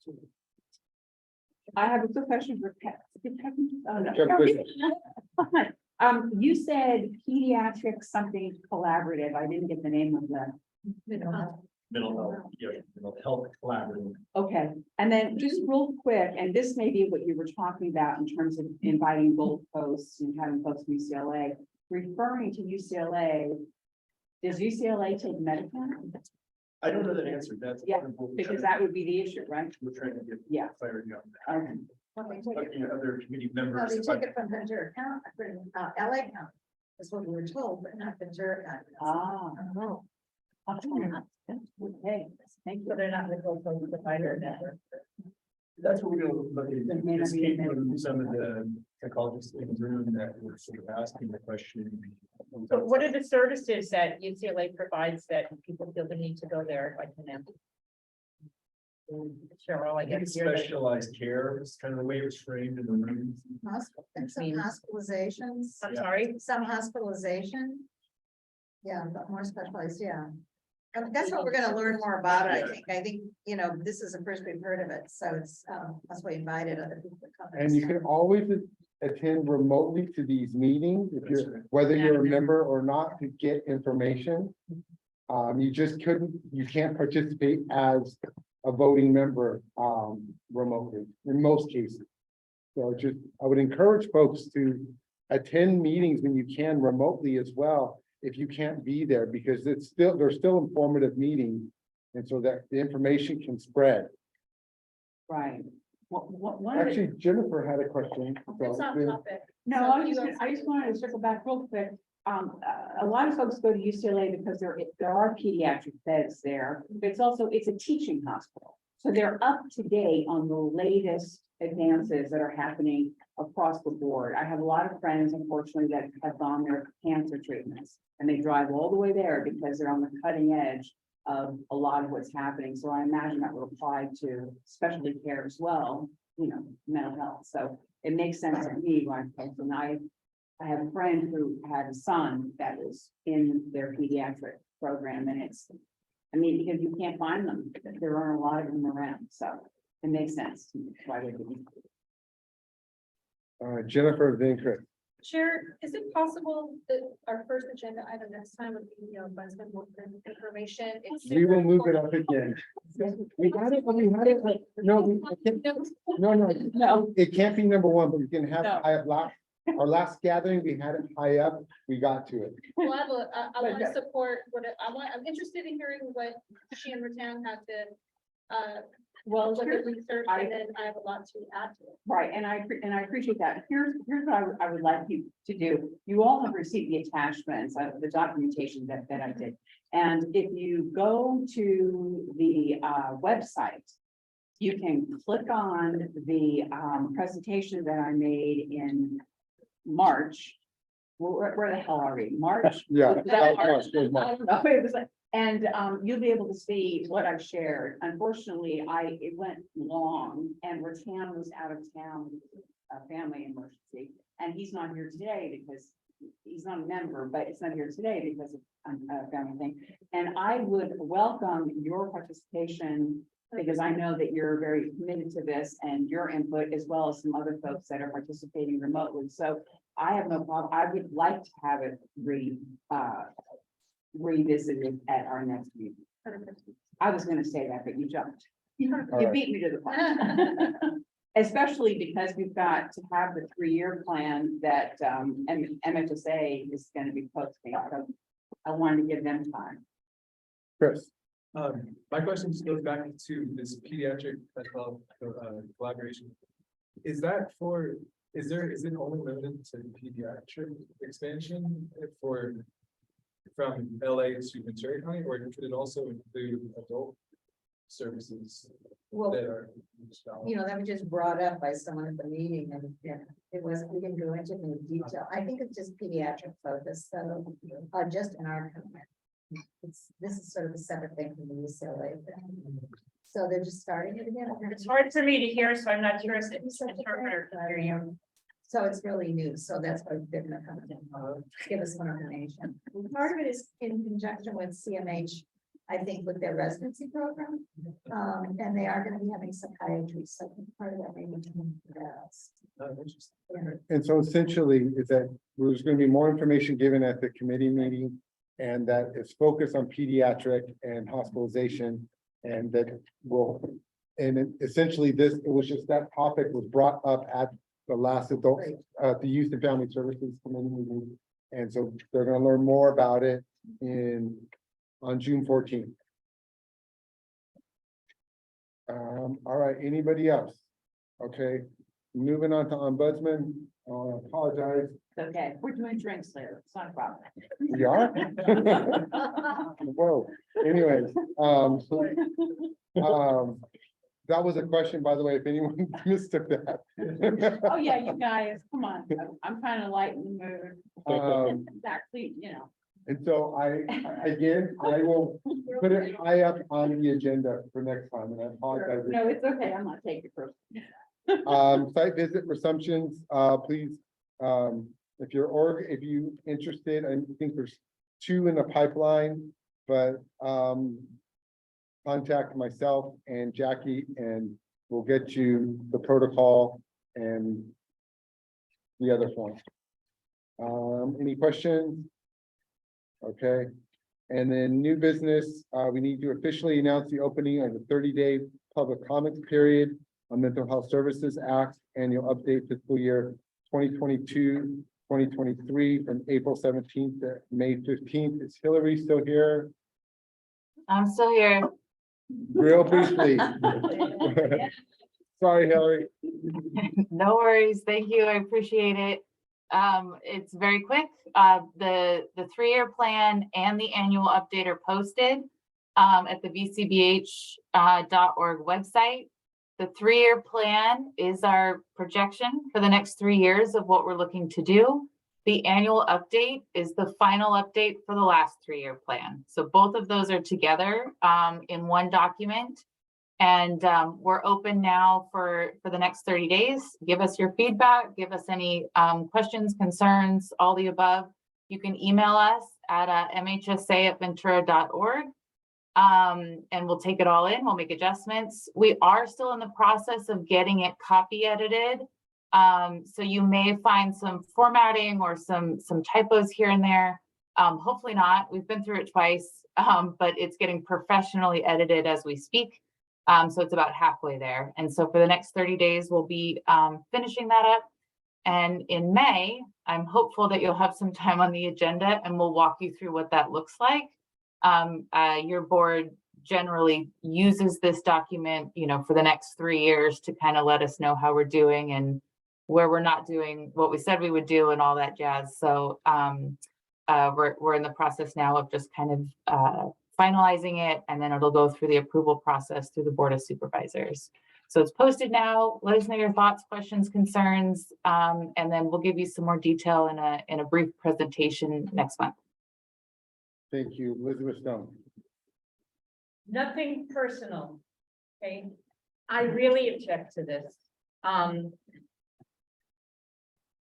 I have a quick question for Pat. Oh, no. Sure, please. You said pediatric something collaborative. I didn't get the name of that. Mental health collaborative. Okay, and then just real quick, and this may be what you were talking about in terms of inviting Gold Coast and having folks from UCLA, referring to UCLA. Does UCLA take Medicare? I don't know that answer. That's Yeah, because that would be the issue, right? we're trying to get Yeah. clarity on that. Okay. Talking to other committee No, members. they took it from Ventura County, LA County, is what we were told, but not Ventura County. Ah. Oh. Okay, thank you. So they're not the local provider network. That's what we're gonna look at. That may not This be came in from some of the psychologists in the room that were sort of asking the question. So what are the services that UCLA provides that people feel the need to go there, like an I think it's specialized care is kind of the way it was framed in the room. And some hospitalizations. I'm sorry? Some hospitalization. Yeah, but more specialized, yeah. And that's what we're gonna learn more about, I think. I think, you know, this is the first we've heard of it, so it's, that's why we invited other people to come. And you can always attend remotely to these meetings, if you're, whether you're a member or not, to get information. You just you can't participate as a voting member, remotely, in most cases. So just, I would encourage folks to attend meetings when you can remotely as well, if you can't be there, because they're still informative meetings. And so that the information can spread. Right. One of the- Actually, Jennifer had a question. It's off topic. No, So I just wanted to circle back real quick. A lot of folks go to UCLA because there are pediatric beds there, but it's a teaching hospital. So they're up to date on the latest advances that are happening across the board. I have a lot of friends, unfortunately, that have gone there for cancer treatments, and they drive all the way there because they're on the cutting edge of a lot of what's happening. So I imagine that would apply to specialty care as well, you know, mental health. So it makes sense to me when I have a friend who had a son that was in their pediatric program, and because you can't find them, there aren't a lot of them around, so it makes sense to me why they do. Jennifer, then Chris. Chair, is it possible that our first agenda item next time would be, you know, Bunsen information? It's We will super move it important. up again. We had it, no, it can't be number one, but we can have No. high up our last gathering, we had it high up, we got to it. Well, I want to support I'm interested in hearing what she and Rattan had to, Well, look here's- at research, I- and then I have a lot to add to it. Right, and I appreciate that. Here's what I would like you to do. You all have received the attachments of the documentation that I did. And if you go to the website, you can click on the presentation that I made in March. Where the hell are we? March? Yeah. Was that March? It was March. I don't know. It was like- And you'll be able to see what I've shared. Unfortunately, it went long, and Rattan was out of town, with a family emergency, and he's not here today because he's not a member, but it's not here today because of a family thing. And I would welcome your participation, because I know that you're very committed to this and your input, as well as some other folks that are participating remotely. So I have no problem. I would like to have it revisited at our next meeting. I was gonna say that, but you jumped. You right. beat me to the punch. Especially because we've got to have the 3-year plan that MHSA is gonna be posting. So I wanted to give them time. Chris. My question just goes back to this pediatric mental health collaboration. Is it only limited to pediatric expansion from LA to Ventura County, or could it also include adult services Well, that are? you know, that was just brought up by someone at the meeting, and it wasn't, we didn't go into any detail. I think it's just pediatric focus, so, just in our company. This is sort of a separate thing from the UCLA thing. So they're just starting it again. It's hard for me to hear, so I'm not sure if it's interpreter can hear you. So it's really new, so that's why they're gonna come in, give us more information. Part of it is in conjunction with CMH, I think, with their residency program. And they are gonna be having psychiatry, so I think part of that may be coming to that. And so essentially is that there's going to be more information given at the committee meeting, and that it's focused on pediatric and hospitalization, and that essentially it was just that topic was brought up at the last adult, the Youth and Family Services Committee meeting. And so they're going to learn more about it on June 14th. All right, anybody else? Okay, moving on to ombudsman. I apologize. Okay, we're doing drinks later. It's not a problem. We are? Whoa, anyways, that was a question, by the way, if anyone mistook that. Oh, yeah, you guys, come on. I'm kind of light in the mood. Exactly, you know. And so I will put it high up on the agenda for next time, and I apologize. No, it's okay. I'm not taking it personally. Site visit resumptions, please, if if you interested, I think there's 2 in the pipeline, but, contact myself and Jackie and we'll get you the protocol and the other forms. Any questions? Okay, and then new business, we need to officially announce the opening of the 30-day public comments period on Mental Health Services Act annual update fiscal year 2022-2023 from April 17th to May 15th. Is Hillary still here? I'm still here. Real briefly. Sorry, Hillary. No worries. Thank you. I appreciate it. It's very quick. The 3-year plan and the annual update are posted at the vcbh.org website. The 3-year plan is our projection for the next 3 years of what we're looking to do. The annual update is the final update for the last 3-year plan. So both of those are together in one document. And we're open now for the next 30 days. Give us your feedback, give us any questions, concerns, all the above. You can email us at mhsa@ventura.org. And we'll take it all in, we'll make adjustments. We are still in the process of getting it copy edited. So you may find some formatting or some typos here and there. Hopefully not, we've been through it twice, but it's getting professionally edited as we speak. So it's about halfway there. And so for the next 30 days, we'll be finishing that up. And in May, I'm hopeful that you'll have some time on the agenda and we'll walk you through what that looks like. Your board generally uses this document, for the next 3 years to kind of let us know how we're doing and where we're not doing what we said we would do and all that jazz. So we're in the process now of just kind of finalizing it, and then it'll go through the approval process through the Board of Supervisors. So it's posted now. Let us know your thoughts, questions, concerns, and then we'll give you some more detail in a brief presentation next month. Thank you, Elizabeth Stone. Nothing personal, okay? I really object to this.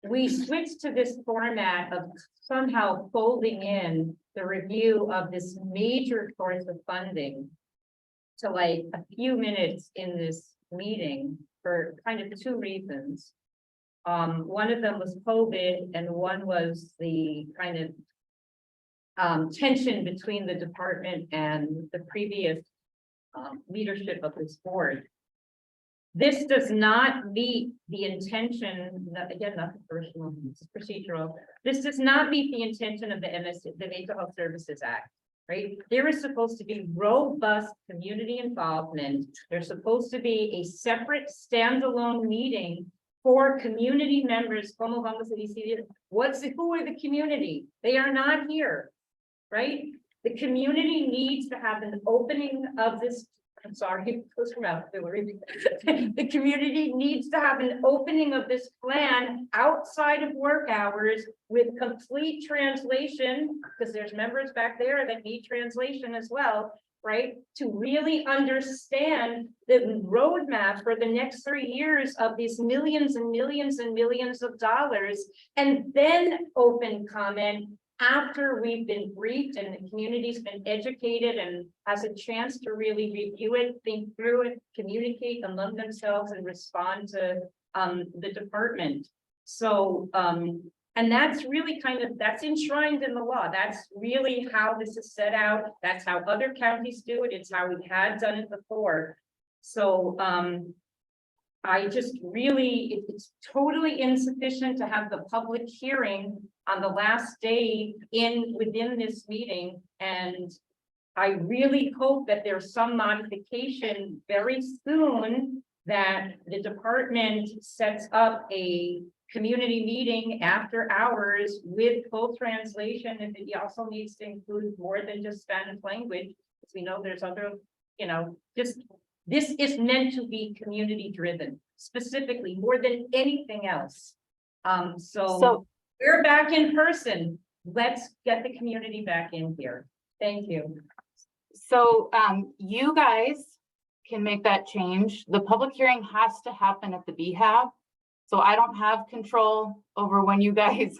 We switched to this format of somehow folding in the review of this major source of funding to like a few minutes in this meeting for kind of 2 reasons. One of them was COVID and one was the kind of tension between the department and the previous leadership of this board. This does not meet the intention, again, nothing personal, it's procedural. This does not meet the intention of the Mental Health Services Act, right? There is supposed to be robust community involvement. There's supposed to be a separate standalone meeting for community members. Who are the community? They are not here, right? The community needs to have an opening of this. I'm sorry, close your mouth, Hillary. The community needs to have an opening of this plan outside of work hours with complete translation, because there's members back there that need translation as well, right? To really understand the roadmap for the next 3 years of these millions and millions and millions of dollars, and then open comment after we've been briefed and the community's been educated and has a chance to really review it, think through it, communicate among themselves and respond to the department. So, and that's really that's enshrined in the law. That's really how this is set out. That's how other counties do it. It's how we had done it before. So, I just really, it's totally insufficient to have the public hearing on the last day within this meeting. And I really hope that there's some modification very soon, that the department sets up a community meeting after hours with full translation. And it also needs to include more than just Spanish language, because we know there's other, this is meant to be community driven, specifically more than anything else. So we're back in person. Let's get the community back in here. Thank you. So you guys can make that change. The public hearing has to happen at the BHAB. So I don't have control over when you guys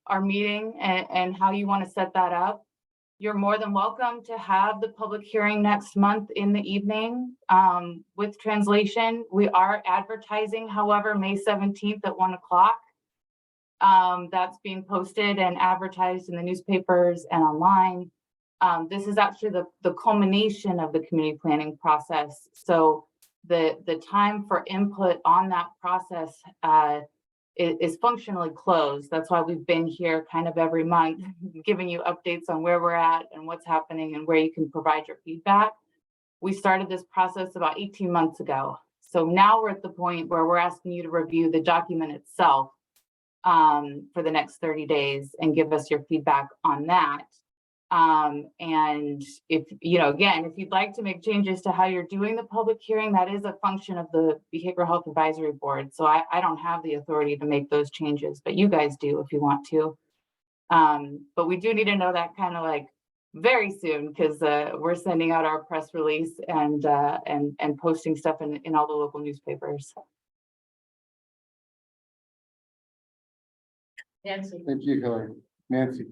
are meeting and how you want to set that up. You're more than welcome to have the public hearing next month in the evening with translation. We are advertising, however, May 17th at 1 o'clock. That's being posted and advertised in the newspapers and online. This is actually the culmination of the community planning process. So the time for input on that process is functionally closed. That's why we've been here kind of every month, giving you updates on where we're at and what's happening and where you can provide your feedback. We started this process about 18 months ago. So now we're at the point where we're asking you to review the document itself for the next 30 days and give us your feedback on that. And if, again, if you'd like to make changes to how you're doing the public hearing, that is a function of the Behavioral Health Advisory Board. So I don't have the authority to make those changes, but you guys do if you want to. But we do need to know that kind of like very soon, because we're sending out our press release and posting stuff in all the local newspapers. Nancy. Thank you, Hillary. Nancy.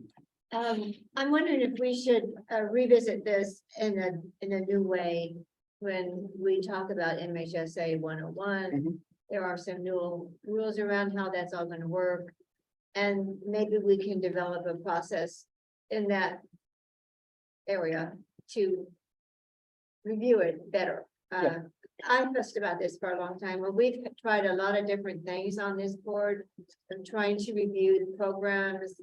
I'm wondering if we should revisit this in a new way when we talk about MHSA 101. There are some new rules around how that's all going to work. And maybe we can develop a process in that area to review it better. I've fussed about this for a long time. Well, we've tried a lot of different things on this board. I'm trying to review the programs.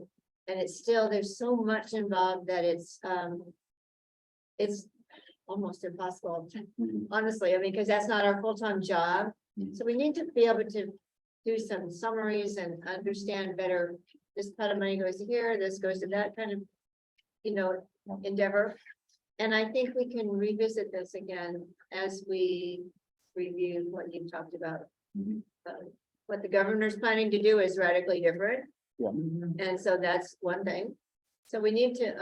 And it's still, there's so much involved that it's almost impossible, honestly. I mean, because that's not our full-time job. So we need to be able to do some summaries and understand better. This pot of money goes here, this goes to that kind of, endeavor. And I think we can revisit this again as we review what you talked about. What the governor's planning to do is radically different. And so that's one thing. So we need to,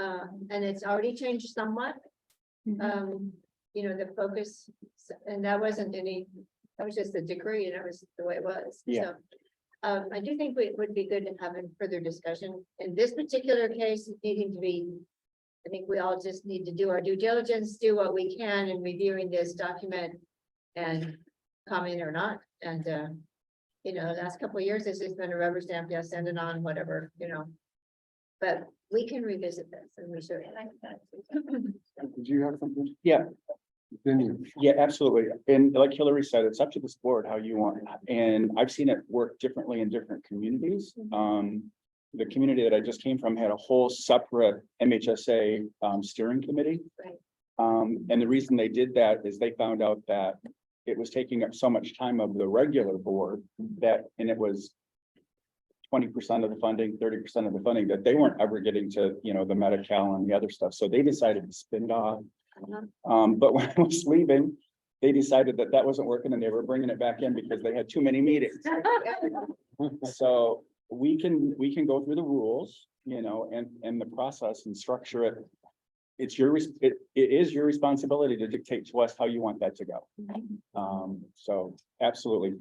and it's already changed somewhat. The focus, and that wasn't any, that was just a decree and it was the way it was. So I do think it would be good to have a further discussion. In this particular case, needing to be, I think we all just need to do our due diligence, do what we can in reviewing this document and comment or not. And the last couple of years, it's just been a rubber stamp, yes, send it on, whatever, but we can revisit this and we should. Did you have something? Yeah. Continue. Yeah, absolutely. And like Hillary said, it's up to this board how you want. And I've seen it work differently in different communities. The community that I just came from had a whole separate MHSA steering committee. And the reason they did that is they found out that it was taking up so much time of the regular board and it was 20% of the funding, 30% of the funding, that they weren't ever getting to, the Medi-Cal and the other stuff. So they decided to spin it off. But when I was leaving, they decided that wasn't working and they were bringing it back in because they had too many meetings. So we can go through the rules, and the process and structure it. It is your responsibility to dictate to us how you want that to go. So absolutely,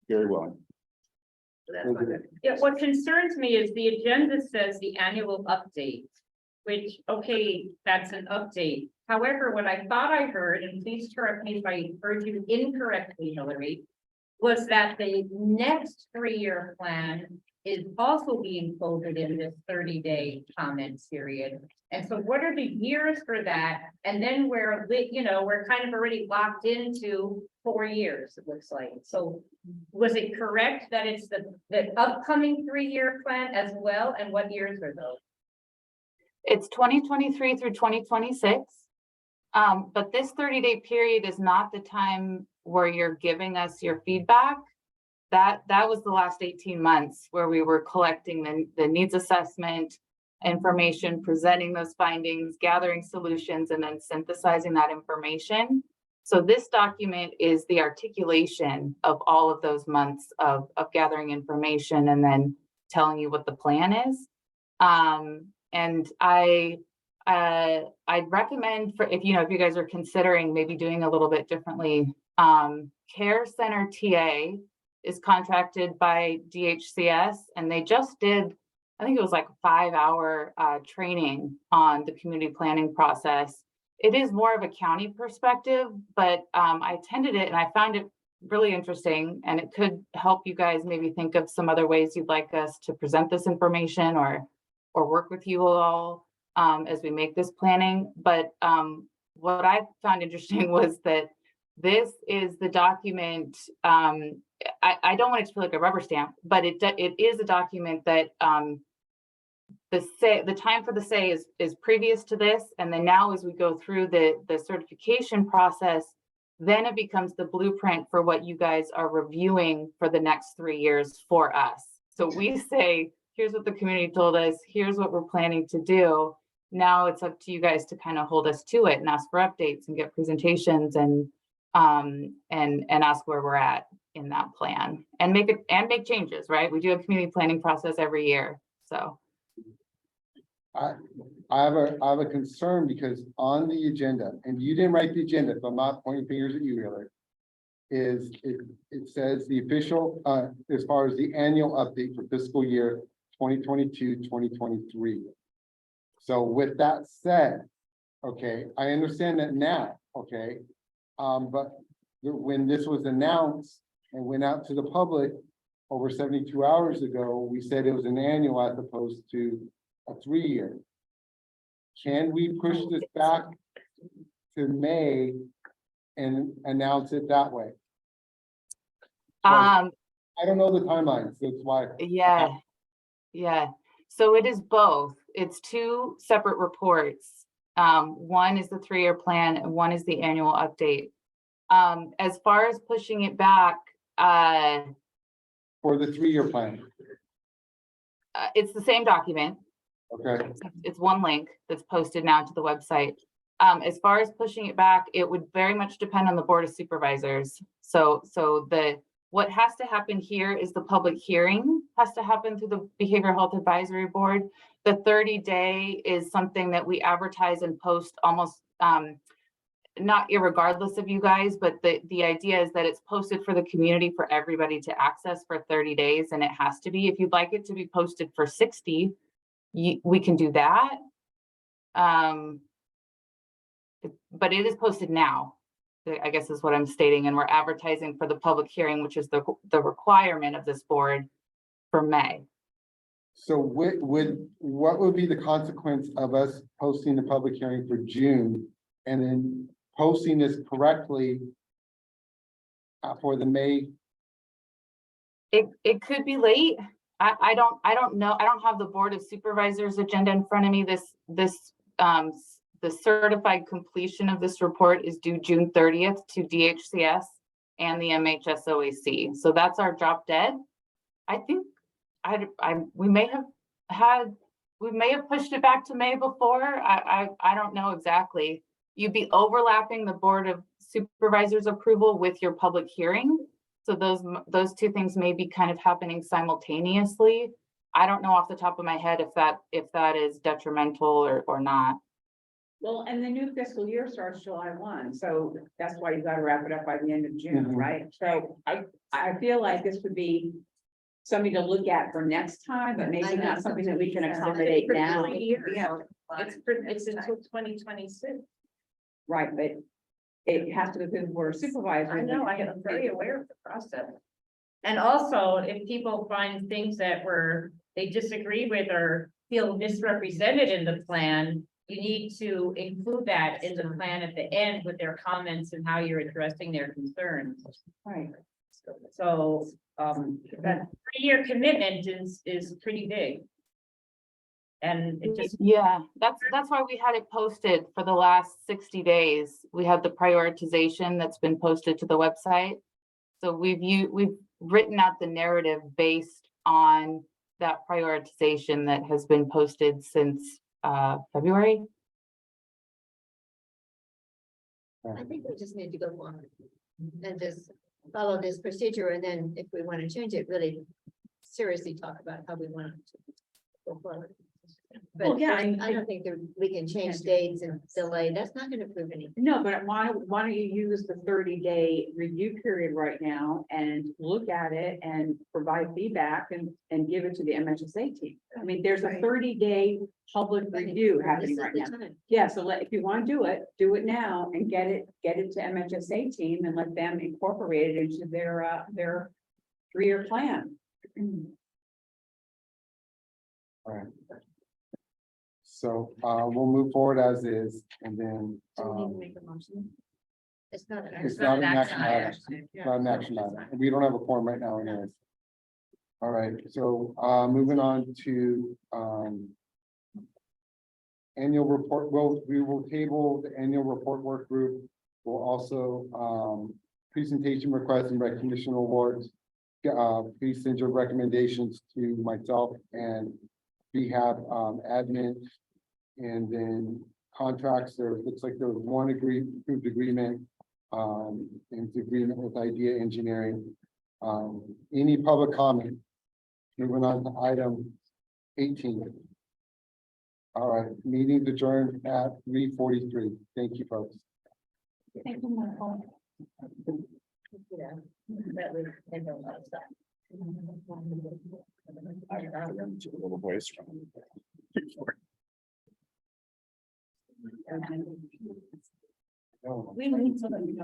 very willing. Yeah, what concerns me is the agenda says the annual update, which, okay, that's an update. However, what I thought I heard, and please correct me if I heard you incorrectly, Hillary, was that the next 3-year plan is also being folded in this 30-day comment period. And so what are the years for that? And then we're kind of already locked into 4 years, it looks like. So was it correct that it's the upcoming 3-year plan as well? And what years are those? It's 2023 through 2026. But this 30-day period is not the time where you're giving us your feedback. That was the last 18 months where we were collecting the needs assessment information, presenting those findings, gathering solutions, and then synthesizing that information. So this document is the articulation of all of those months of gathering information and then telling you what the plan is. And I I'd recommend for, if you guys are considering maybe doing a little bit differently, Care Center TA is contracted by DHCS, and they just did, I think it was like a 5-hour training on the community planning process. It is more of a county perspective, but I attended it and I found it really interesting, and it could help you guys maybe think of some other ways you'd like us to present this information or work with you all as we make this planning. But what I found interesting was that this is the document. I don't want it to feel like a rubber stamp, but it is a document that the time for the say is previous to this, and then now as we go through the certification process, then it becomes the blueprint for what you guys are reviewing for the next 3 years for us. So we say, here's what the community told us, here's what we're planning to do. Now it's up to you guys to kind of hold us to it and ask for updates and get presentations and ask where we're at in that plan and make changes, right? We do a community planning process every year. So I have a concern because on the agenda, and you didn't write the agenda, so I'm not pointing fingers at you, Hillary. It says the official, as far as the annual update for fiscal year 2022-2023. So with that said, okay, I understand that now, okay. But when this was announced and went out to the public over 72 hours ago, we said it was an annual as opposed to a 3-year. Can we push this back to May and announce it that way? I don't know the timelines, that's why. Yeah. So it is both. It's 2 separate reports. One is the 3-year plan and one is the annual update. As far as pushing it back, for the 3-year plan. It's the same document. Okay. It's one link that's posted now to the website. As far as pushing it back, it would very much depend on the Board of Supervisors. So what has to happen here is the public hearing has to happen through the Behavioral Health Advisory Board. The 30-day is something that we advertise and post almost not irregardless of you guys, but the idea is that it's posted for the community for everybody to access for 30 days, and it has to be. If you'd like it to be posted for 60, we can do that. But it is posted now, I guess is what I'm stating, and we're advertising for the public hearing, which is the requirement of this board for May. So what would be the consequence of us posting the public hearing for June and then posting this correctly for the May? It could be late. I don't know. I don't have the Board of Supervisors agenda in front of me. The certified completion of this report is due June 30th to DHCS and the MHSOAC. So that's our drop dead. I think we may have pushed it back to May before. I don't know exactly. You'd be overlapping the Board of Supervisors approval with your public hearing. So those 2 things may be kind of happening simultaneously. I don't know off the top of my head if that is detrimental or not. Well, and the new fiscal year starts July 1, so that's why you got to wrap it up by the end of June, right? So I feel like this would be something to look at for next time, but maybe not something that we can accommodate now. Yeah, it's until 2026. Right, but it has to go through the Board of Supervisors. I know, I am very aware of the process. And also, if people find things that they disagree with or feel misrepresented in the plan, you need to include that in the plan at the end with their comments and how you're addressing their concerns. Right. So, that 3-year commitment is pretty big. And it just. Yeah, that's why we had it posted for the last 60 days. We had the prioritization that's been posted to the website. So we've written out the narrative based on that prioritization that has been posted since February. I think we just need to go on and just follow this procedure, and then if we want to change it, really seriously talk about how we want to go forward. Well, But yeah, I don't think that we can change dates and delay. That's not gonna prove anything. No, but why don't you use the 30-day review period right now and look at it and provide feedback and give it to the MHSA team? I mean, there's a Right. 30-day public review This happening is right the now. time. Yeah, so if you want to do it now and get it to MHSA team and let them incorporate it into their 3-year plan. All right. So, we'll move forward as is, and then, Do we need to make a motion? It's not. it's not an action item. It's not an action item. We don't have a form right now anyways. All right, so, moving on to, annual report, well, we will table the annual report work group. We'll also, presentation requests and recognition awards. Please send your recommendations to myself and BHAB, admin. And then contracts, there looks like there was one approved agreement, in agreement with Idea Engineering. Any public comment? Moving on to item 18. All right, meeting adjourned at 3:43. Thank you, folks. Thank you, Michael. Yeah. That was- I know that's that. A little voice from. We need somebody.